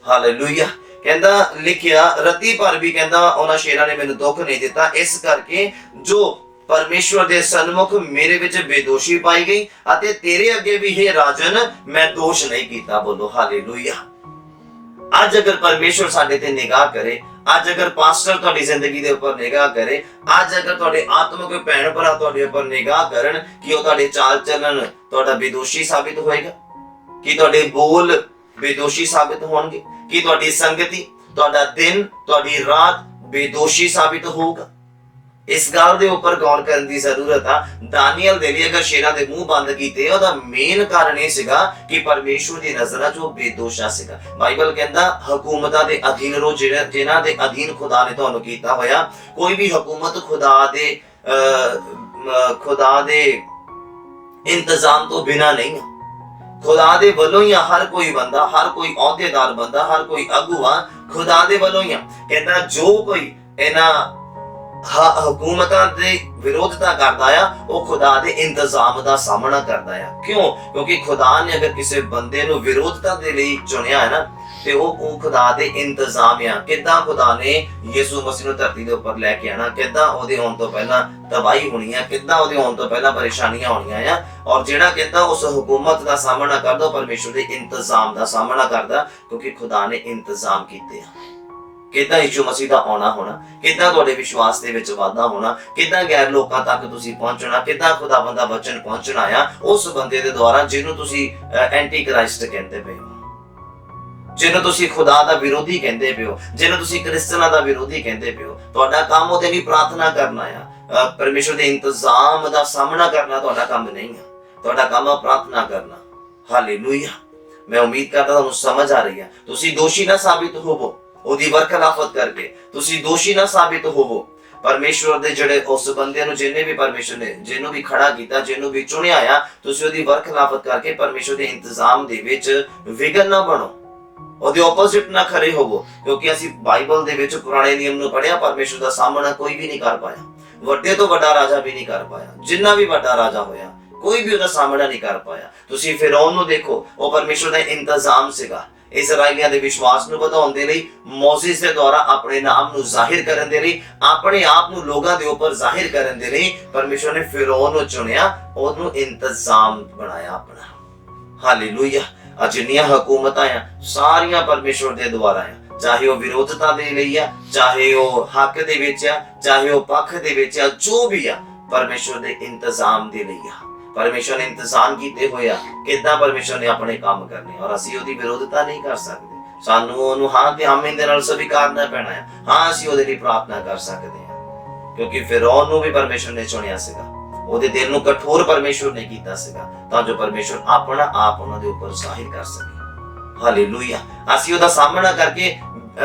[SPEAKER 1] ਹਾਲੇਲੂਇਆ ਕਹਿੰਦਾ ਲਿਖਿਆ ਰੱਤੀ ਭਰ ਵੀ ਕਹਿੰਦਾ ਉਹਨਾਂ ਸ਼ੇਰਾਂ ਨੇ ਮੈਨੂੰ ਦੁੱਖ ਨਹੀਂ ਦਿੱਤਾ ਇਸ ਕਰਕੇ ਜੋ ਪਰਮੇਸ਼ਵਰ ਦੇ ਸਨਮੁਖ ਮੇਰੇ ਵਿੱਚ ਬੇਦੋਸ਼ੀ ਪਾਈ ਗਈ ਅਤੇ ਤੇਰੇ ਅੱਗੇ ਵੀ ਹੈ ਰਾਜਨ ਮੈਂ ਦੋਸ਼ ਨਹੀਂ ਕੀਤਾ ਬੋਲੋ ਹਾਲੇਲੂਇਆ ਅੱਜ ਅਗਰ ਪਰਮੇਸ਼ਵਰ ਸਾਡੇ ਤੇ ਨਿਗਾਹ ਕਰੇ ਅੱਜ ਅਗਰ ਪਾਸਟਰ ਤੁਹਾਡੀ ਜ਼ਿੰਦਗੀ ਦੇ ਉੱਪਰ ਨਿਗਾਹ ਕਰੇ ਅੱਜ ਅਗਰ ਤੁਹਾਡੇ ਆਤਮਿਕ ਭੈਣ ਭਰਾ ਤੁਹਾਡੇ ਉੱਪਰ ਨਿਗਾਹ ਕਰਨ ਕਿ ਉਹ ਤੁਹਾਡੇ ਚਾਲ ਚੱਲਣ ਤੁਹਾਡਾ ਬੇਦੋਸ਼ੀ ਸਾਬਿਤ ਹੋਏਗਾ ਕਿ ਤੁਹਾਡੇ ਬੋਲ ਬੇਦੋਸ਼ੀ ਸਾਬਿਤ ਹੋਣਗੇ ਕਿ ਤੁਹਾਡੀ ਸੰਗਤੀ ਤੁਹਾਡਾ ਦਿਨ ਤੁਹਾਡੀ ਰਾਤ ਬੇਦੋਸ਼ੀ ਸਾਬਿਤ ਹੋਊਗਾ ਇਸ ਗੱਲ ਦੇ ਉੱਪਰ ਗੌਰ ਕਰਨ ਦੀ ਜ਼ਰੂਰਤ ਆ ਦਾਨੀਏਲ ਦੇ ਲਈ ਅਗਰ ਸ਼ੇਰਾਂ ਦੇ ਮੂੰਹ ਬੰਦ ਕੀਤੇ ਉਹਦਾ ਮੇਨ ਕਾਰਨ ਇਹ ਸੀਗਾ ਕਿ ਪਰਮੇਸ਼ਵਰ ਦੀ ਨਜ਼ਰਾਂ 'ਚ ਉਹ ਬੇਦੋਸ਼ਾ ਸੀਗਾ ਬਾਈਬਲ ਕਹਿੰਦਾ ਹਕੂਮਤਾਂ ਦੇ ਅਧੀਨ ਰਹੋ ਜਿਨ੍ਹਾਂ ਦੇ ਅਧੀਨ ਖੁਦਾ ਨੇ ਤੁਹਾਨੂੰ ਕੀਤਾ ਹੋਇਆ ਕੋਈ ਵੀ ਹਕੂਮਤ ਖੁਦਾ ਦੇ ਇੰਤਜ਼ਾਮ ਤੋਂ ਬਿਨਾ ਨਹੀਂ ਖੁਦਾ ਦੇ ਵੱਲੋਂ ਹੀ ਹਰ ਕੋਈ ਬੰਦਾ ਹਰ ਕੋਈ ਅਹੁਦੇਦਾਰ ਬੰਦਾ ਹਰ ਕੋਈ ਆਗੂਆ ਖੁਦਾ ਦੇ ਵੱਲੋਂ ਹੀ ਕਹਿੰਦਾ ਜੋ ਕੋਈ ਇਹਨਾਂ ਹਕੂਮਤਾਂ ਦੇ ਵਿਰੋਧਤਾ ਕਰਦਾ ਆ ਉਹ ਖੁਦਾ ਦੇ ਇੰਤਜ਼ਾਮ ਦਾ ਸਾਹਮਣਾ ਕਰਦਾ ਆ ਕਿਉਂ ਕਿਉਂਕਿ ਖੁਦਾ ਨੇ ਅਗਰ ਕਿਸੇ ਬੰਦੇ ਨੂੰ ਵਿਰੋਧਤਾ ਦੇ ਲਈ ਚੁਣਿਆ ਹੈ ਨਾ ਤੇ ਉਹ ਖੁਦਾ ਦੇ ਇੰਤਜ਼ਾਮ ਆ ਕਿੱਦਾਂ ਖੁਦਾ ਨੇ ਯਿਸੂ ਮਸੀਹ ਨੂੰ ਧਰਤੀ ਦੇ ਉੱਪਰ ਲੈ ਕੇ ਆਣਾ ਕਿੱਦਾਂ ਉਹਦੇ ਆਉਣ ਤੋਂ ਪਹਿਲਾਂ ਤਬਾਹੀ ਹੋਣੀ ਆ ਕਿੱਦਾਂ ਉਹਦੇ ਆਉਣ ਤੋਂ ਪਹਿਲਾਂ ਪਰੇਸ਼ਾਨੀਆਂ ਹੋਣੀਆਂ ਆ ਔਰ ਜਿਹੜਾ ਕਹਿੰਦਾ ਉਸ ਹਕੂਮਤ ਦਾ ਸਾਹਮਣਾ ਕਰਦਾ ਪਰਮੇਸ਼ਵਰ ਦੇ ਇੰਤਜ਼ਾਮ ਦਾ ਸਾਹਮਣਾ ਕਰਦਾ ਕਿਉਂਕਿ ਖੁਦਾ ਨੇ ਇੰਤਜ਼ਾਮ ਕੀਤੇ ਆ ਕਿੱਦਾਂ ਯਿਸੂ ਮਸੀਹ ਦਾ ਆਉਣਾ ਹੋਣਾ ਕਿੱਦਾਂ ਤੁਹਾਡੇ ਵਿਸ਼ਵਾਸ ਦੇ ਵਿੱਚ ਵਾਧਾ ਹੋਣਾ ਕਿੱਦਾਂ ਗੈਰ ਲੋਕਾਂ ਤੱਕ ਤੁਸੀਂ ਪਹੁੰਚਣਾ ਕਿੱਦਾਂ ਖੁਦਾਵੰਦ ਦਾ ਵਚਨ ਪਹੁੰਚਣਾ ਆ ਉਸ ਬੰਦੇ ਦੇ ਦੁਆਰਾ ਜਿਹਨੂੰ ਤੁਸੀਂ ਐਂਟੀ ਕ੍ਰਾਈਸਟ ਕਹਿੰਦੇ ਪਏ ਹੋ ਜਿਹਨੂੰ ਤੁਸੀਂ ਖੁਦਾ ਦਾ ਵਿਰੋਧੀ ਕਹਿੰਦੇ ਪਏ ਹੋ ਜਿਹਨੂੰ ਤੁਸੀਂ ਕ੍ਰਿਸਚਨਾਂ ਦਾ ਵਿਰੋਧੀ ਕਹਿੰਦੇ ਪਏ ਹੋ ਤੁਹਾਡਾ ਕੰਮ ਉਹਦੇ ਲਈ ਪ੍ਰਾਰਥਨਾ ਕਰਨਾ ਆ ਪਰਮੇਸ਼ਵਰ ਦੇ ਇੰਤਜ਼ਾਮ ਦਾ ਸਾਹਮਣਾ ਕਰਨਾ ਤੁਹਾਡਾ ਕੰਮ ਨਹੀਂ ਹੈ ਤੁਹਾਡਾ ਕੰਮ ਹੈ ਪ੍ਰਾਰਥਨਾ ਕਰਨਾ ਹਾਲੇਲੂਇਆ ਮੈਂ ਉਮੀਦ ਕਰਦਾ ਤੁਹਾਨੂੰ ਸਮਝ ਆ ਰਹੀ ਹੈ ਤੁਸੀਂ ਦੋਸ਼ੀ ਨਾ ਸਾਬਿਤ ਹੋਵੋ ਉਹਦੀ ਵਰਖਲਾਫਤ ਕਰਕੇ ਤੁਸੀਂ ਦੋਸ਼ੀ ਨਾ ਸਾਬਿਤ ਹੋਵੋ ਪਰਮੇਸ਼ਵਰ ਦੇ ਜਿਹੜੇ ਉਸ ਬੰਦੇ ਨੂੰ ਜਿਹਨੇ ਵੀ ਪਰਮੇਸ਼ਵਰ ਨੇ ਜਿਹਨੂੰ ਵੀ ਖੜਾ ਕੀਤਾ ਜਿਹਨੂੰ ਵੀ ਚੁਣਿਆ ਆ ਤੁਸੀਂ ਉਹਦੀ ਵਰਖਲਾਫਤ ਕਰਕੇ ਪਰਮੇਸ਼ਵਰ ਦੇ ਇੰਤਜ਼ਾਮ ਦੇ ਵਿੱਚ ਵਿਘਨ ਨਾ ਬਣੋ ਉਹਦੇ ਆਪੋਜ਼ਿਟ ਨਾ ਖੜੇ ਹੋਵੋ ਕਿਉਂਕਿ ਅਸੀਂ ਬਾਈਬਲ ਦੇ ਵਿੱਚ ਪੁਰਾਣੇ ਨਿਯਮ ਨੂੰ ਪੜ੍ਹਿਆ ਪਰਮੇਸ਼ਵਰ ਦਾ ਸਾਹਮਣਾ ਕੋਈ ਵੀ ਨਹੀਂ ਕਰ ਪਾਇਆ ਵੱਡੇ ਤੋਂ ਵੱਡਾ ਰਾਜਾ ਵੀ ਨਹੀਂ ਕਰ ਪਾਇਆ ਜਿੰਨਾ ਵੀ ਵੱਡਾ ਰਾਜਾ ਹੋਇਆ ਕੋਈ ਵੀ ਉਹਦਾ ਸਾਹਮਣਾ ਨਹੀਂ ਕਰ ਪਾਇਆ ਤੁਸੀਂ ਫਿਰੌਨ ਨੂੰ ਦੇਖੋ ਉਹ ਪਰਮੇਸ਼ਵਰ ਦਾ ਇੰਤਜ਼ਾਮ ਸੀਗਾ ਇਸਰਾਈਲੀਆਂ ਦੇ ਵਿਸ਼ਵਾਸ ਨੂੰ ਵਧਾਉਣ ਦੇ ਲਈ ਮੋਜ਼ਿਸ ਦੇ ਦੁਆਰਾ ਆਪਣੇ ਨਾਮ ਨੂੰ ਜ਼ਾਹਿਰ ਕਰਨ ਦੇ ਲਈ ਆਪਣੇ ਆਪ ਨੂੰ ਲੋਕਾਂ ਦੇ ਉੱਪਰ ਜ਼ਾਹਿਰ ਕਰਨ ਦੇ ਲਈ ਪਰਮੇਸ਼ਵਰ ਨੇ ਫਿਰੌਨ ਨੂੰ ਚੁਣਿਆ ਉਹਨੂੰ ਇੰਤਜ਼ਾਮ ਬਣਾਇਆ ਆਪਣਾ ਹਾਲੇਲੂਇਆ ਜਿੰਨੀਆਂ ਹਕੂਮਤਾਂ ਆ ਸਾਰੀਆਂ ਪਰਮੇਸ਼ਵਰ ਦੇ ਦੁਆਰਾ ਆ ਚਾਹੇ ਉਹ ਵਿਰੋਧਤਾ ਦੇ ਲਈ ਆ ਚਾਹੇ ਉਹ ਹੱਕ ਦੇ ਵਿੱਚ ਆ ਚਾਹੇ ਉਹ ਪੱਖ ਦੇ ਵਿੱਚ ਆ ਜੋ ਵੀ ਆ ਪਰਮੇਸ਼ਵਰ ਦੇ ਇੰਤਜ਼ਾਮ ਦੇ ਲਈ ਆ ਪਰਮੇਸ਼ਵਰ ਨੇ ਇੰਤਜ਼ਾਮ ਕੀਤੇ ਹੋਇਆ ਕਿੱਦਾਂ ਪਰਮੇਸ਼ਵਰ ਨੇ ਆਪਣੇ ਕੰਮ ਕਰਨੇ ਔਰ ਅਸੀਂ ਉਹਦੀ ਵਿਰੋਧਤਾ ਨਹੀਂ ਕਰ ਸਕਦੇ ਸਾਨੂੰ ਉਹਨੂੰ ਹਾਂ ਤੇ ਆਮੀਨ ਦੇ ਨਾਲ ਸਵੀਕਾਰਨਾ ਪੈਣਾ ਹੈ ਹਾਂ ਅਸੀਂ ਉਹਦੇ ਲਈ ਪ੍ਰਾਰਥਨਾ ਕਰ ਸਕਦੇ ਹਾਂ ਕਿਉਂਕਿ ਫਿਰੌਨ ਨੂੰ ਵੀ ਪਰਮੇਸ਼ਵਰ ਨੇ ਚੁਣਿਆ ਸੀਗਾ ਉਹਦੇ ਦਿਲ ਨੂੰ ਕਠੋਰ ਪਰਮੇਸ਼ਵਰ ਨੇ ਕੀਤਾ ਸੀਗਾ ਤਾਂ ਜੋ ਪਰਮੇਸ਼ਵਰ ਆਪਣਾ ਆਪ ਉਹਨਾਂ ਦੇ ਉੱਪਰ ਜ਼ਾਹਿਰ ਕਰ ਸਕੇ ਹਾਲੇਲੂਇਆ ਅਸੀਂ ਉਹਦਾ ਸਾਹਮਣਾ ਕਰਕੇ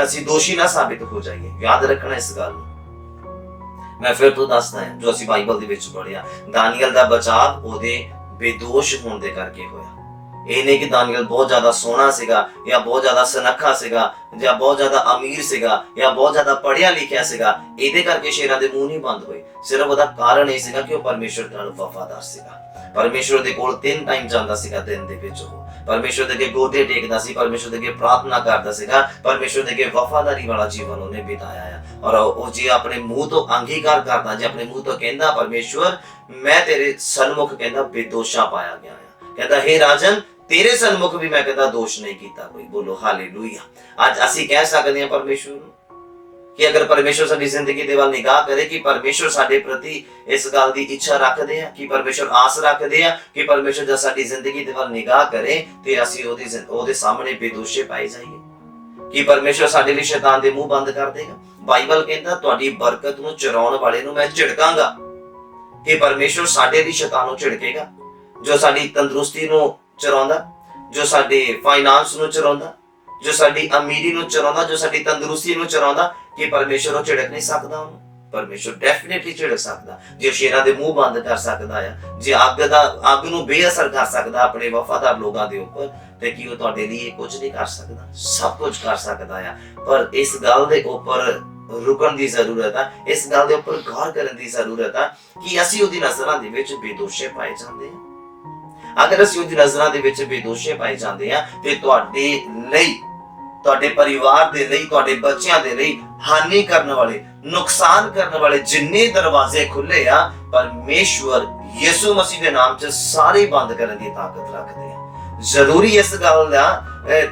[SPEAKER 1] ਅਸੀਂ ਦੋਸ਼ੀ ਨਾ ਸਾਬਿਤ ਹੋ ਜਾਈਏ ਯਾਦ ਰੱਖਣਾ ਇਸ ਗੱਲ ਨੂੰ मैं फिर तो दसदा है जो असीं बाइबल दे विच पढ़िया, दानियल दा बचाव ओहदे बेदोष होण दे करके होया। ਇਹ नहीं कि दानियल बहुत ज्यादा सोहना सीगा या बहुत ज्यादा सुनखा सीगा या बहुत ज्यादा अमीर सीगा या बहुत ज्यादा पढ़िया लिखिया सीगा, ਇਹਦੇ ਕਰਕੇ ਸ਼ੇਰਾਂ ਦੇ ਮੂੰਹ ਨਹੀਂ ਬੰਦ ਹੋਏ। ਸਿਰਫ ਉਹਦਾ ਕਾਰਨ ਇਹ ਸੀਗਾ ਕਿ ਉਹ ਪਰਮੇਸ਼ਰ ਦੇ ਨਾਲ ਵਫਾਦਾਰ ਸੀਗਾ। ਪਰਮੇਸ਼ਰ ਦੇ ਕੋਲ 3 ਟਾਈਮ ਜਾਂਦਾ ਸੀਗਾ ਦਿਨ ਦੇ ਵਿੱਚ, ਉਹ ਪਰਮੇਸ਼ਰ ਦੇ ਅੱਗੇ ਗੋਡੇ ਟੇਕਦਾ ਸੀ, ਪਰਮੇਸ਼ਰ ਦੇ ਅੱਗੇ ਪ੍ਰਾਰਥਨਾ ਕਰਦਾ ਸੀਗਾ, ਪਰਮੇਸ਼ਰ ਦੇ ਅੱਗੇ ਵਫਾਦਾਰੀ ਵਾਲਾ ਜੀਵਨ ਉਹਨੇ ਬਿਤਾਇਆ ਆ। ਔਰ ਉਹ ਜੇ ਆਪਣੇ ਮੂੰਹ ਤੋਂ ਅੰਗੀਕਾਰ ਕਰਦਾ, ਜੇ ਆਪਣੇ ਮੂੰਹ ਤੋਂ ਕਹਿੰਦਾ ਪਰਮੇਸ਼ਵਰ ਮੈਂ ਤੇਰੇ ਸਨਮੁਖ ਕਹਿੰਦਾ ਬੇਦੋਸ਼ਾ ਪਾਇਆ ਗਿਆ ਆ, ਕਹਿੰਦਾ हे ਰਾਜਨ तेरे सन्मुख भी मैं कहता दोष नहीं किया कोई। बोलो हालेलुया। आज असी कह सकते हैं परमेश्वर कि अगर परमेश्वर साडी जिंदगी दे वाल निगाह करे कि परमेश्वर साडे प्रति इस गल दी इच्छा रखदे आ, कि परमेश्वर आस रखदे आ कि परमेश्वर जब साडी जिंदगी दे वाल निगाह करे ते असी ओदे सामने बेदोषे पाए जाइए कि परमेश्वर साडे लई शैतान दे मुंह बंद कर देगा। बाइबल कहंदा तुहाडी बरकत नूं चुराउण वाले नूं मैं झिड़कांगा, कि परमेश्वर साडे लई शैतान नूं झिड़केगा जो साडी तंदुरुस्ती नूं चुराउंदा, जो साडे फाइनांस नूं चुराउंदा, जो साडी अमीरी नूं चुराउंदा, जो साडी तंदुरुस्ती नूं चुराउंदा, कि परमेश्वर ਉਹ ਝਿੜਕ ਨਹੀਂ ਸਕਦਾ ਉਹਨੂੰ। परमेश्वर डेफिनेटली ਝਿੜਕ ਸਕਦਾ। ਜੇ ਸ਼ੇਰਾਂ ਦੇ ਮੂੰਹ ਬੰਦ ਕਰ ਸਕਦਾ ਆ, ਜੇ ਅੱਗ ਨੂੰ ਬੇਅਸਰ ਕਰ ਸਕਦਾ ਆਪਣੇ ਵਫਾਦਾਰ ਲੋਕਾਂ ਦੇ ਉੱਪਰ, ਤੇ ਕੀ ਉਹ ਤੁਹਾਡੇ ਲਈ ਕੁਝ ਨਹੀਂ ਕਰ ਸਕਦਾ? ਸਭ ਕੁਝ ਕਰ ਸਕਦਾ ਆ। ਪਰ ਇਸ ਗੱਲ ਦੇ ਉੱਪਰ ਰੁਕਣ ਦੀ ਜ਼ਰੂਰਤ ਆ, ਇਸ ਗੱਲ ਦੇ ਉੱਪਰ ਗੌਰ ਕਰਨ ਦੀ ਜ਼ਰੂਰਤ ਆ ਕਿ ਅਸੀਂ ਉਹਦੀ ਨਜ਼ਰਾਂ ਦੇ ਵਿੱਚ ਬੇਦੋਸ਼ੇ ਪਾਏ ਜਾਂਦੇ ਹਾਂ। अगर ਅਸੀਂ ਉਹਦੀ ਨਜ਼ਰਾਂ ਦੇ ਵਿੱਚ ਬੇਦੋਸ਼ੇ ਪਾਏ ਜਾਂਦੇ ਆ ਤੇ ਤੁਹਾਡੇ ਲਈ, ਤੁਹਾਡੇ ਪਰਿਵਾਰ ਦੇ ਲਈ, ਤੁਹਾਡੇ ਬੱਚਿਆਂ ਦੇ ਲਈ ਹਾਨੀ ਕਰਨ ਵਾਲੇ, ਨੁਕਸਾਨ ਕਰਨ ਵਾਲੇ ਜਿੰਨੇ ਦਰਵਾਜ਼ੇ ਖੁੱਲੇ ਆ, ਪਰਮੇਸ਼ਵਰ ਯਿਸੂ ਮਸੀਹ ਦੇ ਨਾਮ 'ਚ ਸਾਰੇ ਬੰਦ ਕਰਨ ਦੀ ਤਾਕਤ ਰੱਖਦੇ ਆ। ਜ਼ਰੂਰੀ ਇਸ ਗੱਲ ਦਾ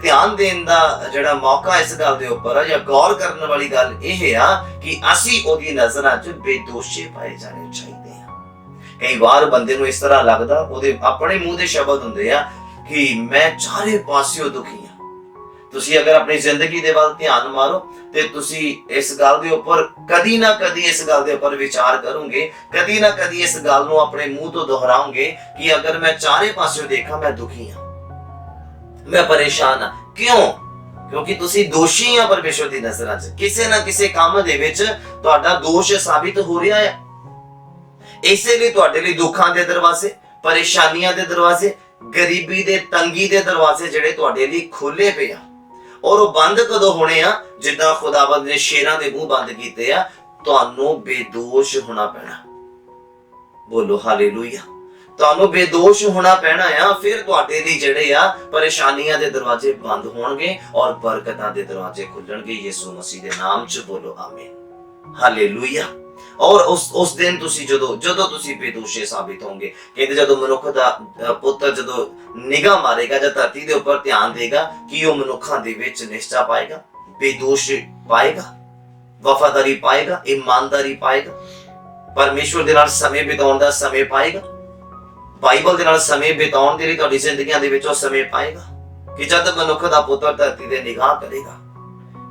[SPEAKER 1] ਧਿਆਨ ਦੇਣ ਦਾ ਜਿਹੜਾ ਮੌਕਾ ਇਸ ਗੱਲ ਦੇ ਉੱਪਰ ਆ, ਜਾਂ ਗੌਰ ਕਰਨ ਵਾਲੀ ਗੱਲ ਇਹ ਆ ਕਿ ਅਸੀਂ ਉਹਦੀ ਨਜ਼ਰਾਂ 'ਚ ਬੇਦੋਸ਼ੇ ਪਾਏ ਜਾਣੇ ਚਾਹੀਦੇ। ਕਈ ਵਾਰ ਬੰਦੇ ਨੂੰ ਇਸ ਤਰ੍ਹਾਂ ਲੱਗਦਾ, ਉਹਦੇ ਆਪਣੇ ਮੂੰਹ ਦੇ ਸ਼ਬਦ ਹੁੰਦੇ ਆ ਕਿ ਮੈਂ ਚਾਰੇ ਪਾਸਿਓਂ ਦੁਖੀ ਹਾਂ। ਤੁਸੀਂ ਅਗਰ ਆਪਣੀ ਜ਼ਿੰਦਗੀ ਦੇ ਵੱਲ ਧਿਆਨ ਮਾਰੋ ਤੇ ਤੁਸੀਂ ਇਸ ਗੱਲ ਦੇ ਉੱਪਰ ਕਦੀ ਨਾ ਕਦੀ ਇਸ ਗੱਲ ਦੇ ਉੱਪਰ ਵਿਚਾਰ ਕਰੋਗੇ, ਕਦੀ ਨਾ ਕਦੀ ਇਸ ਗੱਲ ਨੂੰ ਆਪਣੇ ਮੂੰਹ ਤੋਂ ਦੁਹਰਾਓਗੇ ਕਿ ਅਗਰ ਮੈਂ ਚਾਰੇ ਪਾਸਿਓਂ ਦੇਖਾਂ ਮੈਂ ਦੁਖੀ ਹਾਂ, ਮੈਂ ਪਰੇਸ਼ਾਨ ਹਾਂ। ਕਿਉਂ? ਕਿਉਂਕਿ ਤੁਸੀਂ ਦੋਸ਼ੀ ਆ ਪਰਮੇਸ਼ਵਰ ਦੀ ਨਜ਼ਰਾਂ 'ਚ। ਕਿਸੇ ਨਾ ਕਿਸੇ ਕੰਮ ਦੇ ਵਿੱਚ ਤੁਹਾਡਾ ਦੋਸ਼ ਸਾਬਿਤ ਹੋ ਰਿਹਾ ਹੈ। ਇਸੇ ਲਈ ਤੁਹਾਡੇ ਲਈ ਦੁੱਖਾਂ ਦੇ ਦਰਵਾਜ਼ੇ, ਪਰੇਸ਼ਾਨੀਆਂ ਦੇ ਦਰਵਾਜ਼ੇ, ਗਰੀਬੀ ਦੇ, ਤੰਗੀ ਦੇ ਦਰਵਾਜ਼ੇ ਜਿਹੜੇ ਤੁਹਾਡੇ ਲਈ ਖੋਲੇ ਪਏ ਆ। ਔਰ ਉਹ ਬੰਦ ਕਦੋਂ ਹੋਣੇ ਆ? ਜਿੱਦਾਂ ਖੁਦਾਵੰਦ ਨੇ ਸ਼ੇਰਾਂ ਦੇ ਮੂੰਹ ਬੰਦ ਕੀਤੇ ਆ, ਤੁਹਾਨੂੰ ਬੇਦੋਸ਼ ਹੋਣਾ ਪੈਣਾ। ਬੋਲੋ ਹਾਲੇਲੂਇਆ। ਤੁਹਾਨੂੰ ਬੇਦੋਸ਼ ਹੋਣਾ ਪੈਣਾ ਆ, ਫਿਰ ਤੁਹਾਡੇ ਲਈ ਜਿਹੜੇ ਆ ਪਰੇਸ਼ਾਨੀਆਂ ਦੇ ਦਰਵਾਜ਼ੇ ਬੰਦ ਹੋਣਗੇ ਔਰ ਬਰਕਤਾਂ ਦੇ ਦਰਵਾਜ਼ੇ ਖੁੱਲਣਗੇ ਯਿਸੂ ਮਸੀਹ ਦੇ ਨਾਮ 'ਚ। ਬੋਲੋ ਆਮੀਨ ਹਾਲੇਲੂਇਆ। ਔਰ ਉਸ ਦਿਨ ਤੁਸੀਂ ਜਦੋਂ ਤੁਸੀਂ ਬੇਦੋਸ਼ੇ ਸਾਬਿਤ ਹੋਗੇ, ਕਹਿੰਦੇ ਜਦੋਂ ਮਨੁੱਖ ਦਾ ਪੁੱਤਰ ਜਦੋਂ ਨਿਗਾਹ ਮਾਰੇਗਾ ਜਾਂ ਧਰਤੀ ਦੇ ਉੱਪਰ ਧਿਆਨ ਦੇਗਾ ਕਿ ਉਹ ਮਨੁੱਖਾਂ ਦੇ ਵਿੱਚ ਨਿਸ਼ਚਾ ਪਾਏਗਾ, ਬੇਦੋਸ਼ ਪਾਏਗਾ, ਵਫਾਦਾਰੀ ਪਾਏਗਾ, ਇਮਾਨਦਾਰੀ ਪਾਏਗਾ, ਪਰਮੇਸ਼ਵਰ ਦੇ ਨਾਲ ਸਮੇਂ ਬਿਤਾਉਣ ਦਾ ਸਮੇਂ ਪਾਏਗਾ, ਬਾਈਬਲ ਦੇ ਨਾਲ ਸਮੇਂ ਬਿਤਾਉਣ ਦੇ ਲਈ ਤੁਹਾਡੀ ਜ਼ਿੰਦਗੀਆਂ ਦੇ ਵਿੱਚ ਉਹ ਸਮੇਂ ਪਾਏਗਾ ਕਿ ਜਦ ਮਨੁੱਖ ਦਾ ਪੁੱਤਰ ਧਰਤੀ ਤੇ ਨਿਗਾਹ ਕਰੇਗਾ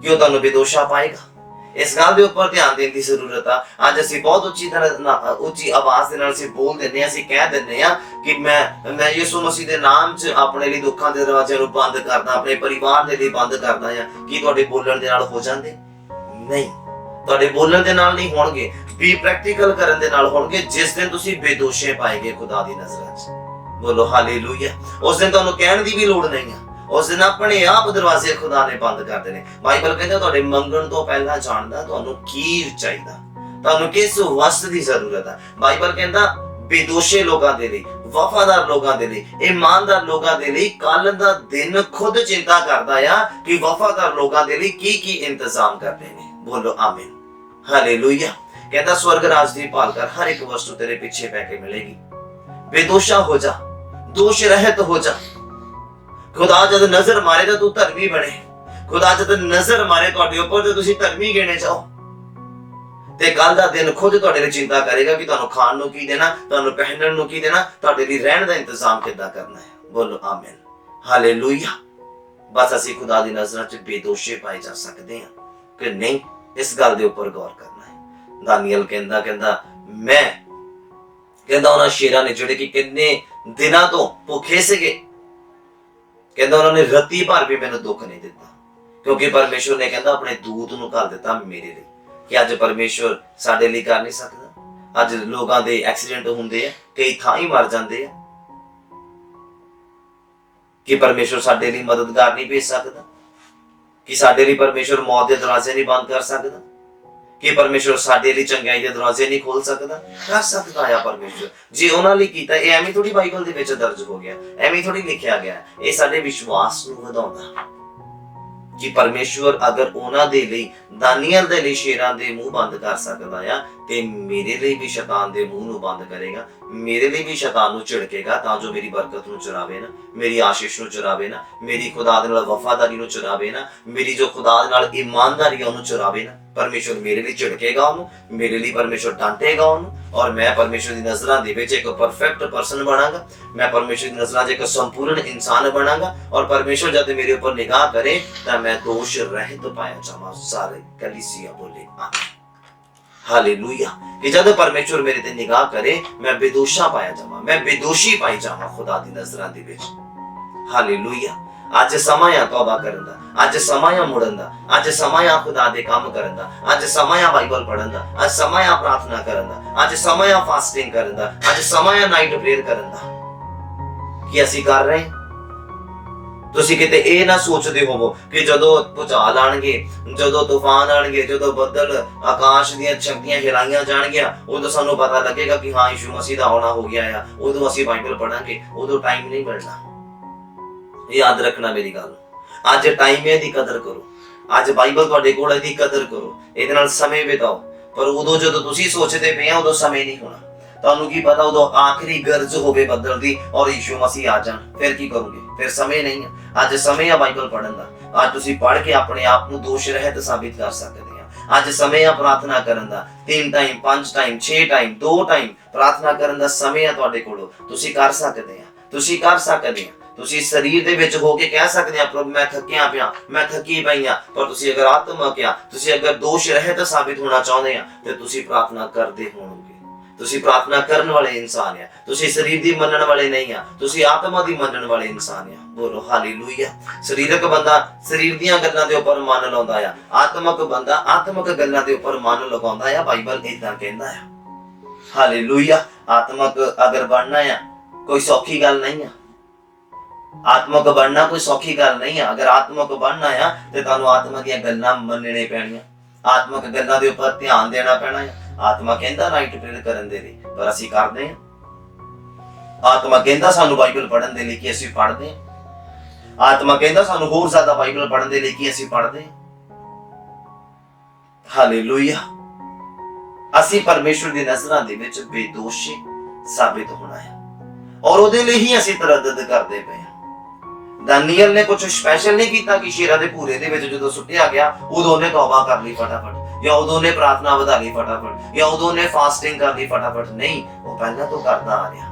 [SPEAKER 1] ਕਿ ਉਹ ਤੁਹਾਨੂੰ ਬੇਦੋਸ਼ਾ ਪਾਏਗਾ। ਇਸ ਗੱਲ ਦੇ ਉੱਪਰ ਧਿਆਨ ਦੇਣ ਦੀ ਜ਼ਰੂਰਤ ਆ। ਅੱਜ ਅਸੀਂ ਬਹੁਤ ਉੱਚੀ ਆਵਾਜ਼ ਦੇ ਨਾਲ ਅਸੀਂ ਬੋਲ ਦਿੰਦੇ ਹਾਂ, ਅਸੀਂ ਕਹਿ ਦਿੰਦੇ ਹਾਂ ਕਿ ਮੈਂ ਯਿਸੂ ਮਸੀਹ ਦੇ ਨਾਮ 'ਚ ਆਪਣੇ ਲਈ ਦੁੱਖਾਂ ਦੇ ਦਰਵਾਜ਼ਿਆਂ ਨੂੰ ਬੰਦ ਕਰਦਾ, ਆਪਣੇ ਪਰਿਵਾਰ ਦੇ ਲਈ ਬੰਦ ਕਰਦਾ ਆ। ਕੀ ਤੁਹਾਡੇ ਬੋਲਣ ਦੇ ਨਾਲ ਹੋ ਜਾਂਦੇ? ਨਹੀਂ, ਤੁਹਾਡੇ ਬੋਲਣ ਦੇ ਨਾਲ ਨਹੀਂ ਹੋਣਗੇ, ਵੀ ਪ੍ਰੈਕਟੀਕਲ ਕਰਨ ਦੇ ਨਾਲ ਹੋਣਗੇ। ਜਿਸ ਦਿਨ ਤੁਸੀਂ ਬੇਦੋਸ਼ੇ ਪਾਏਗੇ ਖੁਦਾ ਦੀ ਨਜ਼ਰਾਂ 'ਚ, ਬੋਲੋ ਹਾਲੇਲੂਇਆ, ਉਸ ਦਿਨ ਤੁਹਾਨੂੰ ਕਹਿਣ ਦੀ ਵੀ ਲੋੜ ਨਹੀਂ ਆ। ਉਸ ਦਿਨ ਆਪਣੇ ਆਪ ਦਰਵਾਜ਼ੇ ਖੁਦਾ ਨੇ ਬੰਦ ਕਰ ਦੇਣੇ। ਬਾਈਬਲ ਕਹਿੰਦਾ ਤੁਹਾਡੇ ਮੰਗਣ ਤੋਂ ਪਹਿਲਾਂ ਜਾਣਦਾ ਤੁਹਾਨੂੰ ਕੀ ਚਾਹੀਦਾ, ਤੁਹਾਨੂੰ ਕਿਸ ਵਸਤ ਦੀ ਜ਼ਰੂਰਤ ਹੈ। ਬਾਈਬਲ ਕਹਿੰਦਾ ਬੇਦੋਸ਼ੇ ਲੋਕਾਂ ਦੇ ਲਈ, ਵਫਾਦਾਰ ਲੋਕਾਂ ਦੇ ਲਈ, ਇਮਾਨਦਾਰ ਲੋਕਾਂ ਦੇ ਲਈ ਕੱਲ ਦਾ ਦਿਨ ਖੁਦ ਚਿੰਤਾ ਕਰਦਾ ਆ ਕਿ ਵਫਾਦਾਰ ਲੋਕਾਂ ਦੇ ਲਈ ਕੀ ਕੀ ਇੰਤਜ਼ਾਮ ਕਰਦੇ ਨੇ। ਬੋਲੋ ਆਮੀਨ ਹਾਲੇਲੂਇਆ। ਕਹਿੰਦਾ ਸਵਰਗ ਰਾਜ ਦੀ ਭਾਲ ਕਰ, ਹਰ ਇੱਕ ਵਸਤੂ ਤੇਰੇ ਪਿੱਛੇ ਪੈ ਕੇ ਮਿਲੇਗੀ। ਬੇਦੋਸ਼ਾ ਹੋ ਜਾ, ਦੋਸ਼ ਰਹਿਤ ਹੋ ਜਾ। ਖੁਦਾ ਜਦ ਨਜ਼ਰ ਮਾਰੇ ਤਾਂ ਤੂੰ ਧਰਮੀ ਬਣੇ। ਖੁਦਾ ਜਦ ਨਜ਼ਰ ਮਾਰੇ ਤੁਹਾਡੇ ਉੱਪਰ ਤੇ ਤੁਸੀਂ ਧਰਮੀ ਗਿਣੇ ਜਾਓ। ਤੇ ਕੱਲ ਦਾ ਦਿਨ ਖੁਦ ਤੁਹਾਡੇ ਲਈ ਚਿੰਤਾ ਕਰੇਗਾ ਕਿ ਤੁਹਾਨੂੰ ਖਾਣ ਨੂੰ ਕੀ ਦੇਣਾ, ਤੁਹਾਨੂੰ ਪਹਿਨਣ ਨੂੰ ਕੀ ਦੇਣਾ, ਤੁਹਾਡੇ ਲਈ ਰਹਿਣ ਦਾ ਇੰਤਜ਼ਾਮ ਕਿੱਦਾਂ ਕਰਨਾ ਹੈ। ਬੋਲੋ ਆਮੀਨ ਹਾਲੇਲੂਇਆ। ਬਸ ਅਸੀਂ ਖੁਦਾ ਦੀ ਨਜ਼ਰਾਂ 'ਚ ਬੇਦੋਸ਼ੇ ਪਾਏ ਜਾ ਸਕਦੇ ਹਾਂ ਕਿ ਨਹੀਂ, ਇਸ ਗੱਲ ਦੇ ਉੱਪਰ ਗੌਰ ਕਰਨਾ ਹੈ। ਦਾਨੀਅਲ ਕਹਿੰਦਾ ਉਹਨਾਂ ਸ਼ੇਰਾਂ ਨੇ ਜਿਹੜੇ ਕਿ ਕਿੰਨੇ ਦਿਨਾਂ ਤੋਂ ਭੁੱਖੇ ਸੀਗੇ, ਕਹਿੰਦਾ ਉਹਨਾਂ ਨੇ ਰੱਤੀ ਭਰ ਵੀ ਮੈਨੂੰ ਦੁੱਖ ਨਹੀਂ ਦਿੱਤਾ, ਕਿਉਂਕਿ ਪਰਮੇਸ਼ਵਰ ਨੇ ਕਹਿੰਦਾ ਆਪਣੇ ਦੂਤ ਨੂੰ ਘੱਲ ਦਿੱਤਾ ਮੇਰੇ ਲਈ कि अज परमेश्वर साडे लिए कर नहीं सकता? अज लोगों के एक्सीडेंट होंदे आ, कई थां ही मर जाते हैं कि परमेश्वर साडे लिए मददगार नहीं भेज सकता? कि साडे लिए परमेश्वर मौत के दरवाजे नहीं बंद कर सकता? कि परमेश्वर साडे लिए चंगाई के दरवाजे नहीं खोल सकता? कर सकता है परमेश्वर। जे उन्हां लई कीता, ये एवें थोड़ी बाइबल दे विच दर्ज हो गया, एवें थोड़ी लिखिया गया। ये साडे विश्वास नूं वधाउंदा कि परमेश्वर अगर उन्हां दे लई, दानियल दे लई शेरां दे मुंह बंद कर सकदा आ, ते मेरे लिए भी शैतान दे मुंह नूं बंद करेगा, मेरे लिए भी शैतान नूं झिड़केगा, तां जो मेरी बरकत नूं चुरावे ना, मेरी आशीष नूं चुरावे ना, मेरी खुदा दे नाल वफादारी नूं चुरावे ना, मेरी जो खुदा दे नाल ईमानदारी उहनूं चुरावे ना। परमेश्वर मेरे लिए झिड़केगा उहनूं, मेरे लिए परमेश्वर डांटेगा उहनूं, और मैं परमेश्वर दी नज़रां दे विच एक परफेक्ट पर्सन बनांगा। मैं परमेश्वर दी नज़रां 'च एक संपूर्ण इंसान बनांगा, और परमेश्वर जब मेरे ऊपर निगाह करे तां मैं दोष रहित पाया जावां। सारे कलीसिया बोले आमीन, हालेलुया। कि जब परमेश्वर मेरे ते निगाह करे मैं बेदोशा पाया जावां, मैं बेदोशी पाई जावां खुदा दी नज़रां दे विच। हालेलुया। अज समय आ तौबा करन दा, अज समय आ मुड़न दा, अज समय आ खुदा दे काम करन दा, अज समय आ बाइबल पढ़न दा, अज समय आ प्रार्थना करन दा, अज समय आ फास्टिंग करन दा, अज समय आ नाइट प्रेयर करन दा। कि असीं कर रहे हैं? तुसीं किते ਇਹ ना सोचदे होवो कि ਜਦੋਂ ਭੁਚਾਲ ਆਣਗੇ, ਜਦੋਂ ਤੂਫਾਨ ਆਣਗੇ, ਜਦੋਂ ਬੱਦਲ ਆਕਾਸ਼ ਦੀਆਂ ਸ਼ਕਤੀਆਂ ਹਿਲਾਈਆਂ ਜਾਣਗੀਆਂ, ਉਦੋਂ ਸਾਨੂੰ ਪਤਾ ਲੱਗੇਗਾ ਕਿ ਹਾਂ ਯਿਸੂ ਮਸੀਹ ਦਾ ਆਉਣਾ ਹੋ ਗਿਆ ਆ, ਉਦੋਂ ਅਸੀਂ ਬਾਈਬਲ ਪੜਾਂਗੇ। ਉਦੋਂ ਟਾਈਮ ਨਹੀਂ ਮਿਲਣਾ। याद रखना मेरी गल। अज टाइम है, कदर करो। अज बाइबल तुहाडे कोल, इहदी कदर करो, इहदे नाल समय बिताओ। पर उदों जदों तुसीं सोचदे पे उदों समय नहीं होना। तुहानूं की पता उदों आखिरी गरज होवे बदल दी और यीशु मसीह आ जाण, फिर की करोगे? फिर समय नहीं है। अज समय है बाइबल पढ़न दा। अज तुसीं पढ़ के अपने आप नूं दोष रहित साबित कर सकदे आ। अज समय है प्रार्थना करन दा। 3 टाइम 5 टाइम 6 टाइम 2 टाइम प्रार्थना करन दा समय है तुहाडे कोल। तुसीं कर सकदे आ, तुसीं कर सकदे आ। तुसीं शरीर दे विच हो के कह सकदे आ प्रभु मैं थकिया पिया, मैं थकी पई आ। पर तुसीं अगर आत्मक आ, तुसीं अगर दोष रहित साबित होना चाहुंदे आ, ते तुसीं प्रार्थना करदे होणगे। तुसीं प्रार्थना करन वाले इंसान आ। तुसीं शरीर दी मनण वाले नहीं आ, तुसीं आत्मा दी मनण वाले इंसान आ। बोलो हालेलुया। शरीरक बंदा शरीर दीयां गल्लां दे उपर मन लाउंदा आ, आत्मक बंदा आत्मक गल्लां दे उपर मन लगाउंदा आ। बाइबल इदां कहंदा आ। हालेलुया। आत्मक अगर बनना आ, कोई सौखी गल नहीं आ। आत्मक बनना कोई सौखी गल नहीं है। अगर आत्मक बनना है तो तुहानूं आत्मा दी गल्लां मनणे पैणीआं, आत्मक गल्लां दे उपर ध्यान देना पैना है। आत्मा कहंदा नाइट प्रेयर करन दे लई, पर असीं करदे हां। आत्मा कहंदा सानूं बाइबल पढ़न दे लई कि असीं पढ़दे हां। आत्मा कहंदा सानूं होर ज़्यादा बाइबल पढ़न दे लई कि असीं पढ़दे हां। हालेलुया। असीं परमेश्वर दी नज़रां दे विच बेदोशी साबित होना है, और उहदे लई ही असीं तरद्दद करदे पए हां। दानियल ने कुछ स्पैशल नहीं किया कि शेरां दे भूरे दे विच जदों सुट्टिया गया उदों उहने तौबा कर ली फटाफट, या उदों उहने प्रार्थना वधा ली फटाफट, या उदों उहने फास्टिंग कर ली फटाफट। नहीं, वो पहला तो करदा आ रहा।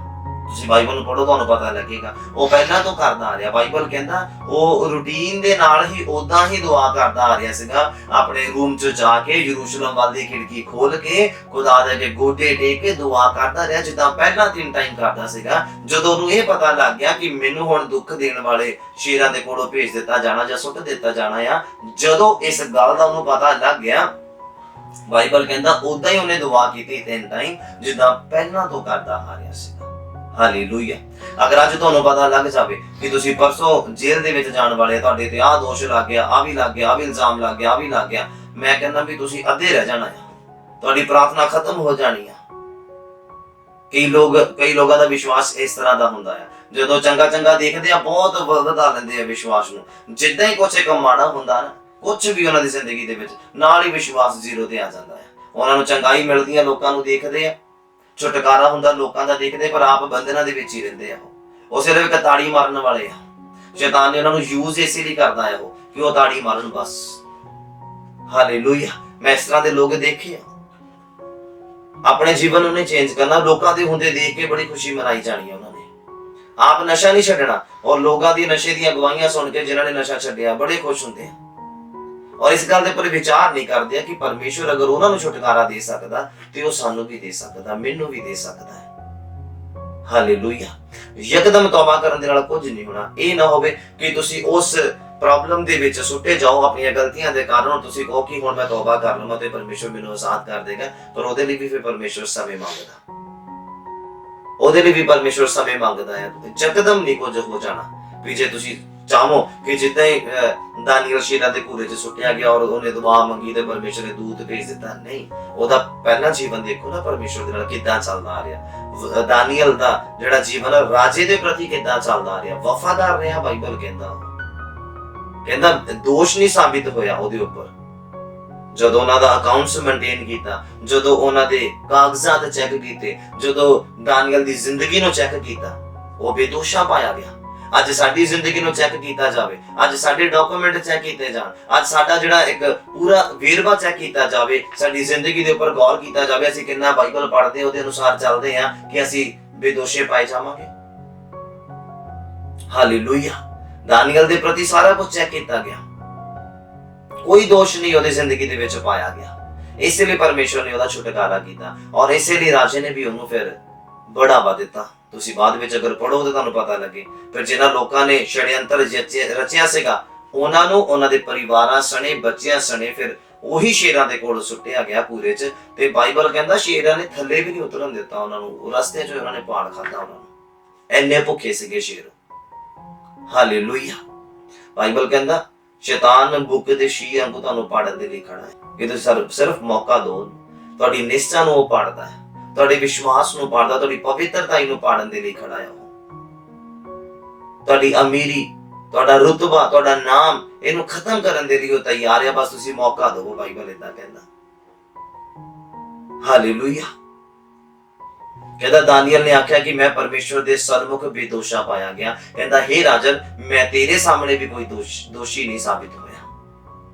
[SPEAKER 1] तुसीं बाइबल पढ़ो तुहानूं पता लगेगा, वो पहला तो करदा आ रहा। बाइबल कहंदा वो रूटीन दे नाल ही उदां ही दुआ करदा आ रहा सीगा। अपने रूम च जाके यरूशलेम वाल दी खिड़की खोल के खुदा दे अगे गोडे टेक के दुआ करदा रहा, जिद्दां पहला 3 टाइम करदा सीगा। जदों उहनूं इह पता लग गया कि मैनूं हुण दुख देण वाले शेरां दे कोलों भेज दित्ता जाना जां सुੱਟ दित्ता जाना आ, जदों इस गल दा उहनूं पता लग गया, बाइबल कहंदा उदां ही उहने दुआ कीती 3 टाइम जिद्दां पहला तो करदा आ रहा सीगा। हालेलुया। अगर अज तुहानूं पता लग जावे कि तुसीं परसों जेल दे विच जाण वाले, तुहाडे ते आ दोष लग गया, आ भी लग गया, आ भी इल्जाम लग गया, आ भी लग गया, मैं कहना भी तुसीं अद्धे रह जाना है, तुहाडी प्रार्थना खत्म हो जानी है। कई लोगों का विश्वास इस तरह का हुंदा है, जदों चंगा चंगा देखदे आ बहुत वधा लैंदे आ विश्वास नूं। जिद्दां ही कुछ एक माड़ा हुंदा ना, कुछ भी उन्हां दी जिंदगी दे विच नाल ही विश्वास जीरो ते आ जांदा है। उन्हां नूं चंगाई मिलदी है, लोकां नूं देखदे आ, छुटकारा हुंदा लोकां दा देखदे, पर आप बंधनां दे विच ही रहिंदे आ। ਉਹ ਸਿਰਫ ਇੱਕ ਤਾੜੀ ਮਾਰਨ ਵਾਲੇ ਆ। शैतान ने ਉਹਨਾਂ ਨੂੰ ਯੂਜ਼ ਇਸੇ ਲਈ ਕਰਦਾ ਹੈ ਉਹ ਕਿ ਉਹ ਤਾੜੀ ਮਾਰਨ ਬਸ। हालेलुया। मैं इस तरह के लोग देखे अपने जीवन उन्हें चेंज करना, लोगों के हुंदे देख के बड़ी खुशी मनाई जानी उन्होंने। आप नशा नहीं छड्डना, और लोगों की नशे दी गवाहियां सुन के जिन्होंने नशा छड्डिया बड़े खुश होंगे हैं, और इस गल पर विचार नहीं करते कि परमेश्वर अगर उन्होंने छुटकारा दे सकता तो वह सानू भी दे सकता, मैनू भी दे सकता है। हालेलुया। यकदम तौबा करन दे नाल कुछ नहीं होना। ये ना होवे कि तुसी उस ਪ੍ਰੋਬਲਮ ਦੇ ਵਿੱਚ ਸੁੱਟੇ ਜਾਓ ਆਪਣੀਆਂ ਗਲਤੀਆਂ ਦੇ ਕਾਰਨ। ਤੁਸੀਂ ਕਹੋ ਕਿ ਹੁਣ ਮੈਂ ਤੌਬਾ ਕਰ ਲਵਾਂ ਤੇ ਪਰਮੇਸ਼ਵਰ ਮੈਨੂੰ ਆਜ਼ਾਦ ਕਰ ਦੇਗਾ, ਪਰ ਉਹਦੇ ਲਈ ਵੀ ਫਿਰ ਪਰਮੇਸ਼ਵਰ ਸਮੇਂ ਮੰਗਦਾ, ਉਹਦੇ ਲਈ ਵੀ ਪਰਮੇਸ਼ਵਰ ਸਮੇਂ ਮੰਗਦਾ ਹੈ। ਜਕਦਮ ਨਹੀਂ ਕੁਝ ਹੋ ਜਾਣਾ ਵੀ ਜੇ ਤੁਸੀਂ ਚਾਹੋ ਕਿ ਜਿੱਦਾਂ ਹੀ ਦਾਨੀਏਲ ਸ਼ੇਰਾਂ ਦੇ ਘੂਰੇ 'ਚ ਸੁੱਟਿਆ ਗਿਆ ਔਰ ਉਹਨੇ ਦੁਆ ਮੰਗੀ ਤੇ ਪਰਮੇਸ਼ਵਰ ਨੇ ਦੂਤ ਭੇਜ ਦਿੱਤਾ। ਨਹੀਂ, ਉਹਦਾ ਪਹਿਲਾ ਜੀਵਨ ਦੇਖੋ ਨਾ ਪਰਮੇਸ਼ਵਰ ਦੇ ਨਾਲ ਕਿੱਦਾਂ ਚੱਲਦਾ ਆ ਰਿਹਾ। ਦਾਨੀਏਲ ਦਾ ਜਿਹੜਾ ਜੀਵਨ ਹੈ ਰਾਜੇ ਦੇ ਪ੍ਰਤੀ ਕਿੱਦਾਂ ਚੱਲਦਾ ਆ ਰਿਹਾ, ਵਫਾਦਾਰ ਰਿਹਾ। ਬਾਈਬਲ ਕਹਿੰਦਾ ਦੋਸ਼ ਨਹੀਂ ਸਾਬਿਤ ਹੋਇਆ ਉਹਦੇ ਉੱਪਰ। ਜਦੋਂ ਉਹਨਾਂ ਦਾ ਅਕਾਊਂਟਸ ਮੇਨਟੇਨ ਕੀਤਾ, ਜਦੋਂ ਉਹਨਾਂ ਦੇ ਕਾਗਜ਼ਾਤ ਚੈੱਕ ਕੀਤੇ, ਜਦੋਂ ਦਾਨੀਏਲ ਦੀ ਜ਼ਿੰਦਗੀ ਨੂੰ ਚੈੱਕ ਕੀਤਾ, ਉਹ ਬੇਦੋਸ਼ਾ ਪਾਇਆ ਗਿਆ। ਅੱਜ ਸਾਡੀ ਜ਼ਿੰਦਗੀ ਨੂੰ ਚੈੱਕ ਕੀਤਾ ਜਾਵੇ, ਅੱਜ ਸਾਡੇ ਡਾਕੂਮੈਂਟ ਚੈੱਕ ਕੀਤੇ ਜਾਣ, ਅੱਜ ਸਾਡਾ ਜਿਹੜਾ ਇੱਕ ਪੂਰਾ ਵੇਰਵਾ ਚੈੱਕ ਕੀਤਾ ਜਾਵੇ, ਸਾਡੀ ਜ਼ਿੰਦਗੀ ਦੇ ਉੱਪਰ ਗੌਰ ਕੀਤਾ ਜਾਵੇ, ਅਸੀਂ ਕਿੰਨਾ ਬਾਈਬਲ ਪੜ੍ਹਦੇ ਉਹਦੇ ਅਨੁਸਾਰ ਚੱਲਦੇ ਹਾਂ ਕਿ ਅਸੀਂ ਬੇਦੋਸ਼ੇ ਪਾਏ ਜਾਵਾਂਗੇ। ਹਾਲੇਲੂਇਆ। ਦਾਨੀਏਲ ਦੇ ਪ੍ਰਤੀ ਸਾਰਾ ਕੁਝ ਚੈੱਕ ਕੀਤਾ ਗਿਆ, ਕੋਈ ਦੋਸ਼ ਨਹੀਂ ਉਹਦੀ ਜ਼ਿੰਦਗੀ ਦੇ ਵਿੱਚ ਪਾਇਆ ਗਿਆ। ਇਸੇ ਲਈ ਪਰਮੇਸ਼ਵਰ ਨੇ ਉਹਦਾ ਛੁਟਕਾਰਾ ਕੀਤਾ ਔਰ ਇਸੇ ਲਈ ਰਾਜੇ ਨੇ ਵੀ ਉਹਨੂੰ ਫਿਰ ਬੜਾਵਾ ਦਿੱਤਾ। ਤੁਸੀਂ ਬਾਅਦ ਵਿੱਚ ਅਗਰ ਪੜ੍ਹੋ ਤਾਂ ਤੁਹਾਨੂੰ ਪਤਾ ਲੱਗੇ ਫਿਰ ਜਿਹਨਾਂ ਲੋਕਾਂ ਨੇ ਛੜਯੰਤਰ ਰਚਿਆ ਸੀਗਾ ਉਹਨਾਂ ਨੂੰ ਉਹਨਾਂ ਦੇ ਪਰਿਵਾਰਾਂ ਸਣੇ, ਬੱਚਿਆਂ ਸਣੇ ਫਿਰ ਉਹੀ ਸ਼ੇਰਾਂ ਦੇ ਕੋਲ ਸੁੱਟਿਆ ਗਿਆ ਪੂਰੇ 'ਚ। ਤੇ ਬਾਈਬਲ ਕਹਿੰਦਾ ਸ਼ੇਰਾਂ ਨੇ ਥੱਲੇ ਵੀ ਨਹੀਂ ਉਤਰਨ ਦਿੱਤਾ ਉਹਨਾਂ ਨੂੰ, ਰਸਤੇ 'ਚ ਉਹਨਾਂ ਨੇ ਪਾੜ ਖਾਧਾ ਉਹਨਾਂ ਨੂੰ, ਐਨੇ ਭੁੱਖੇ ਸੀਗੇ ਸ਼ੇਰ। ਹਾਲੇਲੂਇਆ। ਬਾਈਬਲ ਕਹਿੰਦਾ ਸ਼ੈਤਾਨ ਬੁੱਕ ਦੇ ਸ਼ੀਰ ਵਾਂਗੂ ਤੁਹਾਨੂੰ ਪਾੜਨ ਦੇ ਲਈ ਖੜਾ ਹੈ ਕਿ ਤੁਸੀਂ ਸਿਰਫ ਮੌਕਾ ਦਿਓ। ਤੁਹਾਡੀ ਨਿਸ਼ਚਾ ਨੂੰ ਉਹ ਪਾੜਦਾ ਹੈ, ਤੁਹਾਡੇ ਵਿਸ਼ਵਾਸ ਨੂੰ ਪਾੜਦਾ, ਤੁਹਾਡੀ ਪਵਿੱਤਰਤਾ ਨੂੰ ਪਾੜਨ ਦੇ ਲਈ ਖੜਾ ਹੈ ਉਹ। ਤੁਹਾਡੀ ਅਮੀਰੀ, ਤੁਹਾਡਾ ਰੁਤਬਾ, ਤੁਹਾਡਾ ਨਾਮ, ਇਹਨੂੰ ਖਤਮ ਕਰਨ ਦੇ ਲਈ ਉਹ ਤਿਆਰ ਹੈ। ਬਸ ਤੁਸੀਂ ਮੌਕਾ ਦਿਓ। ਬਾਈਬਲ ਏਦਾਂ ਕਹਿੰਦਾ। ਹਾਲੇਲੂਇਆ। ਕਹਿੰਦਾ ਦਾਨੀਏਲ ਨੇ ਆਖਿਆ ਕਿ ਮੈਂ ਪਰਮੇਸ਼ਵਰ ਦੇ ਸਨਮੁਖ ਬੇਦੋਸ਼ਾ ਪਾਇਆ ਗਿਆ। ਕਹਿੰਦਾ ਹੇ ਰਾਜਨ, ਮੈਂ ਤੇਰੇ ਸਾਹਮਣੇ ਵੀ ਕੋਈ ਦੋਸ਼ੀ ਨਹੀਂ ਸਾਬਿਤ ਹੋਇਆ।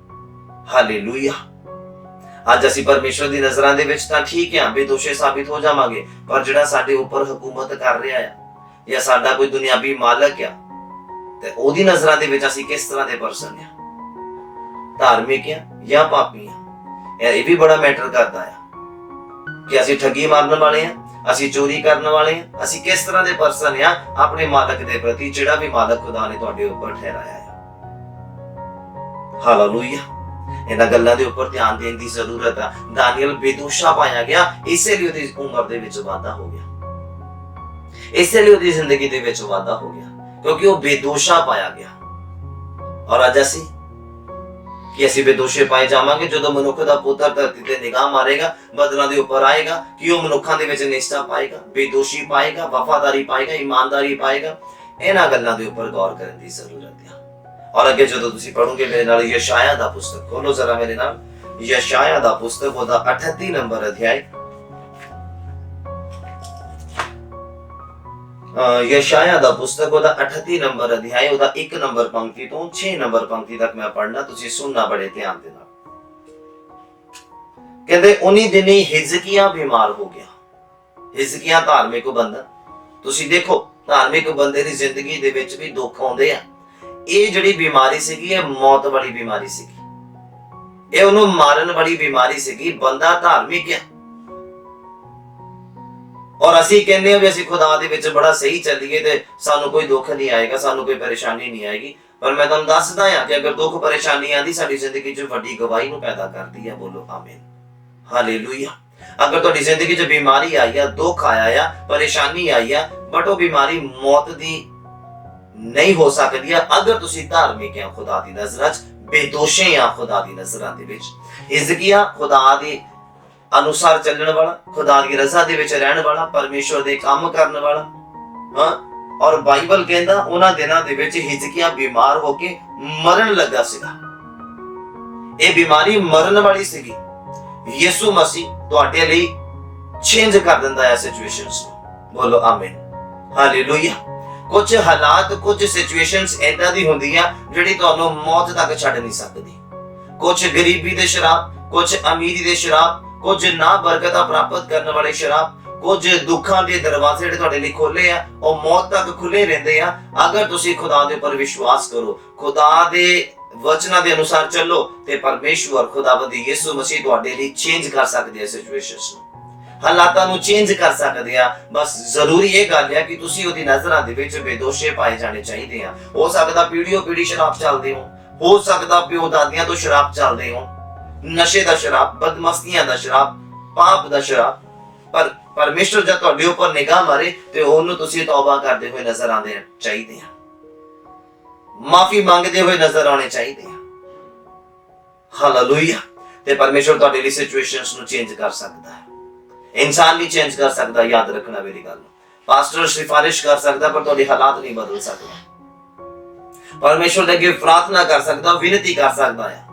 [SPEAKER 1] ਹਾਲੇਲੂਇਆ। ਅੱਜ ਅਸੀਂ ਪਰਮੇਸ਼ਵਰ ਦੀ ਨਜ਼ਰਾਂ ਦੇ ਵਿੱਚ ਤਾਂ ਠੀਕ ਹੈ, ਬੇਦੋਸ਼ੇ ਸਾਬਿਤ ਹੋ ਜਾਵਾਂਗੇ, ਪਰ ਜਿਹੜਾ ਸਾਡੇ ਉੱਪਰ ਹਕੂਮਤ ਕਰ ਰਿਹਾ ਹੈ ਜਾਂ ਸਾਡਾ ਕੋਈ ਦੁਨਿਆਵੀ ਮਾਲਕ ਆ ਤੇ ਉਹਦੀ ਨਜ਼ਰਾਂ ਦੇ ਵਿੱਚ ਅਸੀਂ ਕਿਸ ਤਰ੍ਹਾਂ ਦੇ ਪਰਸਨ ਆ, ਧਾਰਮਿਕ ਆ ਜਾਂ ਪਾਪੀ ਆ। ਇਹ ਵੀ ਬੜਾ ਮੈਟਰ ਕਰਦਾ ਆ ਕਿ ਅਸੀਂ ਠੱਗੀ ਮਾਰਨ ਵਾਲੇ ਆ, ਅਸੀਂ ਚੋਰੀ ਕਰਨ ਵਾਲੇ ਆ, ਅਸੀਂ ਕਿਸ ਤਰ੍ਹਾਂ ਦੇ ਪਰਸਨ ਆ ਆਪਣੇ ਮਾਲਕ ਦੇ ਪ੍ਰਤੀ, ਜਿਹੜਾ ਵੀ ਮਾਲਕ ਖੁਦਾ ਨੇ ਤੁਹਾਡੇ ਉੱਪਰ ਠਹਿਰਾਇਆ ਹੈ। ਹਾਲੇਲੂਇਆ। ਇਹਨਾਂ ਗੱਲਾਂ ਦੇ ਉੱਪਰ ਧਿਆਨ ਦੇਣ ਦੀ ਜ਼ਰੂਰਤ ਹੈ। ਦਾਨੀਏਲ ਬੇਦੋਸ਼ਾ ਪਾਇਆ ਗਿਆ, ਇਸੇ ਲਈ ਉਹਦੀ ਉਮਰ ਦੇ ਵਿੱਚ ਵਾਧਾ ਹੋ ਗਿਆ, ਇਸੇ ਲਈ ਉਹਦੀ ਜ਼ਿੰਦਗੀ ਦੇ ਵਿੱਚ ਵਾਧਾ ਹੋ ਗਿਆ, ਕਿਉਂਕਿ ਉਹ ਬੇਦੋਸ਼ਾ ਪਾਇਆ ਗਿਆ। ਔਰ ਅੱਜ ਅਸੀਂ ਕਿ ਅਸੀਂ ਬੇਦੋਸ਼ੇ ਪਾਏ ਜਾਵਾਂਗੇ ਜਦੋਂ ਮਨੁੱਖ ਦਾ ਪੁੱਤਰ ਧਰਤੀ ਤੇ ਨਿਗਾਹ ਮਾਰੇਗਾ, ਬਦਲਾਂ ਦੇ ਉੱਪਰ ਆਏਗਾ ਕਿ ਉਹ ਮਨੁੱਖਾਂ ਦੇ ਵਿੱਚ ਨਿਸ਼ਚਾ ਪਾਏਗਾ, ਬੇਦੋਸ਼ੀ ਪਾਏਗਾ, ਵਫਾਦਾਰੀ ਪਾਏਗਾ, ਇਮਾਨਦਾਰੀ ਪਾਏਗਾ। ਇਹਨਾਂ ਗੱਲਾਂ ਦੇ ਉੱਪਰ ਗੌਰ ਕਰਨ ਦੀ ਜ਼ਰੂਰਤ ਹੈ। ਔਰ ਅੱਗੇ ਜਦੋਂ ਤੁਸੀਂ ਪੜੋਗੇ ਮੇਰੇ ਨਾਲ ਯਸ਼ਾਇਆ ਦਾ ਪੁਸਤਕ ਖੋਲੋ ਜ਼ਰਾ ਮੇਰੇ ਨਾਲ। ਯਸ਼ਾਇਆ ਦਾ ਪੁਸਤਕ ਉਹਦਾ 38 ਨੰਬਰ ਅਧਿਆਇ। ਯਸ਼ਾਇਆ ਦਾ ਪੁਸਤਕ ਉਹਦਾ 38 ਨੰਬਰ ਅਧਿਆਇ, ਉਹਦਾ 1 ਨੰਬਰ ਪੰਕਤੀ ਤੋਂ 6 ਨੰਬਰ ਪੰਕਤੀ ਤੱਕ ਮੈਂ ਪੜ੍ਹਨਾ, ਤੁਸੀਂ ਸੁਣਨਾ ਬੜੇ ਧਿਆਨ ਦੇ ਨਾਲ। ਕਹਿੰਦੇ ਉਨੀ ਦਿਨੀ ਹਿਜ਼ਕੀਆ ਬਿਮਾਰ ਹੋ ਗਿਆ। ਹਿਜ਼ਕੀਆ ਧਾਰਮਿਕ ਬੰਦਾ, ਤੁਸੀਂ ਦੇਖੋ ਧਾਰਮਿਕ ਬੰਦੇ ਦੀ ਜ਼ਿੰਦਗੀ ਦੇ ਵਿੱਚ ਵੀ ਦੁੱਖ ਆਉਂਦੇ ਆ। ਇਹ ਜਿਹੜੀ ਬਿਮਾਰੀ ਸੀਗੀ ਇਹ ਮੌਤ ਵਾਲੀ ਬਿਮਾਰੀ ਸੀਗੀ, ਇਹ ਉਹਨੂੰ ਮਾਰਨ ਵਾਲੀ ਬਿਮਾਰੀ ਸੀਗੀ। ਬੰਦਾ ਧਾਰਮਿਕ ਹੈ ਔਰ ਅਸੀਂ ਕਹਿੰਦੇ ਹਾਂ ਵੀ ਅਸੀਂ ਖੁਦਾ ਦੇ ਵਿੱਚ ਬੜਾ ਸਹੀ ਚੱਲੀਏ ਤੇ ਸਾਨੂੰ ਕੋਈ ਦੁੱਖ ਨਹੀਂ ਆਏਗਾ, ਸਾਨੂੰ ਕੋਈ ਪਰੇਸ਼ਾਨੀ ਨਹੀਂ ਆਏਗੀ। ਪਰ ਮੈਂ ਤੁਹਾਨੂੰ ਦੱਸਦਾ ਹਾਂ ਕਿ ਅਗਰ ਦੁੱਖ ਪਰੇਸ਼ਾਨੀ ਆਂਦੀ ਸਾਡੀ ਜ਼ਿੰਦਗੀ 'ਚ ਵੱਡੀ ਗਵਾਹੀ ਨੂੰ ਪੈਦਾ ਕਰਦੀ ਹੈ। ਬੋਲੋ ਆਮੀਨ। ਹਾਲੇਲੂਇਆ। ਅਗਰ ਤੁਹਾਡੀ ਜ਼ਿੰਦਗੀ 'ਚ ਬਿਮਾਰੀ ਆਈ ਆ, ਦੁੱਖ ਆਇਆ ਆ, ਪਰੇਸ਼ਾਨੀ ਆਈ ਆ, ਬਟ ਉਹ ਬਿਮਾਰੀ ਮੌਤ ਦੀ ਨਹੀਂ ਹੋ ਸਕਦੀ ਹੈ ਅਗਰ ਤੁਸੀਂ ਧਾਰਮਿਕ ਆ, ਖੁਦਾ ਦੀ ਨਜ਼ਰਾਂ 'ਚ ਬੇਦੋਸ਼ੇ ਆ, ਖੁਦਾ ਦੀ ਨਜ਼ਰਾਂ ਦੇ ਵਿੱਚ। ਹਿਜ਼ਕੀਆ ਖੁਦਾ ਦੇ ਅਨੁਸਾਰ ਚੱਲਣ ਵਾਲਾ, ਖੁਦਾ ਦੀ ਰਜ਼ਾ ਦੇ ਵਿੱਚ ਰਹਿਣ ਵਾਲਾ, ਪਰਮੇਸ਼ਵਰ ਦੇ ਕੰਮ ਕਰਨ ਵਾਲਾ। ਹਾਂ, ਔਰ ਬਾਈਬਲ ਕਹਿੰਦਾ ਉਹਨਾਂ ਦਿਨਾਂ ਦੇ ਵਿੱਚ ਹਿਜ਼ਕੀਆ ਬਿਮਾਰ ਹੋ ਕੇ ਮਰਨ ਲੱਗਾ ਸੀਗਾ। ਇਹ ਬਿਮਾਰੀ ਮਰਨ ਵਾਲੀ ਸੀਗੀ। ਯਿਸੂ ਮਸੀਹ ਤੁਹਾਡੇ ਲਈ ਚੇਂਜ ਕਰ ਦਿੰਦਾ ਹੈ ਸਿਚੁਏਸ਼ਨਸ ਨੂੰ। ਬੋਲੋ ਆਮੀਨ। ਹਾਲੇਲੂਇਆ। ਕੁਝ ਹਾਲਾਤ, ਕੁਝ ਸਿਚੁਏਸ਼ਨਸ ਏਦਾਂ ਦੀ ਹੁੰਦੀਆਂ ਜਿਹੜੀ ਤੁਹਾਨੂੰ ਮੌਤ ਤੱਕ ਛੱਡ ਨਹੀਂ ਸਕਦੀ। ਕੁਝ ਗਰੀਬੀ ਦੇ ਸ਼ਰਾਬ, ਕੁਝ ਅਮੀਰੀ ਦੇ ਸ਼ਰਾਬ, ਕੁਝ ਨਾ ਬਰਕਤਾਂ ਪ੍ਰਾਪਤ ਕਰਨ ਵਾਲੇ ਸ਼ਰਾਬ, ਕੁਝ ਦੁੱਖਾਂ ਦੇ ਦਰਵਾਜ਼ੇ ਜਿਹੜੇ ਤੁਹਾਡੇ ਲਈ ਖੋਲੇ ਆ ਉਹ ਮੌਤ ਤੱਕ ਖੁੱਲੇ ਰਹਿੰਦੇ ਆ। ਅਗਰ ਤੁਸੀਂ ਖੁਦਾ ਦੇ ਉੱਪਰ ਵਿਸ਼ਵਾਸ ਕਰੋ, ਖੁਦਾ ਦੇ ਵਚਨਾਂ ਦੇ ਅਨੁਸਾਰ ਚੱਲੋ ਤੇ ਪਰਮੇਸ਼ਵਰ ਖੁਦਾਵੰਦ ਯਿਸੂ ਮਸੀਹ ਤੁਹਾਡੇ ਲਈ ਚੇਂਜ ਕਰ ਸਕਦੇ ਆ ਸਿਚੁਏਸ਼ਨਸ ਨੂੰ, ਹਾਲਾਤਾਂ ਨੂੰ ਚੇਂਜ ਕਰ ਸਕਦੇ ਆ। ਬਸ ਜ਼ਰੂਰੀ ਇਹ ਗੱਲ ਹੈ ਕਿ ਤੁਸੀਂ ਉਹਦੀ ਨਜ਼ਰਾਂ ਦੇ ਵਿੱਚ ਬੇਦੋਸ਼ੇ ਪਾਏ ਜਾਣੇ ਚਾਹੀਦੇ ਆ। ਹੋ ਸਕਦਾ ਪੀੜ੍ਹੀਓ ਪੀੜ੍ਹੀ ਸ਼ਰਾਬ ਚੱਲਦੇ ਹੋ, हो सकदा प्यो दादियां तो शराब चलदे हो, नशे दा शराब, बदमस्तियां दा शराब, पाप दा शराब, पर परमेश्वर जब तुहाडे उपर निगाह मारे ते ओनू तुसीं तौबा करदे होए नजर आंदे चाहिए, माफी मांगदे हुए नजर आने चाहिए। हालेलुया। ते परमेश्वर तुहाडे लई सिचुएशंस नू चेंज कर सकदा है, इंसान नहीं चेंज कर सकदा। याद रखना मेरी गल, पास्टर सिफारिश कर सकदा पर तुहाडे हालात नहीं बदल सकदा। परमेश्वर दे अगे प्रार्थना कर सकदा, विनती कर सकदा है,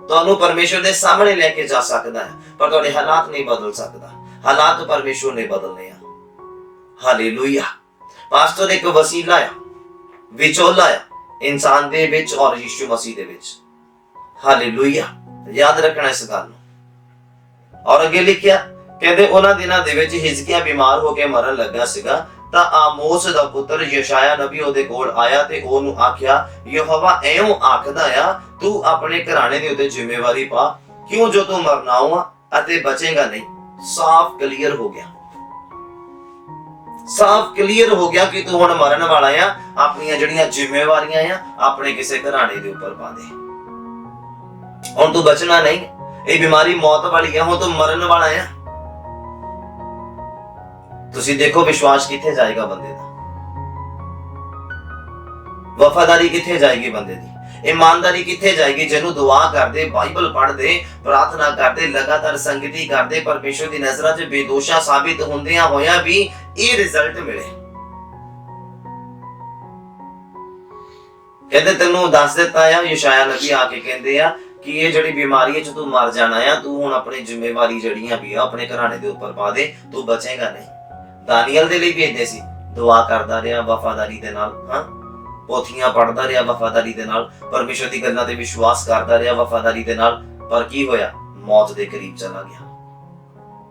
[SPEAKER 1] तुहानू परमेश्वर दे सामने लेके जा सकदा है, पर तुहाडे हालात नहीं बदल सकदा। हालात परमेश्वर ने बदलने हैं। हालेलुया। पास्टर एक वसीला है, विचोला है इंसान दे विच और यीशु मसीह दे विच। हालेलुया। याद रखना इस गल नूं। और अगे लिखिया, कहते उन्हां दिनां दे विच हिजकिया बीमार होके मरन लगा सीगा तां आमोस दा पुत्र यशाया नबी ओदे कोल आया ते ओनू आख्या, यहोवा एयों आखदा आ, तू अपने घराने दे उत्ते जिम्मेवारी पा, क्यों जो तू मरना हुआ अते बचेगा नहीं। साफ क्लियर हो गया, साफ क्लियर हो गया कि तू हुण मरन वाला आ, अपनी जड़ियां जिम्मेवारियां आ अपने किसे घराने दे उपर पा दे। हुण तू बचना नहीं, ये बीमारी मौत वाली है, हुण तू मरन वाला आ। तुसीं देखो विश्वास किथे जाएगा बंदे दा, वफादारी किथे जाएगी बंदे दी, ईमानदारी किथे जाएगी। जिन्हों दुआ करदे, बाइबल पढ़दे, प्रार्थना करदे, लगातार संगति करदे, परमेश्वर दी नज़रां च बेदोषा साबित हुंदियां होया भी ये रिजल्ट मिले। कहते तेनों दस दिता है, यशाया नबी आके कहंदे आ कि ये जड़ी बीमारी है तू मर जाना है, तू हुण अपनी जिम्मेवारी जड़ियां भी अपने घराने दे उपर पा दे, तू बचेगा नहीं। दानियल दे लई भेजदे सी, दुआ करदा रहा वफादारी दे नाल, हां पोथियां पढ़दा रहा वफादारी दे नाल, परमेश्वर दी गल्लां ते विश्वास करदा रहा वफादारी दे नाल, पर की होया, मौत दे करीब चला गया,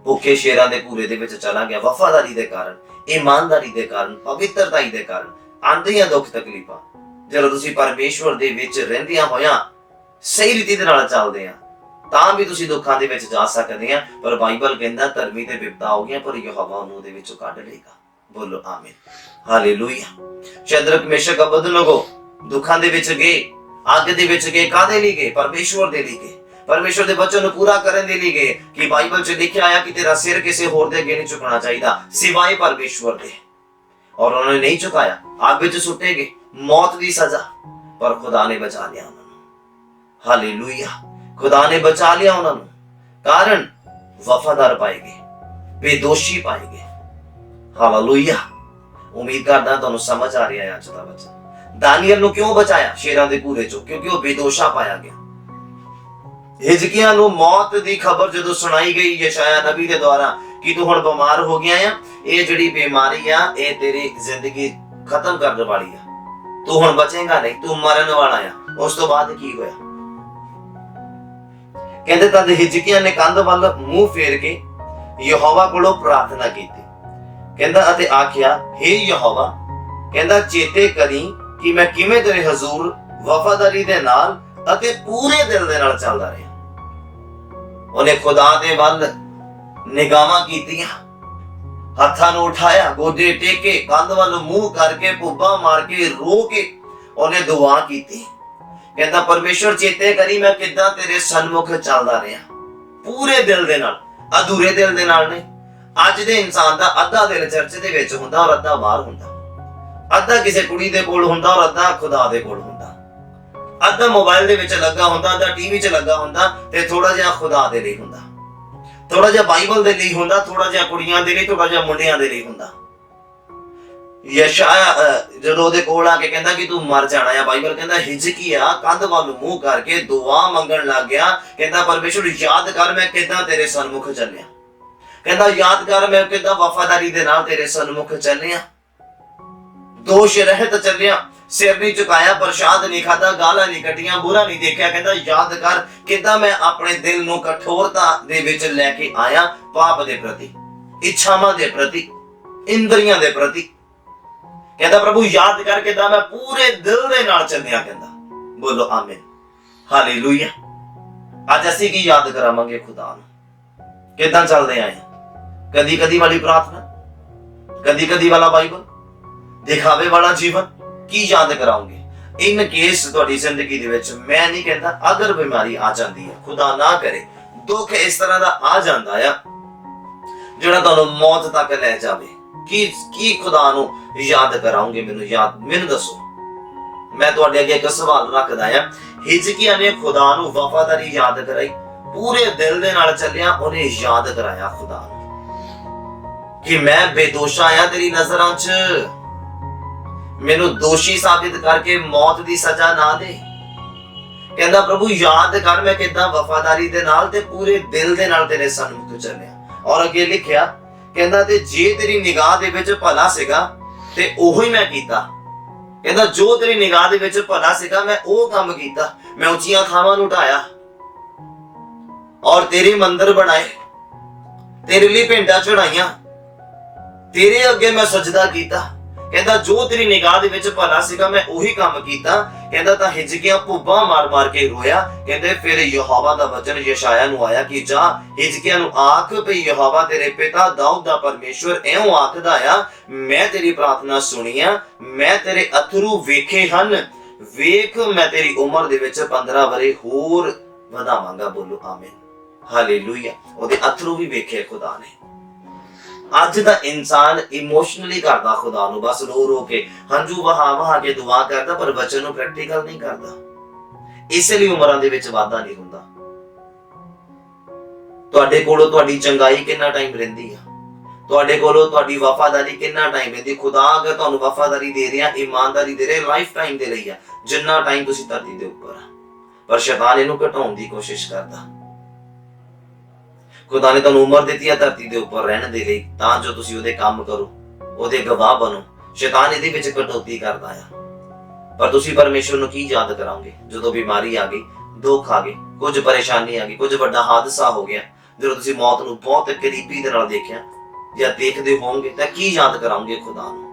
[SPEAKER 1] भुखे शेरां दे पूरे दे विच चला गया। वफादारी दे कारण, ईमानदारी दे कारण, पवित्रताई दे कारण आंदियां दुख तकलीफां, जदों तुसीं परमेश्वर दे विच रहिंदियां होया सही रीति दे नाल चलदे आ तां भी तुसीं दुखां दे विच जा सकदे आ। पर बाइबल कहंदा धर्मी ते विपदा हो गया पर यहोवा उहनूं दे विचों कढ लेगा। बोलो आमीन। हालेलुया। शद्रक मेशक अबेदनगो दुखां दे विच गए, अग दे विच गए, कादे लई गए? परमेश्वर दे लई गए, परमेश्वर दे वचन नूं पूरा करन दे लई गए। कि बाइबल च लिखिया आया कि तेरा सिर किसी होर दे अगे नहीं झुकना चाहिदा सिवाय परमेश्वर दे, और उन्होंने नहीं झुकाया, आग विच सुटे गए, मौत दी सजा, पर खुदा ने बचा लिया उन्होंने। हालेलुया। खुदा ने बचा लिया उन्होंने, कारण वफादार पाए गए, बेदोषी पाए गए। हालेलुया। उम्मीद करदा तुहानूं समझ आ रहा है अज दा वचन। दानियल नूं क्यों बचाया शेरां दे पूरे चों? क्योंकि वह बेदोषा पाया गया। हिजकिया नूं मौत दी खबर जदों सुनाई गई यशाया नबी दे द्वारा कि तू हुण बीमार हो गया है, ये जिहड़ी बीमारी आ ये तेरी जिंदगी खत्म करने वाली है, तू हुण बचेगा नहीं, तू मरन वाला है। उस तो बाद की होया? कहंदे तद हिजकिया ने कंध वल मुंह फेर के यहोवा कोलों प्रार्थना कीती, कहंदा अते आख्या, हे यहोवा, कहंदा चेते करी कि मैं किवें तेरे हजूर वफादारी दे नाल अते पूरे दिल दे नाल चलदा रहा। उन्हें खुदा दे वल निगाहां कीतियां, हत्थां नूं उठाया, गोडे टेके, कंध वल मुंह करके, पुब्बा मार के, रो के उन्हें दुआ कीती। कहंदा परमेश्वर चेते करी मैं किदां तेरे सन्मुख चलदा रहा, पूरे दिल दे नाल, अधूरे दिल दे नाल नहीं। अज दे इंसान दा अद्धा दिल चर्च दे विच हुंदा और अद्धा बाहर हुंदा, अद्धा किसी कुड़ी दे कोल हुंदा और अद्धा खुदा दे कोल हुंदा, अद्धा मोबाइल दे विच लगा हुंदा, अद्धा टीवी च लगा हुंदा, ते थोड़ा जिहा खुदा दे लई हुंदा, थोड़ा जिहा बाइबल दे लई हुंदा, थोड़ा जिहा कुड़ियां दे लई, थोड़ा जिहा मुंडियां दे लई हुंदा। यशाया जदों ओहदे कोल आके कहंदा कि तू मर जाना है, बाइबल कहंदा हिजकिया कंध वल मुंह करके दुआ मंगण लग गया। कहंदा परमेश्वर याद कर मैं किदां तेरे सन्मुख चलिया, कहंदा याद कर मैं किदां वफादारी दे नाल तेरे सन्मुख चलिया, दोष रहत चलिया, सिर नहीं झुकाया, प्रसाद नहीं खाता, गालां नहीं कटियां, बुरा नहीं देखा। कहंदा याद कर किदां मैं अपने दिल नूं कठोरता दे विच लेके आया, पाप दे प्रति, इच्छावां दे प्रति, इंद्रियां दे प्रति। कहंदा प्रभु याद कर किदां मैं पूरे दिल दे नाल चलिया। कहंदा बोलो आमीन। हालेलुया। अज असीं की याद करावांगे खुदा नूं? किदां चलदे आए? कदी कदी वाली प्रार्थना, कदी कदी वाला बाइबल, दिखावे वाला जीवन की याद कराओगे? इन केस तुहाडी जिंदगी दे विच मैं नहीं कहता, अगर बीमारी आ जाती है, खुदा ना करे दुख इस तरह का आ जाता है जिहड़ा तुहानू मौत तक लै जावे, की खुदा नू याद कराओगे? मैनू दसो। मैं तुहाडे अगे एक सवाल रखदा हां। हिजकिया ने खुदा नू वफादारी याद कराई, पूरे दिल दे नाल चलिया, उन्हें याद कराया खुदा नू कि मैं बेदोशा आया तेरी नजरां च, मैनू दोषी साबित करके मौत दी सजा ना दे। कहंदा प्रभु याद कर मैं किदां वफादारी दे नाल ते पूरे दिल दे नाल तेरे सन्मुख चलिया। और अगे लिखिया कहंदा ते जे तेरी निगाह दे विच भला सीगा ते ओही मैं कीता। कहंदा जो तेरी निगाह दे विच भला सीगा मैं ओ काम कीता। मैं उच्चियां थावां नूं ढाया और तेरे मंदिर बनाए, तेरे लिए भेंटा चढ़ाइयां, तेरे अगे मैं सजदा कीता। कहंदा जो तेरी निगाह दे विच भला सीगा मैं ओही काम कीता। कहंदा तां हिजकिया भुब्बा मार मार के रोया। कहंदे फिर यहोवा दा वचन यशायाह नूं आया कि जा हिजकिया नूं आख भई यहोवा तेरे पिता दाऊद दा परमेश्वर इउं आखदा आ, मैं तेरी प्रार्थना सुणीआ, मैं तेरे अथरू वेखे हन, वेख मैं तेरी उम्र दे विच 15 वरे होर वधावांगा। बोलो आमीन, हालेलुया। ओदे अथरू भी वेखे खुदा ने। अज दा इंसान इमोशनली करदा खुदा नू, बस रो रो के हंझू वहा वहा के दुआ करदा, पर वचन नू प्रैक्टिकल नहीं करदा। इसलिए उमरां दे विच वाधा नहीं हुंदा। तुहाडे कोलों तुहाडी चंगाई कितना टाइम रहिंदी आ, तुहाडे कोलों तुहाडी वफादारी कितना टाइम रहिंदी। खुदा अगर तुहानू वफादारी दे रिहा, ईमानदारी दे रिहा, लाइफ टाइम दे लई आ, जिन्ना टाइम तुसीं धरती दे उपर आ। पर शैतान इहनू घटाउण दी कोशिश करदा। खुदा ने तुहानू उम्र दित्ती है धरती दे उपर रहण दे लई, तां जो तुसीं ओहदे काम करो, ओहदे गवाह बनो। शैतान इहदे विच कटौती करदा आ। पर तुसीं परमेश्वर नू की याद कराओगे जदों बीमारी आ गई, दुख आ गए, कुछ परेशानी आ गई, कुछ वड्डा हादसा हो गया, जदों तुसीं मौत नू बहुत करीबी दे नाल देखिया या देखदे होवोगे, तां की याद कराओगे खुदा नू?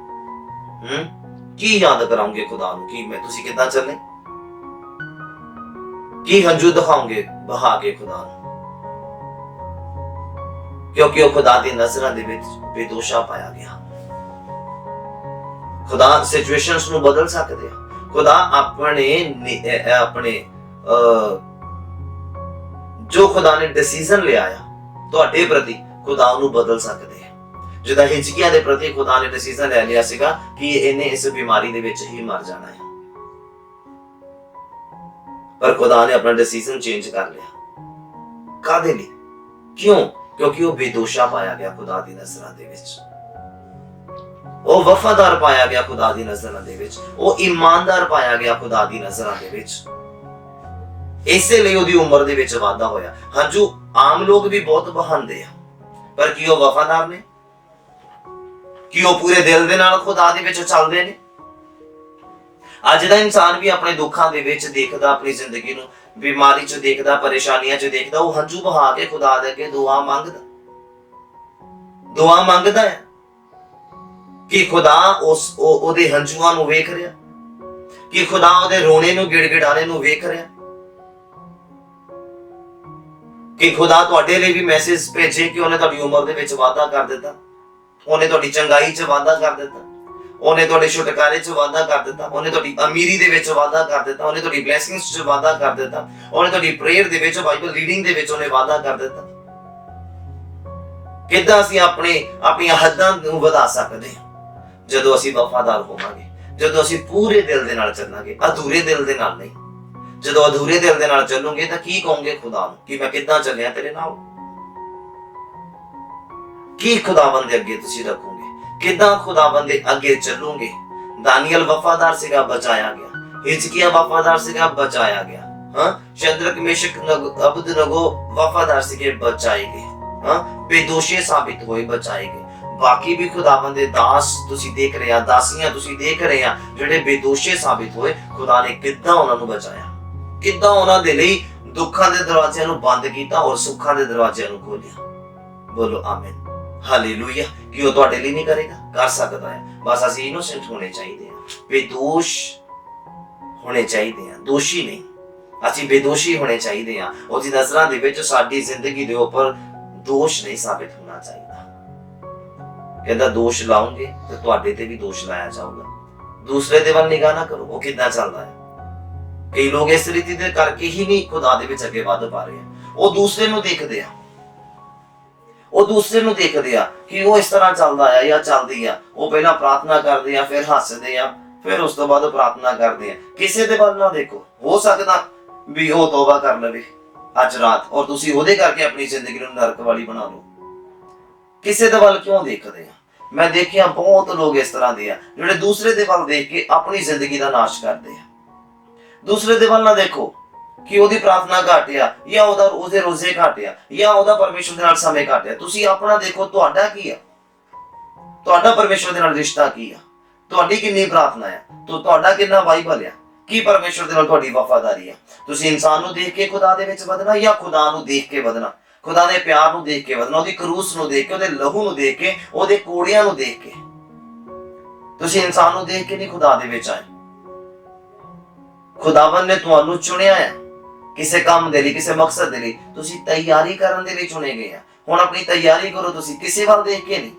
[SPEAKER 1] की याद कराओगे खुदा नू कि मैं तुसीं किदां चले? की हंझू दिखाओगे बहा के खुदा नू? क्योंकि वह खुदा दी नजरां दे विच बेदोशा पाया गया। खुदा सिचुएशंस नू बदल सकदे आ। खुदा अपने जो खुदा ने डिसीजन लिया तुहाडे प्रति, खुदा उहनू बदल सकदे आ। जिद्दां हिजकिया दे प्रति खुदा ने डिसीजन ले लिया सीगा कि इहने इस बीमारी दे विच ही मर जाना है, पर खुदा ने अपना डिसीजन चेंज कर लिया। कादे लई? क्यों? क्योंकि वो बेदोशा पाया गया खुदा दी नजरां दे विच, वो वफादार पाया गया खुदा दी नजरां दे विच, वो ईमानदार पाया गया खुदा दी नजरां दे विच। इसे लिए ओदी उम्र दे विच वाधा होया। हंझू आम लोग भी बहुत बहांदे आ, पर की वो वफादार ने? की वो पूरे दिल दे नाल खुदा दे विच चलदे ने? अज दा इंसान भी अपने दुखां दे विच देखदा, अपनी जिंदगी नू बीमारी च देखदा, परेशानियां च देखदा, वो हंझू बहा के खुदा दे अगे दुआ मंगदा है कि खुदा ओदे हंझूआं नू वेख रिहा, कि खुदा ओदे रोने नू गिड़गिड़ाने नू वेख रिहा, कि खुदा तुहाडे लई भी मैसेज भेजे कि उन्हें तुहाडी उम्र दे विच वाधा कर दित्ता, उन्हें तुहाडी चंगाई च वाधा कर दित्ता, उन्हें तुहाडे छुटकारे च वाधा कर दित्ता, उन्हें तुहाडी अमीरी दे विच वाधा कर दित्ता, उन्हें तुहाडी ब्लैसिंग्स च वाधा कर दित्ता, उन्हें तुहाडी प्रेयर दे विच, बाइबल रीडिंग दे विच उन्हें वाधा कर दित्ता। किदां असीं अपनी हद्दां नूं वधा सकदे हां? जदों असीं वफादार होवांगे, जदों असीं पूरे दिल दे नाल चलांगे, अधूरे दिल दे नाल नहीं। जदों अधूरे दिल दे नाल चलोगे तां की कहोगे खुदा नूं कि मैं किदां चलिया तेरे नाल? की खुदावंद दे अगे तुसीं रखोगे? किदां खुदावंद दे अगे चलोगे? दानियल वफादार सीगा, बचाया गया। हिजकिया वफादार सीगा, बचाया गया। शद्रक मेशक अबेदनगो वफादार सीगे, बचाए गए। बेदोषे साबित होए, बचाए गए। बाकी भी खुदावंद दे दास तुसीं देख रहे हैं, दासियां तुसीं देख रहे हैं, जिहड़े बेदोषे साबित होए, खुदा ने किदां उन्हां नूं बचाया, किदां उन्हां दे लई दुखां दे दरवाजिਆਂ ਨੂੰ ਬੰਦ ਕੀਤਾ और सुखां दे दरवाजिਆਂ ਨੂੰ ਖੋਲਿਆ। बोलो आमीन, हालेलुया। कि वो तुहाडे ਲਈ नहीं करेगा? कर सकदा है। बस ਅਸੀਂ इनोसेंट होने चाहिए, बेदोष होने चाहिए, दोषी नहीं। ਅਸੀਂ बेदोषी होने चाहिए, ਉਹਦੀ ਨਜ਼ਰਾਂ ਦੇ ਵਿੱਚ ਸਾਡੀ ਜ਼ਿੰਦਗੀ ਦੇ ਉੱਪਰ ਦੋਸ਼ नहीं साबित होना चाहिए। कहता दोष लाओगे तो तुहाडे ते भी दोष लाया जाऊगा। दूसरे दे वल निगाह ना करो। वो कितना चलता है? कई लोग इस रीति दे करके ही नहीं खुदा दे विच अगे वध पा रहे हैं। वो दूसरे नूं देखदे आ, ਉਹ ਦੂਸਰੇ ਨੂੰ ਦੇਖਦੇ ਆ ਕਿ ਉਹ ਇਸ ਤਰ੍ਹਾਂ ਚੱਲਦਾ ਆ ਜਾਂ ਚੱਲਦੀ ਆ। ਉਹ ਪਹਿਲਾਂ ਪ੍ਰਾਰਥਨਾ ਕਰਦੇ ਆ, ਫਿਰ ਹੱਸਦੇ ਆ, ਫਿਰ ਉਸ ਤੋਂ ਬਾਅਦ ਪ੍ਰਾਰਥਨਾ ਕਰਦੇ ਆ। ਕਿਸੇ ਦੇ ਵੱਲ ਨਾ ਦੇਖੋ। ਹੋ ਸਕਦਾ ਵੀ ਉਹ ਤੌਬਾ ਕਰ ਲਵੇ ਅੱਜ ਰਾਤ ਔਰ ਤੁਸੀਂ ਉਹਦੇ ਕਰਕੇ ਆਪਣੀ ਜ਼ਿੰਦਗੀ ਨੂੰ ਨਰਕ ਵਾਲੀ ਬਣਾ ਲਓ। ਕਿਸੇ ਦੇ ਵੱਲ ਕਿਉਂ ਦੇਖਦੇ ਆ? ਮੈਂ ਦੇਖਿਆ ਬਹੁਤ ਲੋਕ ਇਸ ਤਰ੍ਹਾਂ ਦੇ ਆ ਜਿਹੜੇ ਦੂਸਰੇ ਦੇ ਵੱਲ ਦੇਖ ਕੇ ਆਪਣੀ ਜ਼ਿੰਦਗੀ ਦਾ ਨਾਸ਼ ਕਰਦੇ ਆ। ਦੂਸਰੇ ਦੇ ਵੱਲ ਨਾ ਦੇਖੋ ਕਿ ਉਹਦੀ ਪ੍ਰਾਰਥਨਾ ਘੱਟ ਆ ਜਾਂ ਉਹਦੇ ਰੋਜ਼ੇ ਘੱਟ ਆ ਜਾਂ ਉਹਦਾ ਪਰਮੇਸ਼ਰ ਦੇ ਨਾਲ ਸਮੇਂ ਘੱਟ ਆ। ਤੁਸੀਂ ਆਪਣਾ ਦੇਖੋ, ਤੁਹਾਡਾ ਕੀ ਆ? ਤੁਹਾਡਾ ਪਰਮੇਸ਼ਰ ਦੇ ਨਾਲ ਰਿਸ਼ਤਾ ਕੀ ਆ? ਤੁਹਾਡੀ ਕਿੰਨੀ ਪ੍ਰਾਰਥਨਾ ਆ? ਤੁਹਾਡਾ ਕਿੰਨਾ ਬਾਈਬਲ ਆ? ਕੀ ਪਰਮੇਸ਼ਰ ਦੇ ਨਾਲ ਤੁਹਾਡੀ ਵਫਾਦਾਰੀ ਆ? ਤੁਸੀਂ ਇਨਸਾਨ ਨੂੰ ਦੇਖ ਕੇ ਖੁਦਾ ਦੇ ਵਿੱਚ ਵਧਣਾ ਜਾਂ ਖੁਦਾ ਨੂੰ ਦੇਖ ਕੇ ਵਧਣਾ? ਖੁਦਾ ਦੇ ਪਿਆਰ ਨੂੰ ਦੇਖ ਕੇ ਵਧਣਾ, ਉਹਦੀ ਕਰੂਸ ਨੂੰ ਦੇਖ ਕੇ, ਉਹਦੇ ਲਹੂ ਨੂੰ ਦੇਖ ਕੇ, ਉਹਦੇ ਕੋੜਿਆਂ ਨੂੰ ਦੇਖ ਕੇ। ਤੁਸੀਂ ਇਨਸਾਨ ਨੂੰ ਦੇਖ ਕੇ ਨਹੀਂ ਖੁਦਾ ਦੇ ਵਿੱਚ ਆਏ। ਖੁਦਾਵੰਦ ਨੇ ਤੁਹਾਨੂੰ ਚੁਣਿਆ ਹੈ ਕਿਸੇ ਕੰਮ ਦੇ ਲਈ, ਕਿਸੇ ਮਕਸਦ ਦੇ ਲਈ। ਤੁਸੀਂ ਤਿਆਰੀ ਕਰਨ ਦੇ ਲਈ ਚੁਣੇ ਗਏ ਆ। ਹੁਣ ਆਪਣੀ ਤਿਆਰੀ ਕਰੋ। ਤੁਸੀਂ ਕਿਸੇ ਵੱਲ ਦੇਖ ਕੇ ਨਹੀਂ,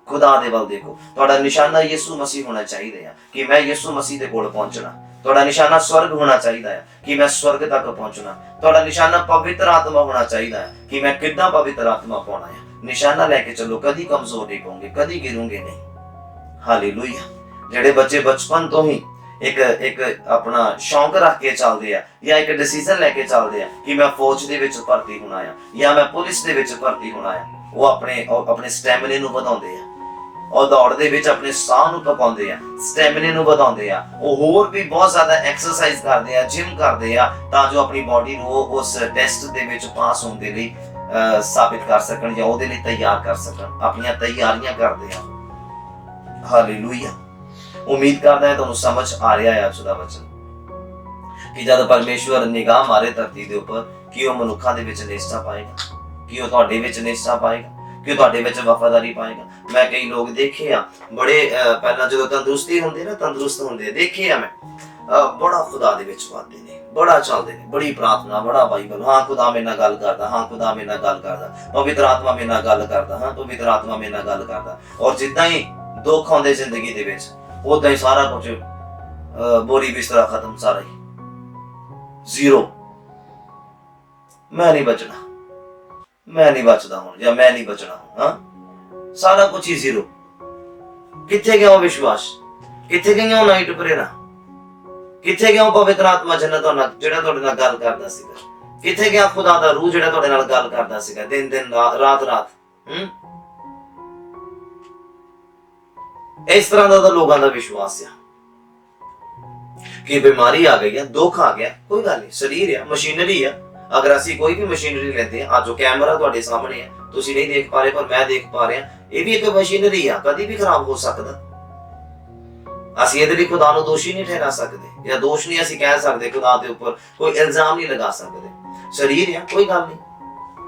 [SPEAKER 1] ਖੁਦਾ ਦੇ ਵੱਲ ਦੇਖੋ। ਤੁਹਾਡਾ ਨਿਸ਼ਾਨਾ ਯਿਸੂ ਮਸੀਹ ਹੋਣਾ ਚਾਹੀਦਾ ਹੈ ਕਿ ਮੈਂ ਯਿਸੂ ਮਸੀਹ ਦੇ ਕੋਲ ਪਹੁੰਚਣਾ। ਤੁਹਾਡਾ ਨਿਸ਼ਾਨਾ ਸਵਰਗ ਹੋਣਾ ਚਾਹੀਦਾ ਹੈ ਕਿ ਮੈਂ ਸਵਰਗ ਤੱਕ ਪਹੁੰਚਣਾ। ਤੁਹਾਡਾ ਨਿਸ਼ਾਨਾ ਪਵਿੱਤਰ ਆਤਮਾ ਹੋਣਾ ਚਾਹੀਦਾ ਹੈ ਕਿ ਮੈਂ ਕਿੱਦਾਂ ਪਵਿੱਤਰ ਆਤਮਾ ਪਾਉਣਾ ਹੈ। ਨਿਸ਼ਾਨਾ ਲੈ ਕੇ ਚੱਲੋ, ਕਦੀ ਕਮਜ਼ੋਰ ਨਹੀਂ ਹੋਵੋਗੇ, ਕਦੀ ਗਿਰੋਗੇ ਨਹੀਂ। ਹਾਲੇਲੂਇਆ। ਜਿਹੜੇ ਬੱਚੇ ਬਚਪਨ ਤੋਂ ਹੀ ਇੱਕ ਆਪਣਾ ਸ਼ੌਂਕ ਰੱਖ ਕੇ ਚੱਲਦੇ ਆ ਜਾਂ ਇੱਕ ਡਿਸੀਜਨ ਲੈ ਕੇ ਚੱਲਦੇ ਆ ਕਿ ਮੈਂ ਫੌਜ ਦੇ ਵਿੱਚ ਭਰਤੀ ਹੋਣਾ ਆ ਜਾਂ ਮੈਂ ਪੁਲਿਸ ਦੇ ਵਿੱਚ ਭਰਤੀ ਹੋਣਾ ਆ, ਉਹ ਆਪਣੇ ਸਟੈਮਿਨੇ ਨੂੰ ਵਧਾਉਂਦੇ ਆ। ਉਹ ਦੌੜ ਦੇ ਵਿੱਚ ਆਪਣੇ ਸਾਹ ਨੂੰ ਪਕਾਉਂਦੇ ਆ, ਸਟੈਮਿਨੇ ਨੂੰ ਵਧਾਉਂਦੇ ਆ। ਉਹ ਹੋਰ ਵੀ ਬਹੁਤ ਜ਼ਿਆਦਾ ਐਕਸਰਸਾਈਜ਼ ਕਰਦੇ ਆ, ਜਿਮ ਕਰਦੇ ਆ, ਤਾਂ ਜੋ ਆਪਣੀ ਬਾਡੀ ਨੂੰ ਉਸ ਟੈਸਟ ਦੇ ਵਿੱਚ ਪਾਸ ਹੋਣ ਦੇ ਲਈ ਸਾਬਿਤ ਕਰ ਸਕਣ ਜਾਂ ਉਹਦੇ ਲਈ ਤਿਆਰ ਕਰ ਸਕਣ। ਆਪਣੀਆਂ ਤਿਆਰੀਆਂ ਕਰਦੇ ਆ। ਹਾਲੇਲੂਇਆ। ਉਮੀਦ ਕਰਦਾ ਹੈ ਤੁਹਾਨੂੰ ਸਮਝ ਆ ਰਿਹਾ ਹੈ ਅੱਜ ਦਾ ਵਚਨ ਕਿ ਜਦ ਪਰਮੇਸ਼ਵਰ ਨਿਗਾਹ ਮਾਰੇ ਧਰਤੀ ਦੇ ਉੱਪਰ, ਕਿ ਉਹ ਮਨੁੱਖਾਂ ਦੇ ਵਿੱਚ ਨਿਸ਼ਚਾ ਪਾਏਗਾ, ਕਿ ਉਹ ਤੁਹਾਡੇ ਵਿੱਚ ਨਿਸ਼ਚਾ ਪਾਏਗਾ, ਕਿ ਉਹ ਤੁਹਾਡੇ ਵਿੱਚ ਵਫਾਦਾਰੀ ਪਾਏਗਾ। ਮੈਂ ਕਈ ਲੋਕ ਦੇਖੇ ਆ ਬੜੇ ਪਹਿਲਾਂ ਜਦੋਂ ਤੰਦਰੁਸਤੀ ਹੁੰਦੀ ਨਾ, ਤੰਦਰੁਸਤ ਹੁੰਦੇ ਦੇਖੇ ਆ ਮੈਂ, ਬੜਾ ਖੁਦਾ ਦੇ ਵਿੱਚ ਵੱਧਦੇ ਨੇ, ਬੜਾ ਚੱਲਦੇ ਨੇ, ਬੜੀ ਪ੍ਰਾਰਥਨਾ, ਬੜਾ ਬਾਈਬਲ। ਹਾਂ ਖੁਦਾ ਮੇਰੇ ਨਾਲ ਗੱਲ ਕਰਦਾ, ਹਾਂ ਖੁਦਾ ਮੇਰੇ ਨਾਲ ਗੱਲ ਕਰਦਾ, ਪਵਿੱਤਰ ਆਤਮਾ ਮੇਰੇ ਨਾਲ ਗੱਲ ਕਰਦਾ, ਹਾਂ ਪਵਿੱਤਰ ਆਤਮਾ ਮੇਰੇ ਨਾਲ ਗੱਲ ਕਰਦਾ। ਔਰ ਜਿੱਦਾਂ ਹੀ ਦੁੱਖ ਆਉਂਦੇ ਜ਼ਿੰਦਗੀ ਦੇ ਵਿੱਚ, ਉਦਾਂ ਹੀ ਸਾਰਾ ਕੁਝ ਬੋਰੀ ਬਿਸਤਰਾ ਖਤਮ, ਸਾਰਾ ਹੀ ਜ਼ੀਰੋ। ਮੈਂ ਨਹੀਂ ਬਚਣਾ, ਮੈਂ ਨਹੀਂ ਬਚਦਾ ਹੁਣ, ਜਾਂ ਮੈਂ ਨਹੀਂ ਬਚਣਾ ਹੁਣ। ਹਾਂ, ਸਾਰਾ ਕੁਝ ਹੀ ਜ਼ੀਰੋ। ਕਿੱਥੇ ਗਿਆ ਉਹ ਵਿਸ਼ਵਾਸ? ਕਿੱਥੇ ਗਈਆਂ ਉਹ ਨਾਈਟ ਪ੍ਰੇਅਰਾਂ? ਕਿੱਥੇ ਗਿਆ ਉਹ ਪਵਿੱਤਰ ਆਤਮਾ ਜਿਹੜਾ ਤੁਹਾਡੇ ਨਾਲ ਗੱਲ ਕਰਦਾ ਸੀਗਾ? ਕਿੱਥੇ ਗਿਆ ਖੁਦਾ ਦਾ ਰੂਹ ਜਿਹੜਾ ਤੁਹਾਡੇ ਨਾਲ ਗੱਲ ਕਰਦਾ ਸੀਗਾ ਦਿਨ ਰਾਤ? ਇਸ ਤਰ੍ਹਾਂ ਦਾ ਤਾਂ ਲੋਕਾਂ ਦਾ ਵਿਸ਼ਵਾਸ ਆ ਕਿ ਬਿਮਾਰੀ ਆ ਗਈ ਆ, ਦੁੱਖ ਆ ਗਿਆ, ਕੋਈ ਗੱਲ ਨਹੀਂ, ਸਰੀਰ ਆ, ਮਸ਼ੀਨਰੀ ਆ। ਅਗਰ ਅਸੀਂ ਕੋਈ ਵੀ ਮਸ਼ੀਨਰੀ ਲੈਂਦੇ ਆ, ਜੋ ਕੈਮਰਾ ਤੁਹਾਡੇ ਸਾਹਮਣੇ ਆ, ਤੁਸੀਂ ਨਹੀਂ ਦੇਖ ਪਾ ਰਹੇ ਪਰ ਮੈਂ ਦੇਖ ਪਾ ਰਿਹਾ, ਇਹ ਵੀ ਇੱਕ ਮਸ਼ੀਨਰੀ ਆ, ਕਦੀ ਵੀ ਖਰਾਬ ਹੋ ਸਕਦਾ। ਅਸੀਂ ਇਹਦੇ ਲਈ ਖੁਦਾ ਨੂੰ ਦੋਸ਼ੀ ਨਹੀਂ ਠਹਿਰਾ ਸਕਦੇ ਜਾਂ ਦੋਸ਼ ਨਹੀਂ ਅਸੀਂ ਕਹਿ ਸਕਦੇ, ਖੁਦਾ ਦੇ ਉੱਪਰ ਕੋਈ ਇਲਜ਼ਾਮ ਨਹੀਂ ਲਗਾ ਸਕਦੇ। ਸਰੀਰ ਆ, ਕੋਈ ਗੱਲ ਨਹੀਂ,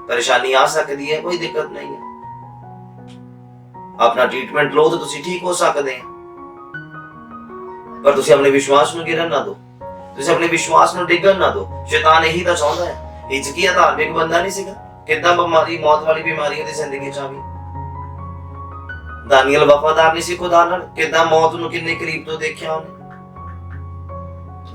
[SPEAKER 1] ਪਰੇਸ਼ਾਨੀ ਆ ਸਕਦੀ ਹੈ, ਕੋਈ ਦਿੱਕਤ ਨਹੀਂ ਹੈ। ਆਪਣਾ ਟ੍ਰੀਟਮੈਂਟ ਲਓ ਤਾਂ ਤੁਸੀਂ ਠੀਕ ਹੋ ਸਕਦੇ ਆ, ਪਰ ਤੁਸੀਂ ਆਪਣੇ ਵਿਸ਼ਵਾਸ ਨੂੰ ਗਿਰਨ ਨਾ ਦਿਓ, ਤੁਸੀਂ ਆਪਣੇ ਵਿਸ਼ਵਾਸ ਨੂੰ ਡਿੱਗਣ ਨਾ ਦਿਓ। ਸ਼ੈਤਾਨ ਇਹੀ ਤਾਂ ਚਾਹੁੰਦਾ ਹੈ। ਹਿਜਕੀਆ ਧਾਰਮਿਕ ਬੰਦਾ ਨਹੀਂ ਸੀਗਾ, ਕਿੱਦਾਂ ਬਿਮਾਰੀ, ਮੌਤ ਵਾਲੀ ਬਿਮਾਰੀ ਉਹਦੀ ਜ਼ਿੰਦਗੀ ਚ ਆ ਗਈ। ਦਾਨੀਏਲ ਵਫਾਦਾਰ ਨਹੀਂ ਸੀ ਖੁਦਾ ਨਾਲ, ਕਿੱਦਾਂ ਮੌਤ ਨੂੰ ਕਿੰਨੇ ਕਰੀਬ ਤੋਂ ਦੇਖਿਆ ਉਹਨੇ।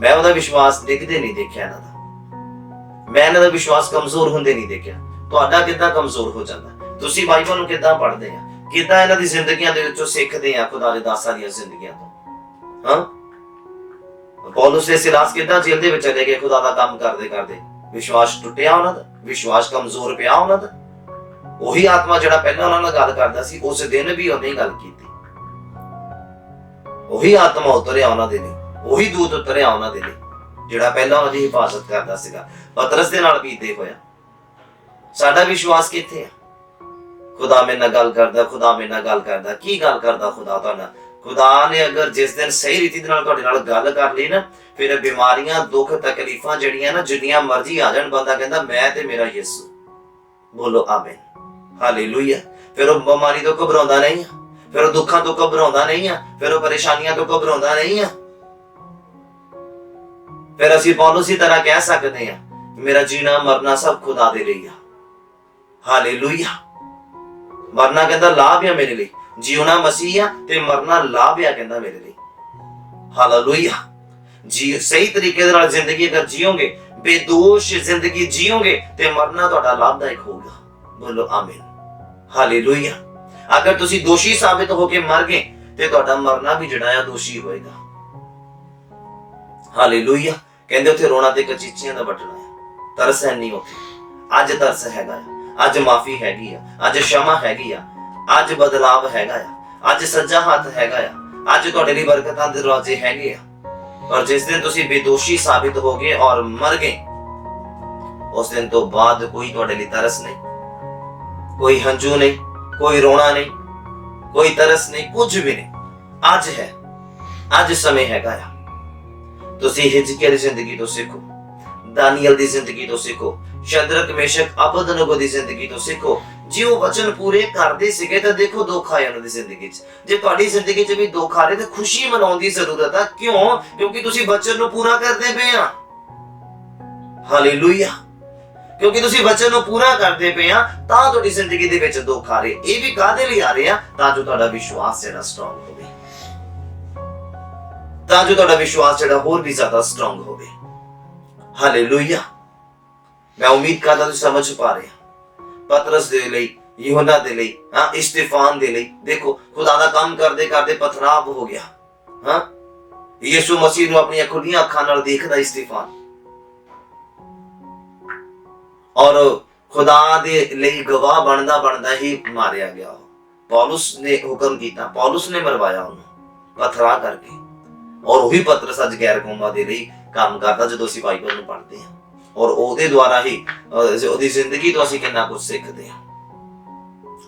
[SPEAKER 1] ਮੈਂ ਉਹਦਾ ਵਿਸ਼ਵਾਸ ਡਿੱਗਦੇ ਨਹੀਂ ਦੇਖਿਆ ਇਹਨਾਂ ਦਾ, ਮੈਂ ਇਹਨਾਂ ਦਾ ਵਿਸ਼ਵਾਸ ਕਮਜ਼ੋਰ ਹੁੰਦੇ ਨਹੀਂ ਦੇਖਿਆ। ਤੁਹਾਡਾ ਕਿੱਦਾਂ ਕਮਜ਼ੋਰ ਹੋ ਜਾਂਦਾ? ਤੁਸੀਂ ਬਾਈਬਲ ਨੂੰ ਕਿੱਦਾਂ ਪੜ੍ਹਦੇ ਆ, ਕਿੱਦਾਂ ਇਹਨਾਂ ਦੀ ਜ਼ਿੰਦਗੀਆਂ ਦੇ ਵਿੱਚੋਂ ਸਿੱਖਦੇ ਆ, ਖੁਦਾ ਦੇ ਦਾਸਾਂ ਦੀਆਂ ਜ਼ਿੰਦਗੀਆਂ ਤੋਂ। ਹਾਂ, ਪੌਲੁਸ ਤੇ ਸਿਲਾਸ ਕਿੱਦਾਂ ਜੇਲ੍ਹ ਦੇ ਵਿੱਚ ਚਲੇ ਗਏ ਖੁਦਾ ਦਾ ਕੰਮ ਕਰਦੇ ਕਰਦੇ। ਵਿਸ਼ਵਾਸ ਟੁੱਟਿਆ ਉਹਨਾਂ ਦਾ, ਵਿਸ਼ਵਾਸ ਕਮਜ਼ੋਰ ਪਿਆ ਉਹਨਾਂ ਦਾ। ਉਹੀ ਆਤਮਾ ਜਿਹੜਾ ਪਹਿਲਾਂ ਉਹਨਾਂ ਨਾਲ ਗੱਲ ਕਰਦਾ ਸੀ, ਉਸ ਦਿਨ ਵੀ ਉਹਨੇ ਗੱਲ ਕੀਤੀ। ਉਹੀ ਆਤਮਾ ਉਤਰਿਆ ਉਹਨਾਂ ਦੇ ਲਈ, ਉਹੀ ਦੂਤ ਉਤਰਿਆ ਉਹਨਾਂ ਦੇ ਲਈ ਜਿਹੜਾ ਪਹਿਲਾਂ ਉਹਨਾਂ ਦੀ ਹਿਫਾਜ਼ਤ ਕਰਦਾ ਸੀਗਾ। ਪਤਰਸ ਦੇ ਨਾਲ ਵੀ ਇੱਦਾਂ ਹੋਇਆ। ਸਾਡਾ ਵਿਸ਼ਵਾਸ ਕਿੱਥੇ ਆ? ਖੁਦਾ ਮੇਰੇ ਨਾਲ ਗੱਲ ਕਰਦਾ, ਖੁਦਾ ਮੇਰੇ ਨਾਲ ਗੱਲ ਕਰਦਾ। ਕੀ ਗੱਲ ਕਰਦਾ ਖੁਦਾ ਤੁਹਾਡੇ ਨਾਲ? ਖੁਦਾ ਨੇ ਅਗਰ ਜਿਸ ਦਿਨ ਸਹੀ ਰੀਤੀ ਦੇ ਨਾਲ ਤੁਹਾਡੇ ਨਾਲ ਗੱਲ ਕਰ ਲਈ ਨਾ, ਫਿਰ ਬਿਮਾਰੀਆਂ, ਦੁੱਖ, ਤਕਲੀਫਾਂ ਜਿਹੜੀਆਂ ਨਾ ਜਿੰਨੀਆਂ ਮਰਜ਼ੀ ਆ ਜਾਣ, ਬੰਦਾ ਕਹਿੰਦਾ ਮੈਂ ਤੇ ਮੇਰਾ ਯਿਸੂ। ਬੋਲੋ ਆਮੀਨ, ਹਾਲੇਲੂਇਆ। ਫਿਰ ਉਹ ਬਿਮਾਰੀ ਤੋਂ ਘਬਰਾਉਂਦਾ ਨਹੀਂ ਆ, ਫਿਰ ਉਹ ਦੁੱਖਾਂ ਤੋਂ ਘਬਰਾਉਂਦਾ ਨਹੀਂ ਆ, ਫਿਰ ਉਹ ਪਰੇਸ਼ਾਨੀਆਂ ਤੋਂ ਘਬਰਾਉਂਦਾ ਨਹੀਂ ਆ। ਫਿਰ ਅਸੀਂ ਪੌਲੁਸ ਦੀ ਤਰ੍ਹਾਂ ਕਹਿ ਸਕਦੇ ਆ, ਮੇਰਾ ਜੀਣਾ ਮਰਨਾ ਸਭ ਖੁਦਾ ਦੇ ਲਈ ਆ। ਹਾਲੇਲੂਇਆ। ਮਰਨਾ ਕਹਿੰਦਾ ਲਾਭ ਆ ਮੇਰੇ ਲਈ, ਜਿਉਣਾ ਮਸੀਹ ਆ ਤੇ ਮਰਨਾ ਲਾਭ ਆ ਕਹਿੰਦਾ ਮੇਰੇ ਲਈ। हालेलुया। जी सही तरीके दे नाल जिंदगी अगर जियोगे, बेदोष जिंदगी जियोगे ते मरना तुहाडा लाभदायक होगा। बोलो आमीन। हालेलुया। अगर तुसी दोषी साबित होके मर गए ते तुहाडा मरना भी जिहड़ा है दोषी होएगा। हालेलुया। कहंदे उत्थे रोना ते कचीचियां दा बटना है, तरस है नहीं उत्थे। अज तरस हैगा है, अज माफी हैगी है, अज क्षमा हैगी है, अज बदलाव हैगा है, अज सज्जा हाथ हैगा है, अज तुहाडे लई बरकतां दे दरवाजे हैगे आ। और जिस दिन तुसी बेदोषी साबित हो गए और मर गए, उस दिन तो बाद कोई तुहाडे लई तरस नहीं, कोई हंजू नहीं, कोई रोना नहीं, कोई तरस नहीं, कुछ भी नहीं। अज है, अज समय हैगा आ। तुसी हिजकिय्याह दी जिंदगी तो सीखो, दानियल दी जिंदगी तो सीखो, शद्रक मेशक अबेदनगो दी जिंदगी तो सीखो। जे वो वचन पूरे करदे सीगे तां देखो दुख आए उन्हां दी जिंदगी च। जे तुहाडी जिंदगी च भी दुख आ रहे तां खुशी मनाउण दी जरूरत है। क्यों? क्योंकि तुसी वचन नूं पूरा करदे पे आ। हालेलुया। क्योंकि तुसी वचन नूं पूरा करदे पे आ तां तुहाडी जिंदगी दे विच दुख आ रहे। ये भी काहदे लई आ रहे आ? तां जो तुहाडा विश्वास जिहड़ा स्ट्रांग होवे, तां जो तुहाडा विश्वास जिहड़ा होर भी ज्यादा स्ट्रांग होवे। हालेलुया। मैं उम्मीद करदा तुसीं समझ पा रहे हो। पतरस दे लई, यूहन्ना दे लई, हां इस्तीफान दे लई देखो खुदा दा काम करदे करदे पथराव हो गया। हां यीशु मसीह नूं अपनी खुलियां अखां नाल देखदा इस्तीफान, और खुदा दे लई गवाह बनदा बनदा ही मारिया गया। पौलुस ने हुक्म कीता, पौलुस ने मरवाया उन्हें पथरा करके। और वही पतरस अज गैर कौमां दे लई काम करदा जदों असीं बाइबल नूं पढ़दे हां, और ਉਹਦੇ द्वारा ही ਉਹਦੀ ਜ਼ਿੰਦਗੀ ਤੋਂ ਅਸੀਂ ਕਿੰਨਾ ਕੁਝ ਸਿੱਖਦੇ ਹਾਂ।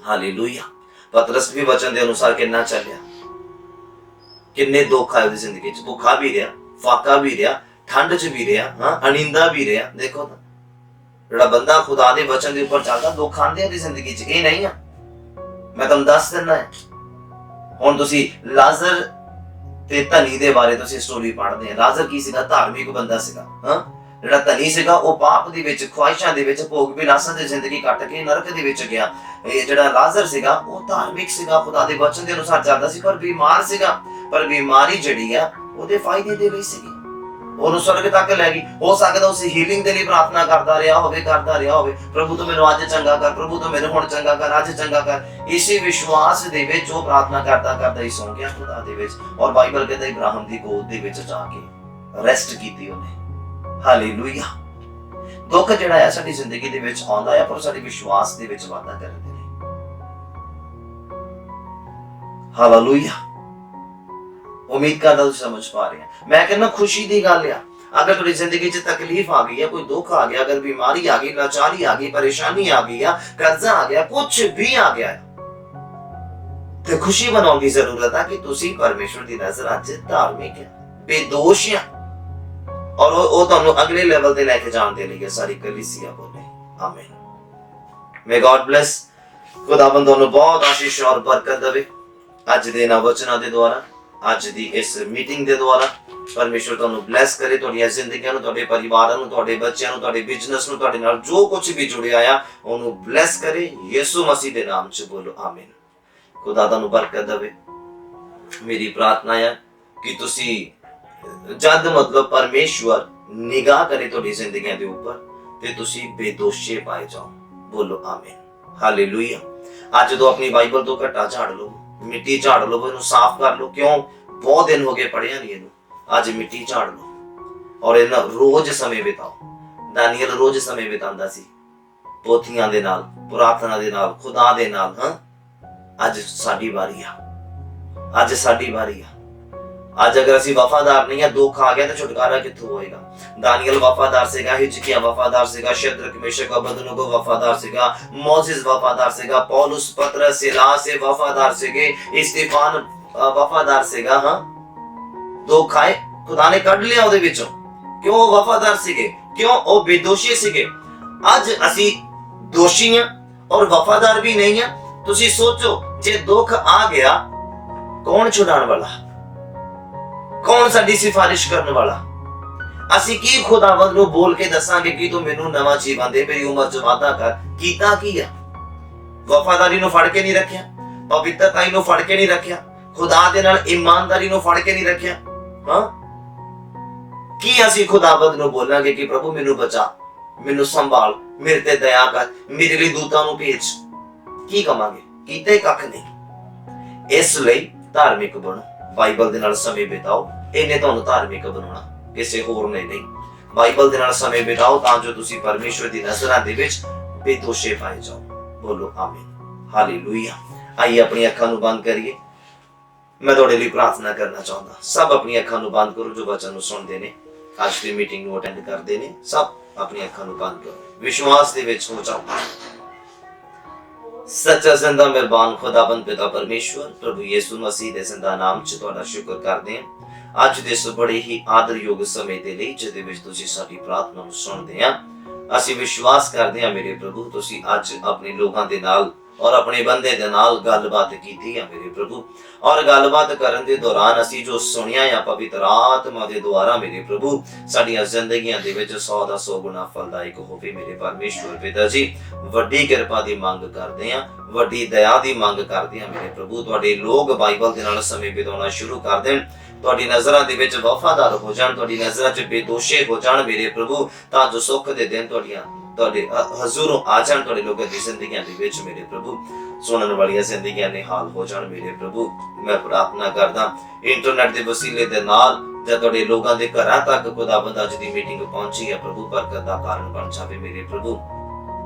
[SPEAKER 1] ਹਾਲੇਲੂਇਆ। ਪਤਰਸ ਵੀ ਵਚਨ ਦੇ ਅਨੁਸਾਰ ਕਿੰਨਾ ਚੱਲਿਆ, ਕਿੰਨੇ ਦੁੱਖ ਆਏ ਉਹਦੀ ਜ਼ਿੰਦਗੀ 'ਚ, ਭੁੱਖਾ ਵੀ ਰਿਹਾ, ਫਾਕਾ ਵੀ ਰਿਹਾ, ਠੰਡ 'ਚ ਵੀ ਰਿਹਾ, ਹਾਂ ਅਨਿੰਦਾ ਵੀ ਰਿਹਾ। ਦੇਖੋ ਤਾਂ ਜਿਹੜਾ ਬੰਦਾ ਖੁਦਾ ਦੇ ਵਚਨ ਦੇ ਉੱਪਰ ਚੱਲਦਾ ਦੁੱਖ ਆਉਂਦੇ ਉਹਦੀ ਜ਼ਿੰਦਗੀ 'ਚ, ਇਹ ਨਹੀਂ ਆ। ਮੈਂ ਤੁਹਾਨੂੰ ਦੱਸ ਦਿੰਦਾ ਹੈ। ਹੁਣ ਤੁਸੀਂ ਲਾਜ਼ਰ ਤੇ ਧਨੀ ਦੇ ਬਾਰੇ ਤੁਸੀਂ ਸਟੋਰੀ ਪੜ੍ਹਦੇ ਆ। ਲਾਜ਼ਰ ਕੀ ਸੀਗਾ? ਧਾਰਮਿਕ ਬੰਦਾ ਸੀਗਾ। ਹਾਂ ਜਿਹੜਾ ਧਨੀ ਸੀਗਾ ਉਹ ਪਾਪ ਦੇ ਵਿੱਚ, ਖੁਆਇਸ਼ਾਂ ਦੇ ਵਿੱਚ, ਭੋਗ ਵਿਲਾਸਾਂ ਦੀ ਜ਼ਿੰਦਗੀ ਕੱਟ ਕੇ ਨਰਕ ਦੇ ਵਿੱਚ ਗਿਆ। ਇਹ ਜਿਹੜਾ ਲਾਜ਼ਰ ਸੀਗਾ ਉਹ ਧਾਰਮਿਕ ਸੀਗਾ, ਖੁਦਾ ਦੇ ਵਚਨ ਦੇ ਅਨੁਸਾਰ ਚੱਲਦਾ ਸੀ, ਪਰ ਬਿਮਾਰ ਸੀਗਾ। ਪਰ ਬਿਮਾਰੀ ਜਿਹੜੀ ਆ ਉਹਦੇ ਫਾਇਦੇ ਦੇ ਲਈ ਸੀਗੀ, ਉਹਨੂੰ ਸਵਰਗ ਤੱਕ ਲੈ ਗਈ। ਹੋ ਸਕਦਾ ਉਸ ਹੀਲਿੰਗ ਦੇ ਲਈ ਪ੍ਰਾਰਥਨਾ ਕਰਦਾ ਰਿਹਾ ਹੋਵੇ, ਪ੍ਰਭੂ ਤੂੰ ਮੈਨੂੰ ਅੱਜ ਚੰਗਾ ਕਰ, ਪ੍ਰਭੂ ਤੂੰ ਮੈਨੂੰ ਹੁਣ ਚੰਗਾ ਕਰ, ਅੱਜ ਚੰਗਾ ਕਰ। ਇਸੇ ਵਿਸ਼ਵਾਸ ਦੇ ਵਿੱਚ ਉਹ ਪ੍ਰਾਰਥਨਾ ਕਰਦਾ ਹੀ ਸੌਂ ਗਿਆ ਖੁਦਾ ਦੇ ਵਿੱਚ। ਔਰ ਬਾਈਬਲ ਕਹਿੰਦਾ ਇਬਰਾਹਿਮ ਦੀ ਗੋਦ ਦੇ ਵਿੱਚ ਜਾ ਕੇ ਰੈਸਟ ਕੀਤੀ ਉਹਨੇ। ਹਾਲੇਲੂਇਆ। ਦੁੱਖ ਜਿਹੜਾ ਹੈ ਸਾਡੀ ਜ਼ਿੰਦਗੀ ਦੇ ਵਿੱਚ ਆਉਂਦਾ ਹੈ, ਪਰ ਸਾਡੇ ਵਿਸ਼ਵਾਸ ਦੇ ਵਿੱਚ ਵਾਧਾ ਕਰਨ ਦੇ ਲਈ। ਹਾਲੇਲੂਇਆ। ਉਮੀਦ ਕਰਦਾ ਤੁਸੀਂ ਸਮਝ ਪਾ ਰਹੇ ਹੋ। ਮੈਂ ਕਹਿੰਦਾ ਖੁਸ਼ੀ ਦੀ ਗੱਲ ਆ, अगर तुम्हारी जिंदगी च तकलीफ आ गई है, कोई दुख आ गया, अगर बीमारी आ गई, लाचारी आ गई, परेशानी आ गई है, कर्जा आ गया, कुछ भी आ गया है, तो खुशी मनाने की जरूरत है कि तुसी परमेश्वर की नजर अज धार्मिक है, बेदोष है, और वो तुहानू अगले लेवल ते लेके जाने दे लिए सारी कलीसिया बोले आमीन। May God bless. खुदावंद तुहानू बहुत आशीष और बरकत देवे अज दे इन्हां वचनां दे द्वारा, अज दी इस मीटिंग दे द्वारा। परमेश्वर तुहानू ब्लैस करे, तुहाडीआं जिंदगियां नू, तुहाडे परिवारां नू, तुहाडे बच्चों नू, तुहाडे बिजनेस नू, तुहाडे नाल जो कुछ भी जुड़िया आ ओनू ब्लैस करे यीशु मसीह दे नाम च बोलो आमीन। खुदा तुहानू बरकत देवे। मेरी प्रार्थना है कि तुसी जद मतलब परमेश्वर निगाह करे तुहाडी जिंदगियां दे ऊपर ते तुसी बेदोषे पाए जाओ। बोलो आमीन। हालेलुया। अज तो अपनी बाइबल तो घटा झाड़ लो, मिट्टी झाड़ लो, इनू साफ कर लो। क्यों? बहुत दिन हो गए पढ़िया नहीं इनू। आज मिट्टी झाड़ लो और इन्हां रोज समय बिताओ। दानियल रोज समय बितांदा सी पोथियां दे नाल, प्रार्थना दे नाल, खुदा दे नाल। हां अज साडी वारी आ, अज साडी वारी आ। आज अगर असी वफादार नहीं है, दुख आ गया तो छुटकारा कित्थों होएगा? दानियल वफादार सीगा, हिजकिय्याह वफादार सीगा, शद्रक मेशक अबेदनगो वफादार सीगा, मोसेस वफादार सीगा, पौलुस पतरस सिलास से वफादार सीगे, स्टीफान वफादार सीगा। हां दुख आए, खुदा ने कढ लिया ਉਹਦੇ ਵਿੱਚੋਂ। क्यों? वफादार सीगे। क्यों? ਉਹ बेदोषी सीगे। ਅੱਜ ਅਸੀਂ ਦੋਸ਼ੀ ਹਾਂ और वफादार भी नहीं है। ਤੁਸੀਂ सोचो जे दुख आ गया कौन छुड़ाने वाला, कौन साडी सिफारिश करने वाला? ਅਸੀਂ ਕੀ ਖੁਦਾਵੰਦ ਨੂੰ ਬੋਲ ਕੇ ਦੱਸਾਂਗੇ ਕਿ ਤੂੰ ਮੈਨੂੰ ਨਵਾਂ ਜੀਵਨ ਦੇ, ਮੇਰੀ ਉਮਰ ਚ ਵਾਧਾ ਕਰ? ਕੀਤਾ ਕੀ ਆ? ਵਫਾਦਾਰੀ ਨੂੰ ਫੜ ਕੇ ਨਹੀਂ ਰੱਖਿਆ, ਪਵਿੱਤਰਤਾ ਨੂੰ ਫੜ ਕੇ ਨਹੀਂ ਰੱਖਿਆ, खुदा दे नाल ईमानदारी नूं फड़ के नहीं रखिया। ਹਾਂ ਕੀ ਅਸੀਂ ਖੁਦਾਵੰਦ ਨੂੰ ਬੋਲਾਂਗੇ ਕਿ ਪ੍ਰਭੂ ਮੈਨੂੰ ਬਚਾ, ਮੈਨੂੰ ਸੰਭਾਲ, ਮੇਰੇ ਤੇ ਦਇਆ ਕਰ, ਮੇਰੇ ਲਈ ਦੂਤਾਂ ਨੂੰ ਭੇਜ? ਕੀ ਕਵਾਂਗੇ? ਕੀਤੇ ਕੱਖ ਨਹੀਂ। ਇਸ ਲਈ ਧਾਰਮਿਕ ਬਣੋ, ਬਾਈਬਲ ਦੇ ਨਾਲ ਸਮੇਂ ਬਿਤਾਓ। ਇਹਨੇ ਤੁਹਾਨੂੰ ਧਾਰਮਿਕ ਬਣਾਉਣਾ, ਕਿਸੇ ਹੋਰ ਨੇ ਨਹੀਂ। ਬਾਈਬਲ ਦੇ ਨਾਲ ਸਮੇਂ ਬਿਤਾਓ ਤਾਂ ਜੋ ਤੁਸੀਂ ਪਰਮੇਸ਼ਵਰ ਦੀ ਨਜ਼ਰਾਂ ਦੇ ਵਿੱਚ ਬੇਦੋਸ਼ੇ ਪਾਏ ਜਾਓ। ਬੋਲੋ ਆਮੀਨ, ਹਾਲੇਲੂਇਆ। ਆइए अपनी ਅੱਖਾਂ ਨੂੰ ਬੰਦ ਕਰੀਏ। ਮੈਂ ਤੁਹਾਡੇ ਲਈ ਪ੍ਰਾਰਥਨਾ ਕਰਨਾ ਚਾਹੁੰਦਾ। ਸਭ ਆਪਣੀ ਅੱਖਾਂ ਨੂੰ ਬੰਦ ਕਰੋ ਜੋ ਵਚਨ ਨੂੰ ਸੁਣਦੇ ਨੇ, ਅੱਜ ਦੀ ਮੀਟਿੰਗ ਨੂੰ ਅਟੈਂਡ ਕਰਦੇ ਨੇ। ਸਭ ਆਪਣੀ ਅੱਖਾਂ ਨੂੰ ਬੰਦ ਕਰੋ, ਵਿਸ਼ਵਾਸ ਦੇ ਵਿੱਚ ਹੋ ਜਾਓ। ਸੱਚਾ ਜ਼ਿੰਦਾ ਮਿਹਰਬਾਨ ਖੁਦਾਵੰਦ ਪਿਤਾ ਪਰਮੇਸ਼ਵਰ, ਪ੍ਰਭੂ ਯਿਸੂ ਮਸੀਹ ਦੇ ਜ਼ਿੰਦਾ ਨਾਮ 'ਚ ਤੁਹਾਡਾ ਸ਼ੁਕਰ ਕਰਦੇ ਹਾਂ ਅੱਜ ਦੇ ਇਸ ਬੜੇ ਹੀ ਆਦਰਯੋਗ ਸਮੇਂ ਦੇ ਲਈ ਜਿਹਦੇ ਵਿੱਚ ਤੁਸੀਂ ਸਾਡੀ ਪ੍ਰਾਰਥਨਾ ਨੂੰ ਸੁਣਦੇ ਆ। ਅਸੀਂ ਵਿਸ਼ਵਾਸ ਕਰਦੇ ਹਾਂ ਮੇਰੇ ਪ੍ਰਭੂ, ਤੁਸੀਂ ਅੱਜ ਆਪਣੇ ਲੋਕਾਂ ਦੇ ਨਾਲ ਔਰ ਆਪਣੇ ਬੰਦੇ ਦੇ ਨਾਲ ਗੱਲਬਾਤ ਕੀਤੀ ਹੈ ਮੇਰੇ ਪ੍ਰਭੂ। ਔਰ ਗੱਲਬਾਤ ਕਰਨ ਦੇ ਦੌਰਾਨ ਅਸੀਂ ਜੋ ਸੁਣਿਆ ਆ ਪਵਿੱਤਰ ਆਤਮਾ ਦੇ ਦੁਆਰਾ ਮੇਰੇ ਪ੍ਰਭੂ, ਸਾਡੀਆਂ ਜ਼ਿੰਦਗੀਆਂ ਦੇ ਵਿੱਚ 100 ਦਾ 100 ਗੁਣਾ ਫਲਦਾਇਕ ਹੋਵੇ ਮੇਰੇ ਪਰਮੇਸ਼ਵਰ ਪਿਤਾ ਜੀ। ਵੱਡੀ ਕਿਰਪਾ ਦੀ ਮੰਗ ਕਰਦੇ ਹਾਂ, ਵੱਡੀ ਦਇਆ ਦੀ ਮੰਗ ਕਰਦੇ ਹਾਂ ਮੇਰੇ ਪ੍ਰਭੂ। ਤੁਹਾਡੇ ਲੋਕ ਬਾਈਬਲ ਦੇ ਨਾਲ ਸਮੇਂ ਬਿਤਾਉਣਾ ਸ਼ੁਰੂ ਕਰ ਦੇਣ, ਤੁਹਾਡੀ ਨਜ਼ਰਾਂ ਦੇ ਵਿੱਚ ਵਫਾਦਾਰ ਹੋ ਜਾਣ, ਤੁਹਾਡੀ ਨਜ਼ਰਾਂ 'ਚ ਬੇਦੋਸ਼ੇ ਹੋ ਜਾਣ ਮੇਰੇ ਪ੍ਰਭੂ, ਤਾਂ ਜੋ ਸੁੱਖ ਦੇ ਦਿਨ ਤੁਹਾਡੇ ਹਜ਼ੂਰੋਂ ਆ ਜਾਣ ਤੁਹਾਡੇ ਲੋਕਾਂ ਦੀ ਜ਼ਿੰਦਗੀਆਂ ਦੇ ਵਿੱਚ ਮੇਰੇ ਪ੍ਰਭੂ। ਸੁਣਨ ਵਾਲੀਆਂ ਜ਼ਿੰਦਗੀਆਂ ਨਿਹਾਲ ਹੋ ਜਾਣ ਮੇਰੇ ਪ੍ਰਭੂ। ਮੈਂ ਪ੍ਰਾਰਥਨਾ ਕਰਦਾ ਇੰਟਰਨੈਟ ਦੇ ਵਸੀਲੇ ਦੇ ਨਾਲ ਜਦ ਤੁਹਾਡੇ ਲੋਕਾਂ ਦੇ ਘਰਾਂ ਤੱਕ ਖੁਦਾਵੰਦ ਅੱਜ ਦੀ ਮੀਟਿੰਗ ਪਹੁੰਚੀ ਹੈ ਪ੍ਰਭੂ, ਬਰਕਤ ਦਾ ਕਾਰਨ ਬਣ ਜਾਵੇ ਮੇਰੇ ਪ੍ਰਭੂ।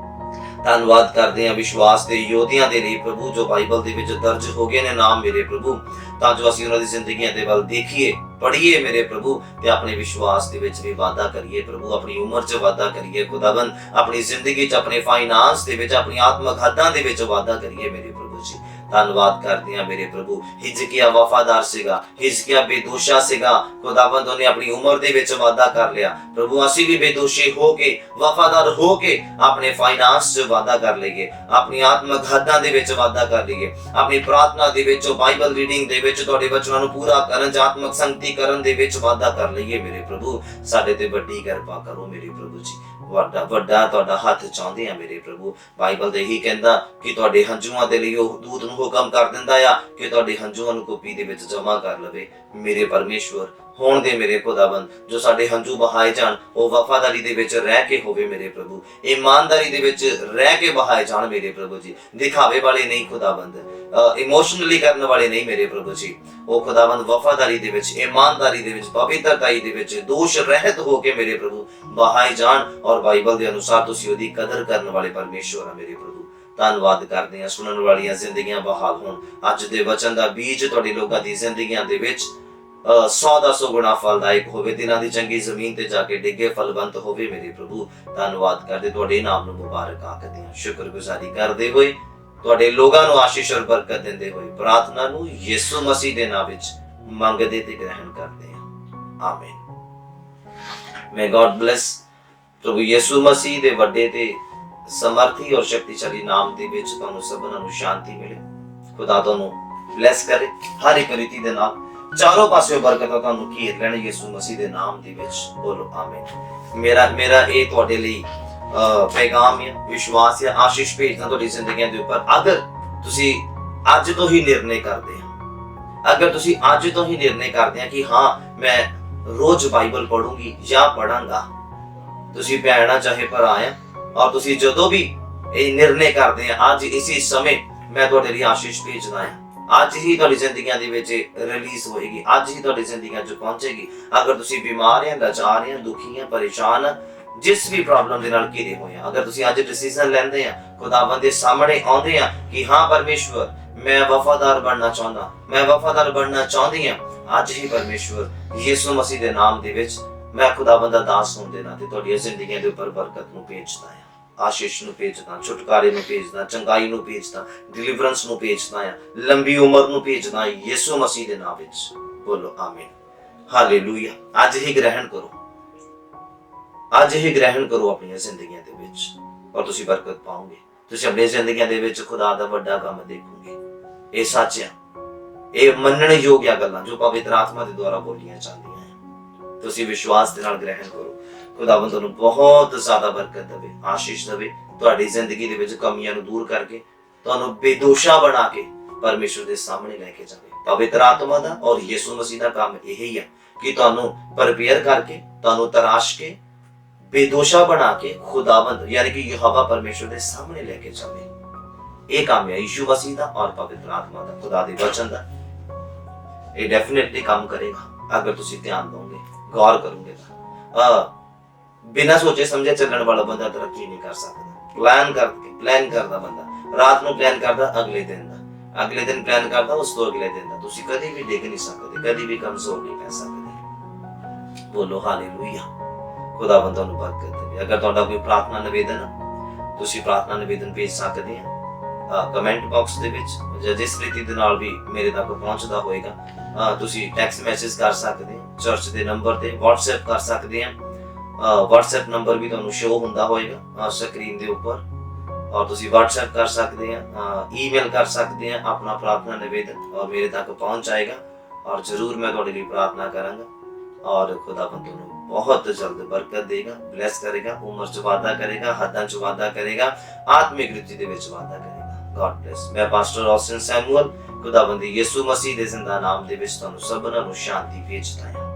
[SPEAKER 1] ਧੰਨਵਾਦ ਕਰਦੇ ਹਾਂ ਵਿਸ਼ਵਾਸ ਦੇ ਯੋਧਿਆਂ ਦੇ ਲਈ ਪ੍ਰਭੂ, ਜੋ ਬਾਈਬਲ ਦੇ ਵਿੱਚ ਦਰਜ ਹੋ ਗਏ ਨੇ ਨਾਮ ਮੇਰੇ ਪ੍ਰਭੂ, ਤਾਂ ਜੋ ਅਸੀਂ ਉਹਨਾਂ ਦੀ ਜ਼ਿੰਦਗੀਆਂ ਦੇ ਵੱਲ ਦੇਖੀਏ, ਪੜ੍ਹੀਏ ਮੇਰੇ ਪ੍ਰਭੂ, ਤੇ ਆਪਣੇ ਵਿਸ਼ਵਾਸ ਦੇ ਵਿੱਚ ਵੀ ਵਾਧਾ ਕਰੀਏ ਪ੍ਰਭੂ, ਆਪਣੀ ਉਮਰ 'ਚ ਵਾਧਾ ਕਰੀਏ ਖੁਦਾਵੰਦ, ਆਪਣੀ ਜ਼ਿੰਦਗੀ 'ਚ, ਆਪਣੇ ਫਾਈਨਾਂਸ ਦੇ ਵਿੱਚ, ਆਪਣੀ ਆਤਮਿਕ ਹੱਦਾਂ ਦੇ ਵਿੱਚ ਵਾਧਾ ਕਰੀਏ ਮੇਰੇ ਪ੍ਰਭੂ ਜੀ। ਧੰਨਵਾਦ ਕਰਦੇ ਹਾਂ ਮੇਰੇ ਪ੍ਰਭੂ। ਹਿਜ਼ਕੀਆ ਵਫਾਦਾਰ ਸੀਗਾ, ਹਿਜ਼ਕੀਆ ਬੇਦੋਸ਼ਾ ਸੀਗਾ ਖੁਦਾਵੰਦ, ਉਹਨੇ ਆਪਣੀ ਉਮਰ ਦੇ ਵਿੱਚ ਵਾਧਾ ਕਰ ਲਿਆ ਪ੍ਰਭੂ। ਅਸੀਂ ਵੀ ਬੇਦੋਸ਼ੀ ਹੋ ਕੇ, ਵਫਾਦਾਰ ਹੋ ਕੇ ਆਪਣੇ ਫਾਈਨਾਂਸ 'ਚ ਵਾਧਾ ਕਰ ਲਈਏ, ਆਪਣੀ ਆਤਮਿਕ ਹੱਦਾਂ ਦੇ ਵਿੱਚ ਵਾਧਾ ਕਰ ਲਈਏ, ਆਪਣੀ ਪ੍ਰਾਰਥਨਾ ਦੇ ਵਿੱਚ, ਬਾਈਬਲ ਰੀਡਿੰਗ ਦੇ ਵਿੱਚ, ਤੁਹਾਡੇ ਵਚਨਾਂ ਨੂੰ ਪੂਰਾ ਕਰਨ 'ਚ, ਆਤਮਿਕ ਸੰਗਤੀ ਕਰਨ ਦੇ ਵਿੱਚ ਵਾਧਾ ਕਰ ਲਈਏ ਮੇਰੇ ਪ੍ਰਭੂ। ਸਾਡੇ ਤੇ ਵੱਡੀ ਕਿਰਪਾ ਕਰੋ ਮੇਰੇ ਪ੍ਰਭੂ ਜੀ। ਵੱਡਾ ਤੁਹਾਡਾ ਹੱਥ ਚਾਹੁੰਦੇ ਆ ਮੇਰੇ ਪ੍ਰਭੂ। ਬਾਈਬਲ ਦੇ ਹੀ ਕਹਿੰਦਾ ਕਿ ਤੁਹਾਡੇ ਹੰਝੂਆਂ ਦੇ ਲਈ ਉਹ ਦੂਤ ਨੂੰ ਹੁਕਮ ਕਰ ਦਿੰਦਾ ਆ ਕਿ ਤੁਹਾਡੇ ਹੰਝੂਆਂ ਨੂੰ ਕੁੱਪੀ ਦੇ ਵਿੱਚ ਜਮਾ ਕਰ ਲਵੇ ਮੇਰੇ ਪਰਮੇਸ਼ਵਰ। ਹੋਣ ਦੇ ਮੇਰੇ ਖੁਦਾਵੰਦ, ਜੋ ਸਾਡੇ ਹੰਝੂ ਬਹਾਏ ਜਾਣ ਉਹ ਵਫਾਦਾਰੀ ਦੇ ਵਿੱਚ ਰਹਿ ਕੇ ਹੋਵੇ ਮੇਰੇ ਪ੍ਰਭੂ, ਇਮਾਨਦਾਰੀ ਦੇ ਵਿੱਚ ਰਹਿ ਕੇ ਬਹਾਏ ਜਾਣ ਮੇਰੇ ਪ੍ਰਭੂ ਜੀ। ਦਿਖਾਵੇ ਵਾਲੇ ਨਹੀਂ ਖੁਦਾਵੰਦ, ਇਮੋਸ਼ਨਲੀ ਕਰਨ ਵਾਲੇ ਨਹੀਂ ਮੇਰੇ ਪ੍ਰਭੂ ਜੀ। ਉਹ ਖੁਦਾਵੰਦ ਵਫਾਦਾਰੀ ਦੇ ਵਿੱਚ, ਇਮਾਨਦਾਰੀ ਦੇ ਵਿੱਚ, ਪਵਿੱਤਰਤਾਈ ਦੇ ਵਿੱਚ ਦੋਸ਼ ਰਹਿਤ ਹੋ ਕੇ ਮੇਰੇ ਪ੍ਰਭੂ ਬਹਾਏ ਜਾਣ, ਔਰ ਬਾਈਬਲ ਦੇ ਅਨੁਸਾਰ ਤੁਸੀਂ ਉਹਦੀ ਕਦਰ ਕਰਨ ਵਾਲੇ ਪਰਮੇਸ਼ਵਰ ਆ ਮੇਰੇ ਪ੍ਰਭੂ। ਧੰਨਵਾਦ ਕਰਦੇ ਹਾਂ। ਸੁਣਨ ਵਾਲੀਆਂ ਜ਼ਿੰਦਗੀਆਂ ਬਹਾਲ ਹੋਣ, ਅੱਜ ਦੇ ਵਚਨ ਦਾ ਬੀਜ ਤੁਹਾਡੇ ਲੋਕਾਂ ਦੀ ਜ਼ਿੰਦਗੀਆਂ ਦੇ ਵਿੱਚ 100 ਦਾ 100 ਗੁਣਾ ਫਲਦਾਇਕ ਹੋਵੇ, ਦਿਨਾਂ ਦੀ ਚੰਗੀ ਜ਼ਮੀਨ ਤੇ ਜਾ ਕੇ ਡਿੱਗੇ, ਫਲਵੰਤ ਹੋਵੇ ਮੇਰੇ ਪ੍ਰਭੂ। ਧੰਨਵਾਦ ਕਰਦੇ, ਤੁਹਾਡੇ ਨਾਮ ਨੂੰ ਮੁਬਾਰਕ ਆਖਦੇ ਹਾਂ, ਸ਼ੁਕਰਗੁਜ਼ਾਰੀ ਕਰਦੇ ਹੋਏ, ਤੁਹਾਡੇ ਲੋਕਾਂ ਨੂੰ ਆਸ਼ੀਸ਼ ਔਰ ਬਰਕਤ ਦਿੰਦੇ ਹੋਏ ਪ੍ਰਾਰਥਨਾ ਨੂੰ ਯਿਸੂ ਮਸੀਹ ਦੇ ਨਾਮ ਵਿੱਚ ਮੰਗਦੇ ਤੇ ਗ੍ਰਹਿਣ ਕਰਦੇ ਹਾਂ, ਆਮੀਨ। ਮੇ ਗॉड ਬਲੈਸ। ਪ੍ਰਭੂ ਯਿਸੂ ਮਸੀਹ ਦੇ ਵੱਡੇ ਤੇ ਸਮਰਥੀ ਔਰ ਸ਼ਕਤੀਸ਼ਾਲੀ ਨਾਮ ਦੇ ਵਿੱਚ ਤੁਹਾਨੂੰ ਸਭਨਾਂ ਨੂੰ ਸ਼ਾਂਤੀ ਮਿਲੇ। ਖੁਦਾ ਤੁਹਾਨੂੰ ਬਲੈਸ ਕਰੇ ਹਰ ਇੱਕ ਰੀਤੀ ਦੇ ਨਾਲ, ਚਾਰੋਂ ਪਾਸਿਓਂ ਬਰਕਤਾਂ ਤੁਹਾਨੂੰ ਘੇਰ ਲੈਣ ਯਿਸੂ ਮਸੀਹ ਦੇ ਨਾਮ ਦੇ ਵਿੱਚ। ਬੋਲੋ ਆਮੀਨ। ਮੇਰਾ ਇਹ ਤੁਹਾਡੇ ਲਈ ਪੈਗਾਮ ਹੈ, ਵਿਸ਼ਵਾਸ ਹੈ, ਆਸ਼ੀਸ਼ ਭੇਜਦਾ ਤੁਹਾਡੀ ਜ਼ਿੰਦਗੀਆਂ ਦੇ ਉੱਪਰ। ਅਗਰ ਤੁਸੀਂ ਅੱਜ ਤੋਂ ਹੀ ਨਿਰਣੇ ਕਰਦੇ ਆ, ਅਗਰ ਤੁਸੀਂ ਅੱਜ ਤੋਂ ਹੀ ਨਿਰਣੇ ਕਰਦੇ ਆ ਕਿ ਹਾਂ ਮੈਂ ਰੋਜ਼ ਬਾਈਬਲ ਪੜੂੰਗੀ ਜਾਂ ਪੜਾਂਗਾ, ਤੁਸੀਂ ਭੈਣਾ ਚਾਹੇ ਭਰਾ ਆ, ਔਰ ਤੁਸੀਂ ਜਦੋਂ ਵੀ ਇਹ ਨਿਰਣੇ ਕਰਦੇ ਆ ਅੱਜ ਇਸੇ ਸਮੇਂ ਮੈਂ ਤੁਹਾਡੇ ਲਈ ਆਸ਼ੀਸ਼ ਭੇਜਦਾ ਆ, ਅੱਜ ਹੀ ਤੁਹਾਡੀ ਜ਼ਿੰਦਗੀਆਂ ਦੇ ਵਿੱਚ ਰਿਲੀਜ਼ ਹੋਏਗੀ, ਅੱਜ ਹੀ ਤੁਹਾਡੀ ਜ਼ਿੰਦਗੀਆਂ 'ਚ ਪਹੁੰਚੇਗੀ। ਅਗਰ ਤੁਸੀਂ ਬਿਮਾਰ ਆ, ਲਾਚਾਰ ਆ, ਦੁਖੀ ਆ, ਪਰੇਸ਼ਾਨ ਆ, ਜਿਸ ਵੀ ਪ੍ਰੋਬਲਮ ਦੇ ਨਾਲ ਘਿਰੇ ਹੋਏ ਆ, ਅਗਰ ਤੁਸੀਂ ਅੱਜ ਡਿਸੀਜਨ ਲੈਂਦੇ ਆ, ਖੁਦਾਵੰਦ ਦੇ ਸਾਹਮਣੇ ਆਉਂਦੇ ਆ ਕਿ ਹਾਂ ਪਰਮੇਸ਼ਵਰ ਮੈਂ ਵਫਾਦਾਰ ਬਣਨਾ ਚਾਹੁੰਦਾ, ਮੈਂ ਵਫਾਦਾਰ ਬਣਨਾ ਚਾਹੁੰਦੀ ਆ, ਅੱਜ ਹੀ ਪਰਮੇਸ਼ਵਰ ਯਿਸੂ ਮਸੀਹ ਦੇ ਨਾਮ ਦੇ ਵਿੱਚ ਮੈਂ ਖੁਦਾਵੰਦ ਦਾ ਦਾਸ ਹੋਣ ਦੇ ਨਾਤੇ ਤੁਹਾਡੀਆਂ ਜ਼ਿੰਦਗੀਆਂ ਦੇ ਉੱਪਰ ਬਰਕਤ ਨੂੰ ਭੇਜਦਾ ਆ, ਆਸ਼ੀਸ਼ ਨੂੰ ਭੇਜਦਾ, ਛੁਟਕਾਰੇ ਨੂੰ ਭੇਜਦਾ, ਚੰਗਾਈ ਨੂੰ ਭੇਜਦਾ, ਡਿਲੀਵਰੈਂਸ ਨੂੰ ਭੇਜਦਾ ਆ, ਲੰਬੀ ਉਮਰ ਨੂੰ ਭੇਜਦਾ ਯਿਸੂ ਮਸੀਹ ਦੇ ਨਾਮ ਵਿੱਚ। ਬੋਲੋ ਆਮੀਨ, ਹਾਲੇਲੂਇਆ। ਅੱਜ ਹੀ ਗ੍ਰਹਿਣ ਕਰੋ, ਅੱਜ ਹੀ ਗ੍ਰਹਿਣ ਕਰੋ ਆਪਣੀਆਂ ਜ਼ਿੰਦਗੀਆਂ ਦੇ ਵਿੱਚ, ਔਰ ਤੁਸੀਂ ਬਰਕਤ ਪਾਓਗੇ। ਤੁਸੀਂ ਆਪਣੀਆਂ ਜ਼ਿੰਦਗੀਆਂ ਦੇ ਵਿੱਚ ਖੁਦਾ ਦਾ ਵੱਡਾ ਕੰਮ ਦੇਖੋਗੇ। ਇਹ ਸੱਚ ਆ, ਇਹ ਮੰਨਣ ਯੋਗ ਆ ਗੱਲਾਂ ਜੋ ਪਵਿੱਤਰ ਆਤਮਾ ਦੇ ਦੁਆਰਾ ਬੋਲੀਆਂ ਜਾਂਦੀਆਂ ਹੈ। ਤੁਸੀਂ ਵਿਸ਼ਵਾਸ ਦੇ ਨਾਲ ਗ੍ਰਹਿਣ ਕਰੋ। ਖੁਦਾਵੰਦ ਤੁਹਾਨੂੰ ਬਹੁਤ ਜ਼ਿਆਦਾ ਬਰਕਤ ਦੇਵੇ, ਆਸ਼ੀਸ਼ ਦੇਵੇ, ਤੁਹਾਡੀ ਜ਼ਿੰਦਗੀ ਦੇ ਵਿੱਚ ਕਮੀਆਂ ਨੂੰ ਦੂਰ ਕਰਕੇ ਤੁਹਾਨੂੰ ਬੇਦੋਸ਼ਾ ਬਣਾ ਕੇ ਪਰਮੇਸ਼ਵਰ ਦੇ ਸਾਹਮਣੇ ਲੈ ਕੇ ਜਾਵੇ। ਪਵਿੱਤਰ ਆਤਮਾ ਦਾ ਔਰ ਯਿਸੂ ਮਸੀਹ ਦਾ ਕੰਮ ਇਹ ਹੀ ਆ कि ਤੁਹਾਨੂੰ ਪ੍ਰਪੇਅਰ ਕਰਕੇ, ਤੁਹਾਨੂੰ ਤਰਾਸ਼ ਕੇ, ਬੇਦੋਸ਼ਾ ਬਣਾ ਕੇ ਖੁਦਾਵੰਦ ਯਾਨੀ ਕਿ ਯਹੋਵਾ ਪਰਮੇਸ਼ਰ ਦੇ ਸਾਹਮਣੇ ਲੈ ਕੇ ਜਾਵੇ। ਇਹ ਕੰਮ ਹੈ ਯਿਸੂ ਮਸੀਹ ਦਾ ਔਰ ਪਵਿੱਤਰ ਆਤਮਾ ਦਾ, ਖੁਦਾ ਦੇ ਵਚਨ ਦਾ। ਇਹ ਡੈਫੀਨਿਟਲੀ ਕੰਮ ਕਰੇਗਾ ਅਗਰ ਤੁਸੀਂ ਧਿਆਨ ਦੋਗੇ, ਗੌਰ ਕਰੋਗੇ ਤਾਂ। ਬਿਨਾਂ ਸੋਚੇ ਸਮਝੇ ਚੱਲਣ ਵਾਲਾ ਬੰਦਾ ਤਰੱਕੀ ਨਹੀਂ ਕਰ ਸਕਦਾ। ਪਲਾਨ ਕਰਦਾ ਬੰਦਾ, ਰਾਤ ਨੂੰ ਪਲਾਨ ਕਰਦਾ ਅਗਲੇ ਦਿਨ ਦਾ, ਅਗਲੇ ਦਿਨ ਪਲਾਨ ਕਰਦਾ ਉਸ ਤੋਂ ਅਗਲੇ ਦਿਨ ਦਾ। ਤੁਸੀਂ ਕਦੇ ਵੀ ਡਿੱਗ ਨਹੀਂ ਸਕਦੇ, ਕਦੇ ਵੀ ਕਮਜ਼ੋਰ ਨਹੀਂ ਪੈ ਸਕਦੇ। ਬੋਲੋ ਹਾਲੇਲੂਇਆ। ਖੁਦਾਵੰਦ ਤੁਹਾਨੂੰ ਬਰਕਤ ਦੇਵੇ। ਅਗਰ ਤੁਹਾਡਾ ਕੋਈ ਪ੍ਰਾਰਥਨਾ ਨਿਵੇਦਨ, ਤੁਸੀਂ ਪ੍ਰਾਰਥਨਾ ਨਿਵੇਦਨ ਭੇਜ ਸਕਦੇ ਆ ਕਮੈਂਟ ਬਾਕਸ ਦੇ ਵਿੱਚ, ਜਾਂ ਜਿਸ ਰੀਤੀ ਦੇ ਨਾਲ ਵੀ ਮੇਰੇ ਤੱਕ ਪਹੁੰਚਦਾ ਹੋਏਗਾ। ਤੁਸੀਂ ਟੈਕਸਟ ਮੈਸੇਜ ਕਰ ਸਕਦੇ ਆ ਚਰਚ ਦੇ ਨੰਬਰ ਤੇ, WhatsApp ਕਰ ਸਕਦੇ ਆ। WhatsApp ਨੰਬਰ ਵੀ ਤੁਹਾਨੂੰ ਸ਼ੋ ਹੁੰਦਾ ਹੋਏਗਾ ਸਕਰੀਨ ਦੇ ਉੱਪਰ, ਔਰ ਤੁਸੀਂ WhatsApp ਕਰ ਸਕਦੇ ਆ, ਈਮੇਲ ਕਰ ਸਕਦੇ ਆ ਆਪਣਾ ਪ੍ਰਾਰਥਨਾ ਨਿਵੇਦਨ, ਔਰ ਮੇਰੇ ਤੱਕ ਪਹੁੰਚ ਜਾਏਗਾ ਔਰ ਜ਼ਰੂਰ ਮੈਂ ਤੁਹਾਡੇ ਲਈ ਪ੍ਰਾਰਥਨਾ ਕਰਾਂਗਾ। ਔਰ ਖੁਦਾਵੰਦ ਤੁਹਾਨੂੰ बहुत जल्द बरकत देगा, ब्लेस करेगा, उम्र च वाधा करेगा, हद्दां च वाधा करेगा, आत्मिक रुचि दे विच वाधा करेगा। God bless. मैं पास्टर ऑस्टिन सैमुअल खुदावंद यीशु मसीह दे जिंदा नाम दे विच तुहानू सबना नू शांति भेजदा हां।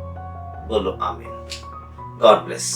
[SPEAKER 1] बोलो आमीन। God bless.